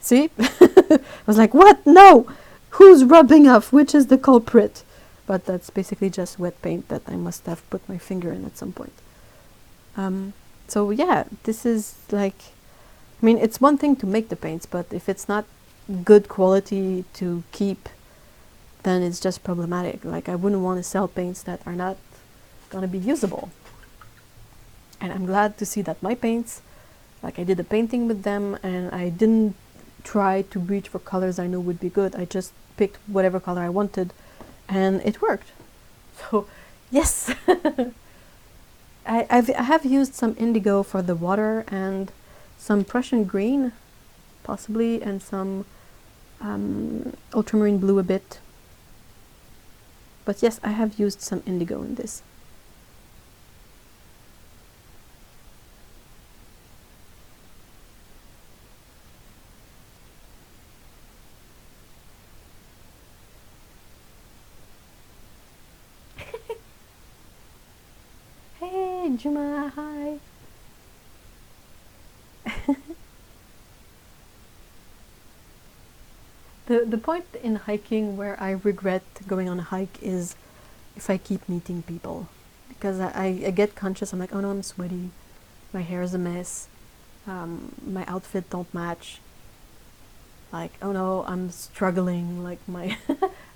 See? I was like, what? No! Who's rubbing off? Which is the culprit? But that's basically just wet paint that I must have put my finger in at some point. So yeah, this is like... I mean, it's one thing to make the paints, but if it's not good quality to keep, then it's just problematic. Like I wouldn't want to sell paints that are not gonna be usable. And I'm glad to see that my paints, like I did a painting with them and I didn't try to reach for colors I know would be good. I just picked whatever color I wanted and it worked. So yes. I have used some indigo for the water and some Prussian green possibly, and some ultramarine blue a bit. But yes, I have used some indigo in this. Hey, Juma, hi. The point in hiking where I regret going on a hike is if I keep meeting people, because I get conscious. I'm like, oh no, I'm sweaty. my hair is a mess, my outfit don't match. Like, oh no, I'm struggling, like my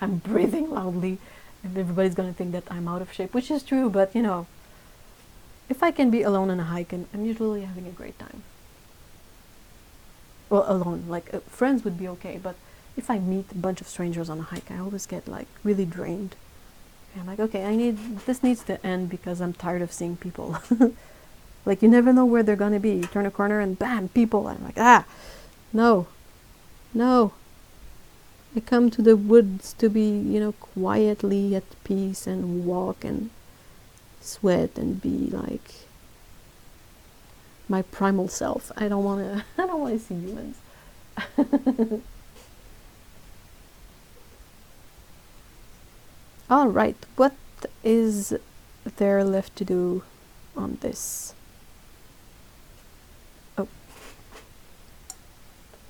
I'm breathing loudly, and everybody's gonna think that I'm out of shape, which is true, but you know, if I can be alone on a hike, and I'm usually having a great time. Well, alone, like friends would be okay, but if I meet a bunch of strangers on a hike, I always get like really drained. And I'm like, okay, this needs to end because I'm tired of seeing people. Like, you never know where they're gonna be. You turn a corner and bam, people. I'm like, no, no. I come to the woods to be, you know, quietly at peace and walk and sweat and be like my primal self. I don't wanna I don't wanna see humans. Alright, what is there left to do on this? Oh.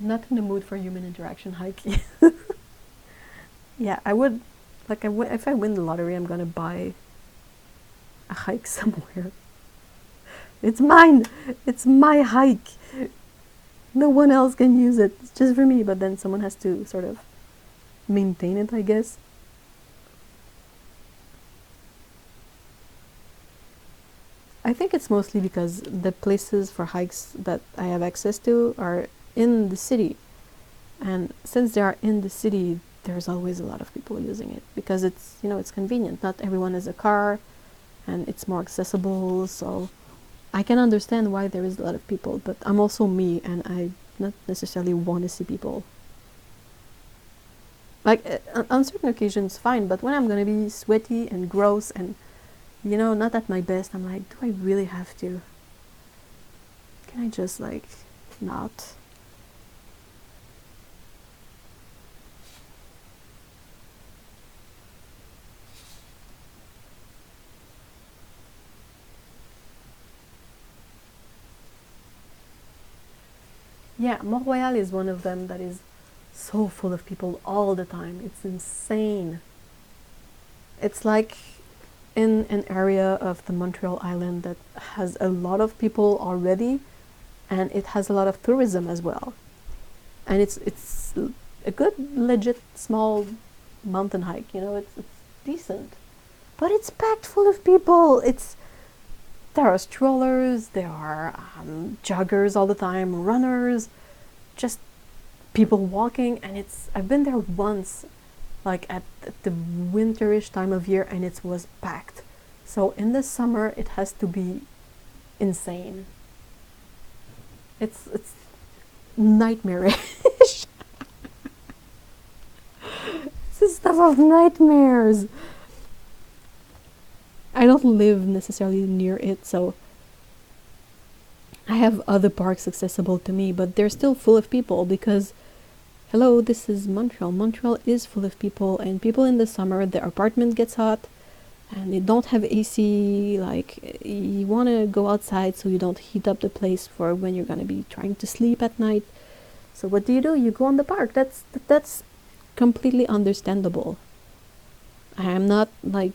Not in the mood for human interaction hiking. Yeah, I would, like, if I win the lottery, I'm gonna buy a hike somewhere. It's mine! It's my hike! No one else can use it. It's just for me, but then someone has to sort of maintain it, I guess. I think it's mostly because the places for hikes that I have access to are in the city. And since they are in the city, there's always a lot of people using it because it's, you know, it's convenient. Not everyone has a car and it's more accessible, so I can understand why there is a lot of people, but I'm also me and I not necessarily want to see people. Like, on certain occasions, fine, but when I'm gonna be sweaty and gross and, you know, not at my best, I'm like, do I really have to? Can I just, like, not? Yeah, Montreal is one of them that is so full of people all the time. It's insane. It's like in an area of the Montreal island that has a lot of people already, and it has a lot of tourism as well. And it's a good, legit, small mountain hike, you know, it's decent. But it's packed full of people. There are strollers, there are joggers all the time, runners, just people walking, and I've been there once, like at the winterish time of year, and it was packed. So in the summer, it has to be insane. It's nightmarish. It's the stuff of nightmares. I don't live necessarily near it, so I have other parks accessible to me, but they're still full of people because, hello, this is Montreal. Montreal is full of people, and people in the summer, their apartment gets hot, and they don't have AC, like, you want to go outside so you don't heat up the place for when you're going to be trying to sleep at night. So what do? You go on the park. That's completely understandable. I am not, like,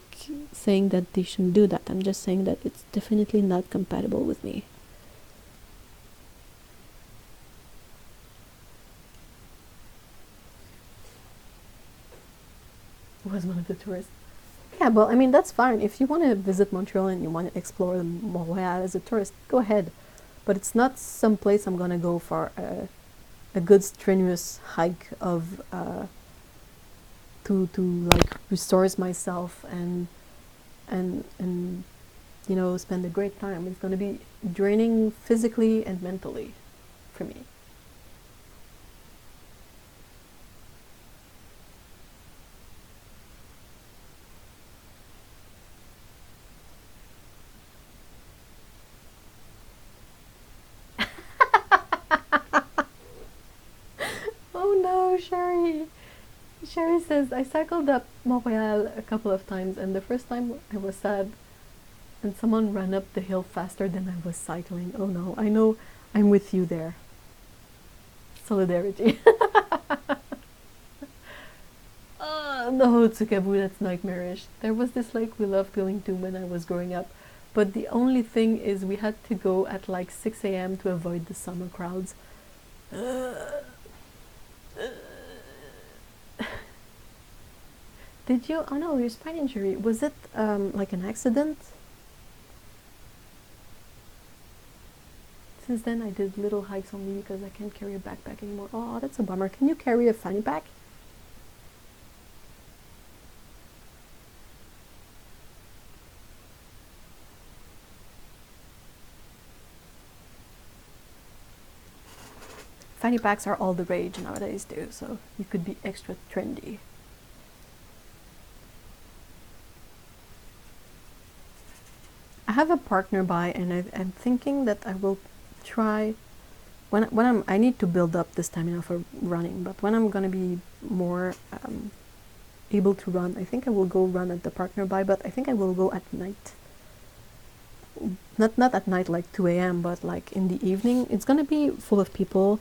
saying that they shouldn't do that. I'm just saying that it's definitely not compatible with me. Was one of the tourists. Yeah, well, I mean, that's fine. If you want to visit Montreal and you want to explore Montreal as a tourist, go ahead. But it's not some place I'm gonna go for a good strenuous hike of to like restores myself and you know, spend a great time. It's gonna be draining physically and mentally for me. Oh no, Sherry. Sherry says, I cycled up Montreal a couple of times, and the first time I was sad, and someone ran up the hill faster than I was cycling. Oh no, I know, I'm with you there. Solidarity. No, Tsukabu, that's nightmarish. There was this lake we loved going to when I was growing up, But the only thing is we had to go at like 6 a.m. to avoid the summer crowds. Did you? Oh no, your spine injury. Was it like an accident? Since then I did little hikes only because I can't carry a backpack anymore. Oh, that's a bummer. Can you carry a fanny pack? Fanny packs are all the rage nowadays too, so you could be extra trendy. I have a park nearby, and I'm thinking that I will try when I need to build up the stamina for running, but when I'm gonna be more able to run, I think I will go run at the park nearby, but I think I will go at night. Not at night like 2 a.m., but like in the evening. It's gonna be full of people,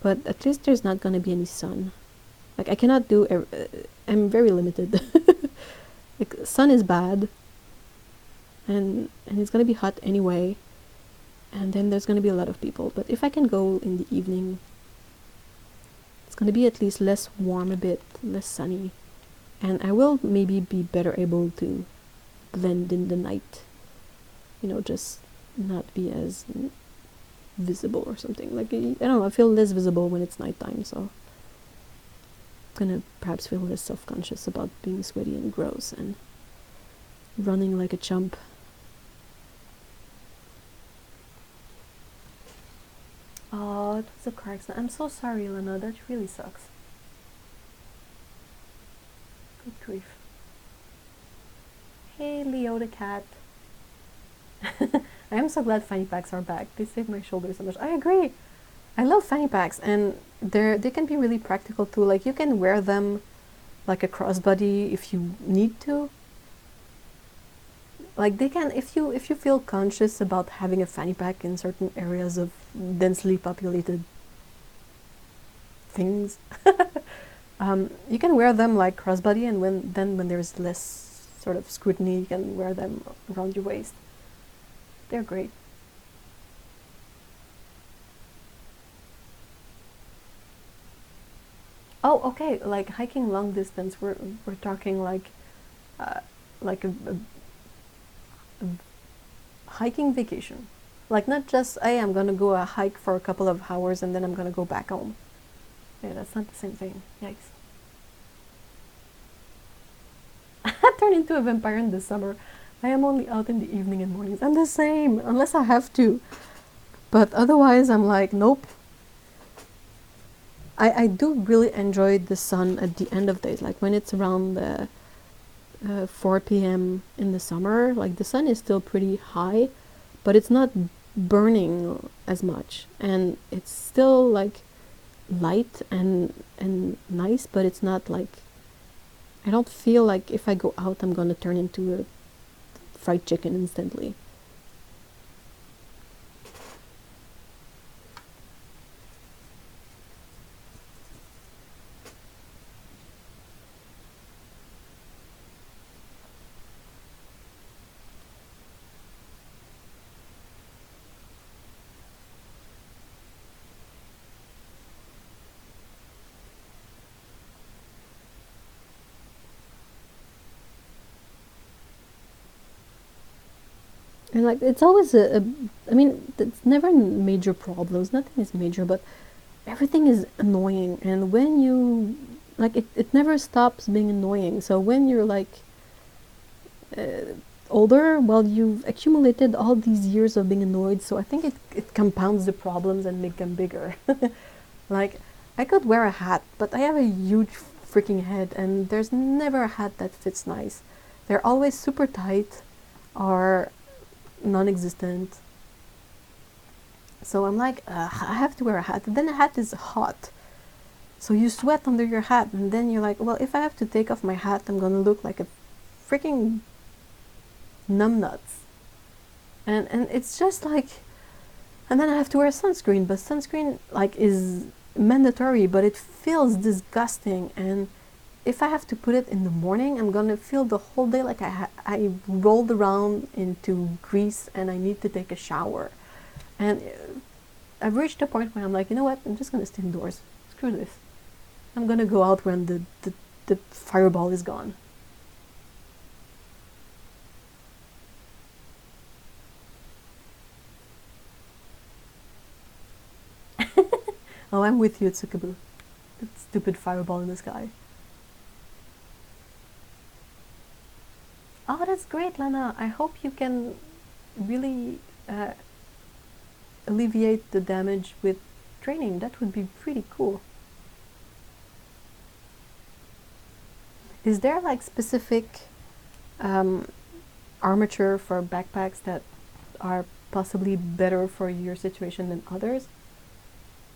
but at least there's not gonna be any sun. Like I cannot do, I'm very limited. Like sun is bad, and it's gonna be hot anyway, and then there's gonna be a lot of people. But if I can go in the evening, it's gonna be at least less warm, a bit less sunny, and I will maybe be better able to blend in the night, you know, just not be as visible or something. Like I don't know, I feel less visible when it's nighttime, so I'm gonna perhaps feel less self-conscious about being sweaty and gross and running like a chump. Oh, it was a car accident. I'm so sorry, Elena. That really sucks. Good grief. Hey, Leo the cat. I am so glad fanny packs are back. They save my shoulders so much. I agree. I love fanny packs, and they can be really practical too. Like you can wear them like a crossbody if you need to. Like they can, if you feel conscious about having a fanny pack in certain areas of densely populated things, you can wear them like crossbody, and when there's less sort of scrutiny, you can wear them around your waist. They're great. Oh, okay. Like hiking long distance, we're talking like a hiking vacation. Like not just, hey, I'm gonna go a hike for a couple of hours and then I'm gonna go back home. Yeah, that's not the same thing. Yikes. I turn into a vampire in the summer. I am only out in the evening and mornings. I'm the same, unless I have to. But otherwise, I'm like, nope. I do really enjoy the sun at the end of days. Like when it's around 4 p.m. in the summer, like the sun is still pretty high, but it's not burning as much. And it's still like light and nice, but it's not like, I don't feel like if I go out I'm gonna turn into a fried chicken instantly. And like it's always I mean, it's never major problems, nothing is major, but everything is annoying. And when you like it never stops being annoying. So when you're like older, well, you've accumulated all these years of being annoyed, so I think it compounds the problems and make them bigger. Like I could wear a hat, but I have a huge freaking head, and there's never a hat that fits nice. They're always super tight or non-existent. So I'm like, I have to wear a hat. And then a hat is hot, so you sweat under your hat, and then you're like, well, if I have to take off my hat, I'm gonna look like a freaking numbnuts. And it's just like, and then I have to wear sunscreen, but sunscreen like is mandatory, but it feels disgusting, and if I have to put it in the morning, I'm gonna feel the whole day like I rolled around into grease and I need to take a shower. And I've reached a point where I'm like, you know what? I'm just gonna stay indoors. Screw this. I'm gonna go out when the fireball is gone. Oh, I'm with you, Tsukabu. That stupid fireball in the sky. Oh, that's great, Lana. I hope you can really alleviate the damage with training. That would be pretty cool. Is there like specific armature for backpacks that are possibly better for your situation than others?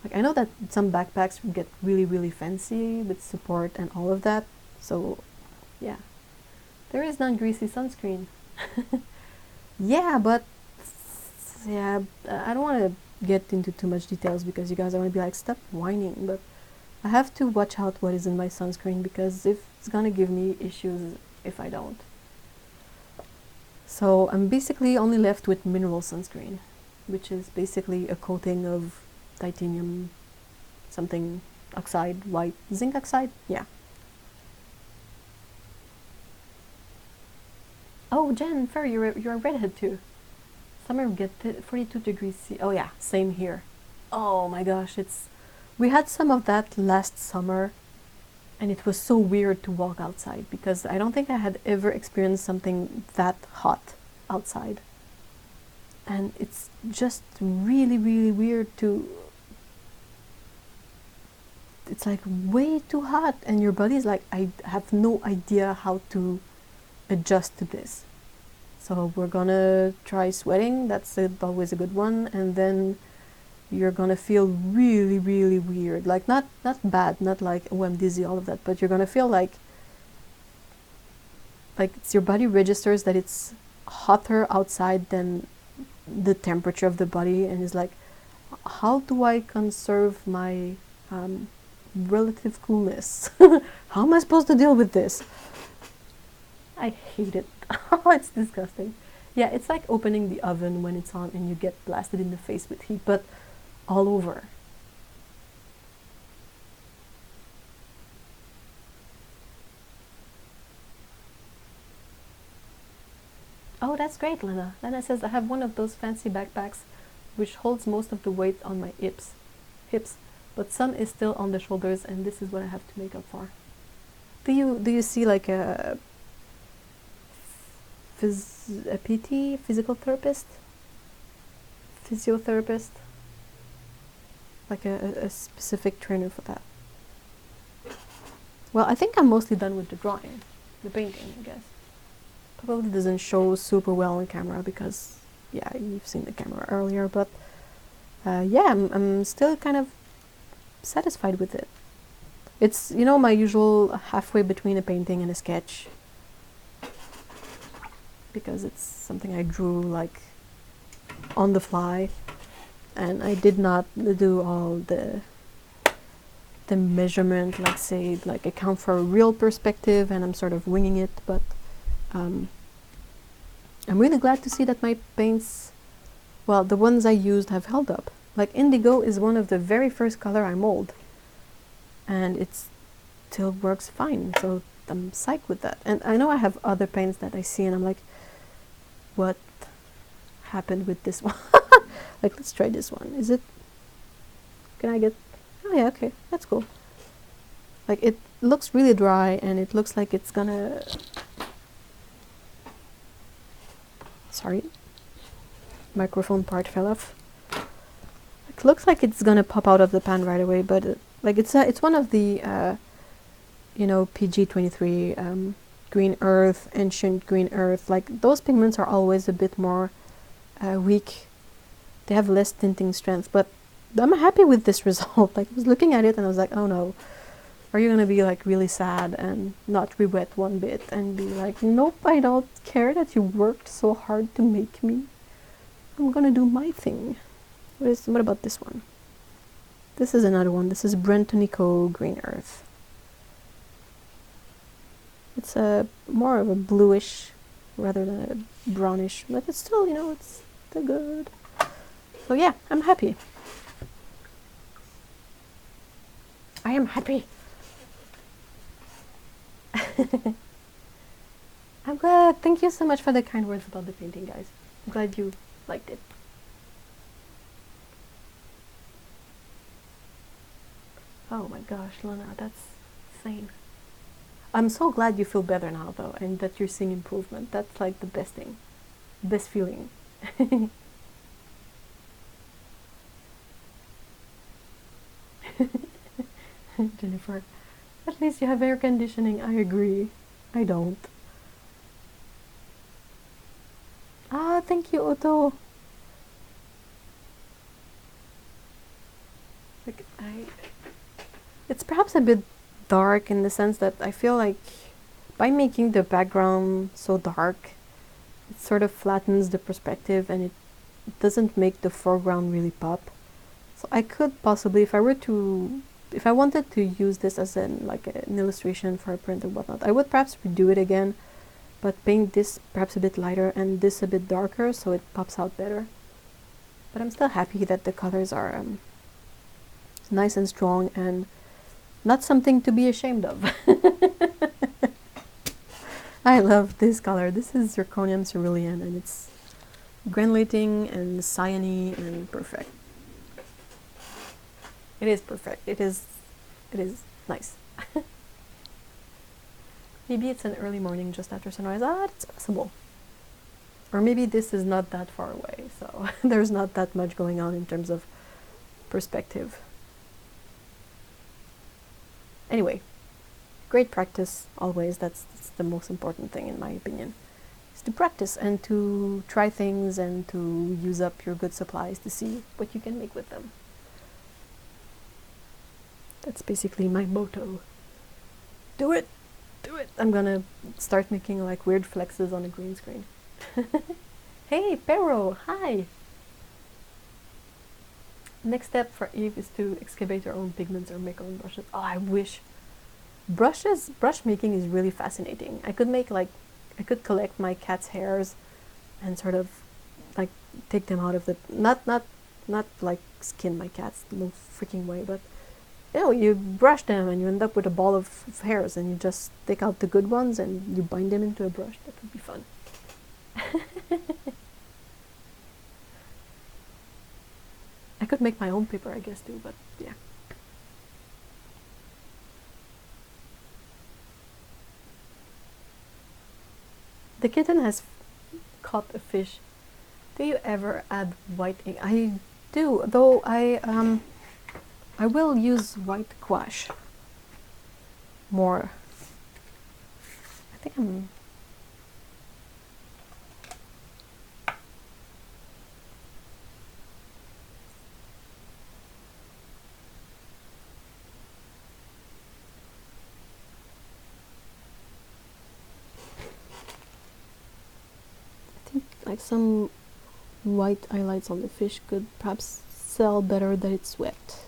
Like I know that some backpacks get really, really fancy with support and all of that. So, yeah. There is non-greasy sunscreen. Yeah, but yeah, I don't want to get into too much details because you guys are going to be like, stop whining. But I have to watch out what is in my sunscreen because if it's going to give me issues if I don't. So I'm basically only left with mineral sunscreen, which is basically a coating of titanium something oxide, white zinc oxide. Yeah. Oh, Jennifer, you're a redhead too. Summer get 42 degrees C. Oh yeah, same here. Oh my gosh, we had some of that last summer, and it was so weird to walk outside because I don't think I had ever experienced something that hot outside. And it's just really, really weird to. It's like way too hot, and your body's like, I have no idea how to adjust to this. So we're gonna try sweating, that's always a good one, and then you're gonna feel really, really weird. Like not bad, not like, oh, I'm dizzy, all of that, but you're gonna feel like it's your body registers that it's hotter outside than the temperature of the body, and is like, how do I conserve my relative coolness? How am I supposed to deal with this? I hate it. Oh, it's disgusting. Yeah, it's like opening the oven when it's on and you get blasted in the face with heat, but all over. Oh, that's great, Lena. Lena says, I have one of those fancy backpacks which holds most of the weight on my hips, but some is still on the shoulders, and this is what I have to make up for. Do you see like a PT, physical therapist, physiotherapist, like a specific trainer for that? Well, I think I'm mostly done with the drawing, the painting, I guess. Probably doesn't show super well on camera because, yeah, you've seen the camera earlier, but yeah, I'm still kind of satisfied with it. It's, you know, my usual halfway between a painting and a sketch, because it's something I drew like on the fly, and I did not do all the measurement, like say, like account for a real perspective, and I'm sort of winging it, but I'm really glad to see that my paints, well, the ones I used have held up. Like indigo is one of the very first color I mold, and it still works fine, so I'm psyched with that. And I know I have other paints that I see and I'm like, what happened with this one? Like, let's try this one. Is it, can I get, oh yeah, okay, that's cool. Like, it looks really dry and it looks like it's gonna, sorry, microphone part fell off. It looks like it's gonna pop out of the pan right away, but like it's one of the you know, PG23 green earth, ancient green earth. Like those pigments are always a bit more weak. They have less tinting strength, but I'm happy with this result. Like I was looking at it and I was like, oh no, are you gonna be like really sad and not re-wet one bit and be like, nope, I don't care that you worked so hard to make me. I'm gonna do my thing. What about this one? This is another one. This is Brentonico Green Earth. It's a more of a bluish rather than a brownish, but it's still, you know, it's still good. So yeah, I'm happy. I am happy. I'm glad. Thank you so much for the kind words about the painting, guys. I'm glad you liked it. Oh my gosh, Lana, that's insane. I'm so glad you feel better now, though, and that you're seeing improvement. That's like the best thing, best feeling. Jennifer, at least you have air conditioning. I agree. I don't. Ah, thank you, Otto. Like, it's perhaps a bit dark in the sense that I feel like by making the background so dark, it sort of flattens the perspective and it doesn't make the foreground really pop. So I could possibly, if I wanted to use this as an illustration for a print or whatnot, I would perhaps redo it again, but paint this perhaps a bit lighter and this a bit darker so it pops out better. But I'm still happy that the colors are nice and strong and not something to be ashamed of. I love this color. This is Zirconium Cerulean and it's granulating and cyany and perfect. It is perfect. It is nice. Maybe it's an early morning just after sunrise. Ah, it's possible. Or maybe this is not that far away, so there's not that much going on in terms of perspective. Anyway, great practice always. That's the most important thing in my opinion. Is to practice and to try things and to use up your good supplies to see what you can make with them. That's basically my motto. Do it! Do it! I'm gonna start making like weird flexes on a green screen. Hey, Pero! Hi! Next step for Eve is to excavate her own pigments or make her own brushes. Oh, I wish. Brush making is really fascinating. I could collect my cat's hairs and sort of like take them out of the, not like skin my cats, no freaking way, but you know, you brush them and you end up with a ball of hairs and you just take out the good ones and you bind them into a brush. That would be fun. I could make my own paper, I guess, too, but yeah. The kitten has caught a fish. Do you ever add white ink? I do, though I will use white gouache more. I think I'm... I think like some white highlights on the fish could perhaps sell better than it's wet.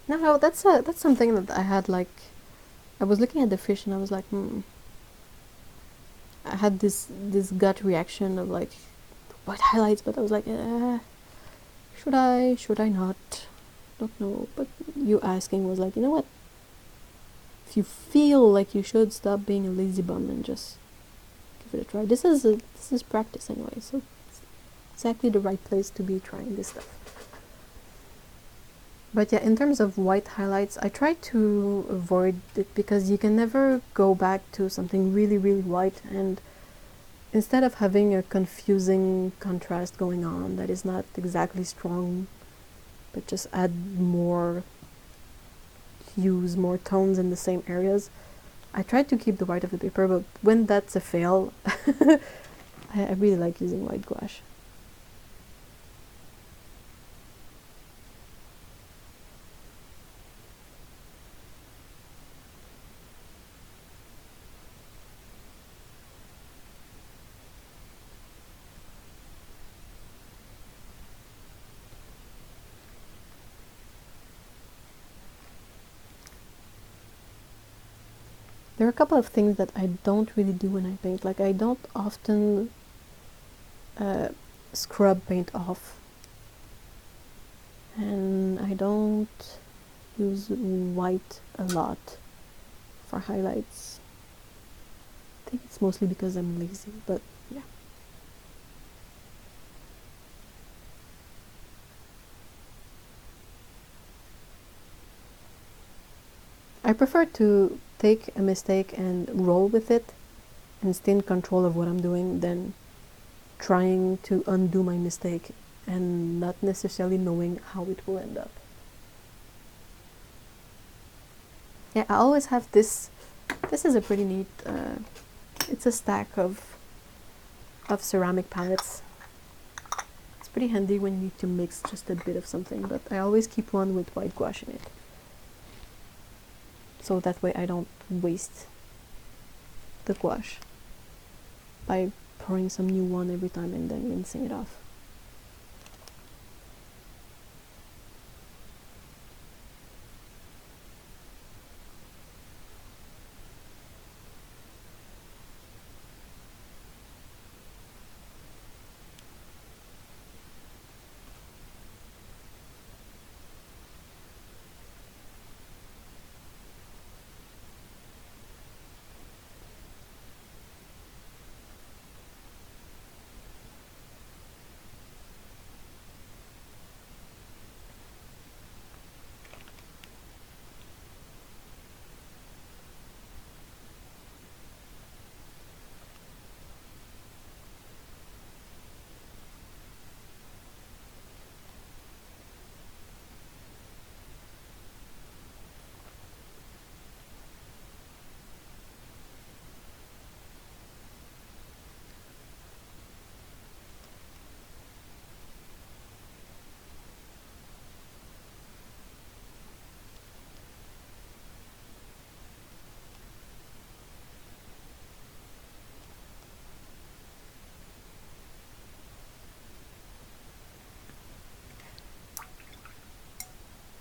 No, that's something that I had like. I was looking at the fish and I was like, I had this gut reaction of like, what highlights? But I was like, should I not? Don't know. But you asking was like, you know what? If you feel like you should, stop being a lazy bum and just give it a try. This is practice anyway, so it's exactly the right place to be trying this stuff. But yeah, in terms of white highlights, I try to avoid it because you can never go back to something really, really white, and instead of having a confusing contrast going on that is not exactly strong, but just add more use more tones in the same areas. I tried to keep the white of the paper, but when that's a fail, I really like using white gouache. There are a couple of things that I don't really do when I paint. Like, I don't often scrub paint off, and I don't use white a lot for highlights. I think it's mostly because I'm lazy, but yeah. I prefer to take a mistake and roll with it and stay in control of what I'm doing than trying to undo my mistake and not necessarily knowing how it will end up. Yeah, I always have this. This is a pretty neat, it's a stack of ceramic palettes. It's pretty handy when you need to mix just a bit of something, but I always keep one with white gouache in it. So that way I don't waste the gouache by pouring some new one every time and then rinsing it off.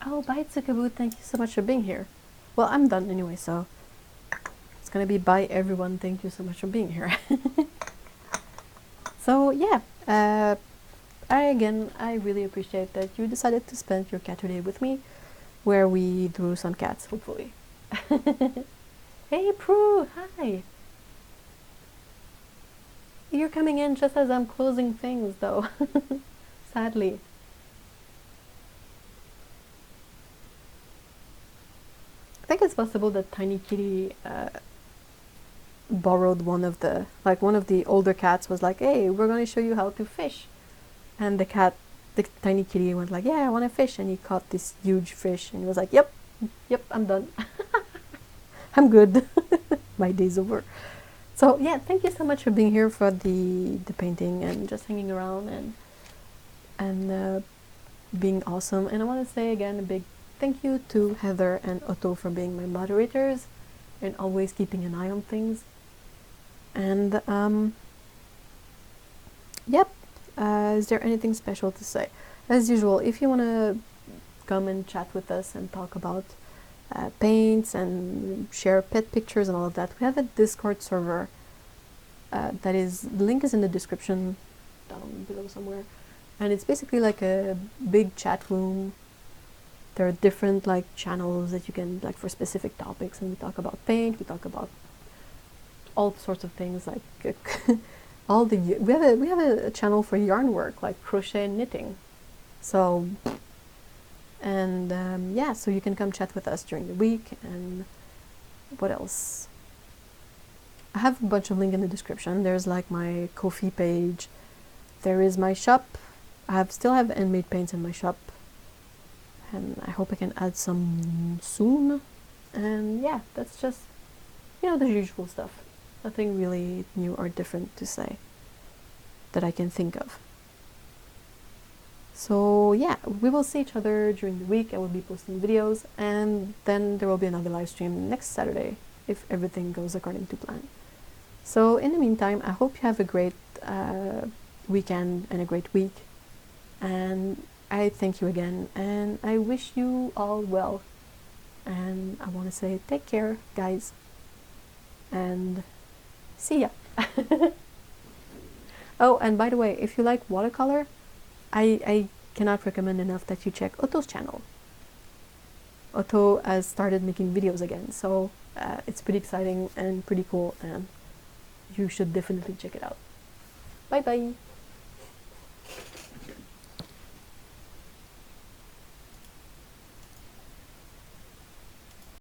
Oh, bye Tsukabu, thank you so much for being here. Well, I'm done anyway, so it's gonna be bye everyone, thank you so much for being here. So yeah, I really appreciate that you decided to spend your Caturday with me, where we drew some cats, hopefully. Hey Prue, hi! You're coming in just as I'm closing things though, sadly. I think it's possible that Tiny Kitty borrowed one of the older cats was like, hey, we're going to show you how to fish. And the Tiny Kitty went like, yeah, I want to fish. And he caught this huge fish and he was like, yep, I'm done. I'm good. My day's over. So yeah, thank you so much for being here for the painting and just hanging around and being awesome. And I want to say again a big thank you to Heather and Otto for being my moderators and always keeping an eye on things. And yep, is there anything special to say? As usual, if you want to come and chat with us and talk about paints and share pet pictures and all of that, we have a Discord server the link is in the description down below somewhere, and it's basically like a big chat room. There are different like channels that you can like for specific topics, and we talk about paint, we talk about all sorts of things like we have a channel for yarn work like crochet and knitting. So and yeah, so you can come chat with us during the week. And what else? I have a bunch of links in the description. There's like my Ko-fi page. There is my shop. Still have handmade paints in my shop. and I hope I can add some soon. And yeah, that's just, you know, the usual stuff. Nothing really new or different to say that I can think of. So yeah, we will see each other during the week. I will be posting videos, and then there will be another live stream next Saturday if everything goes according to plan. So in the meantime, I hope you have a great weekend and a great week, and I thank you again, and I wish you all well, and I want to say take care, guys, and see ya. Oh, and by the way, if you like watercolor, I cannot recommend enough that you check Otto's channel. Otto has started making videos again, so it's pretty exciting and pretty cool, and you should definitely check it out. Bye bye!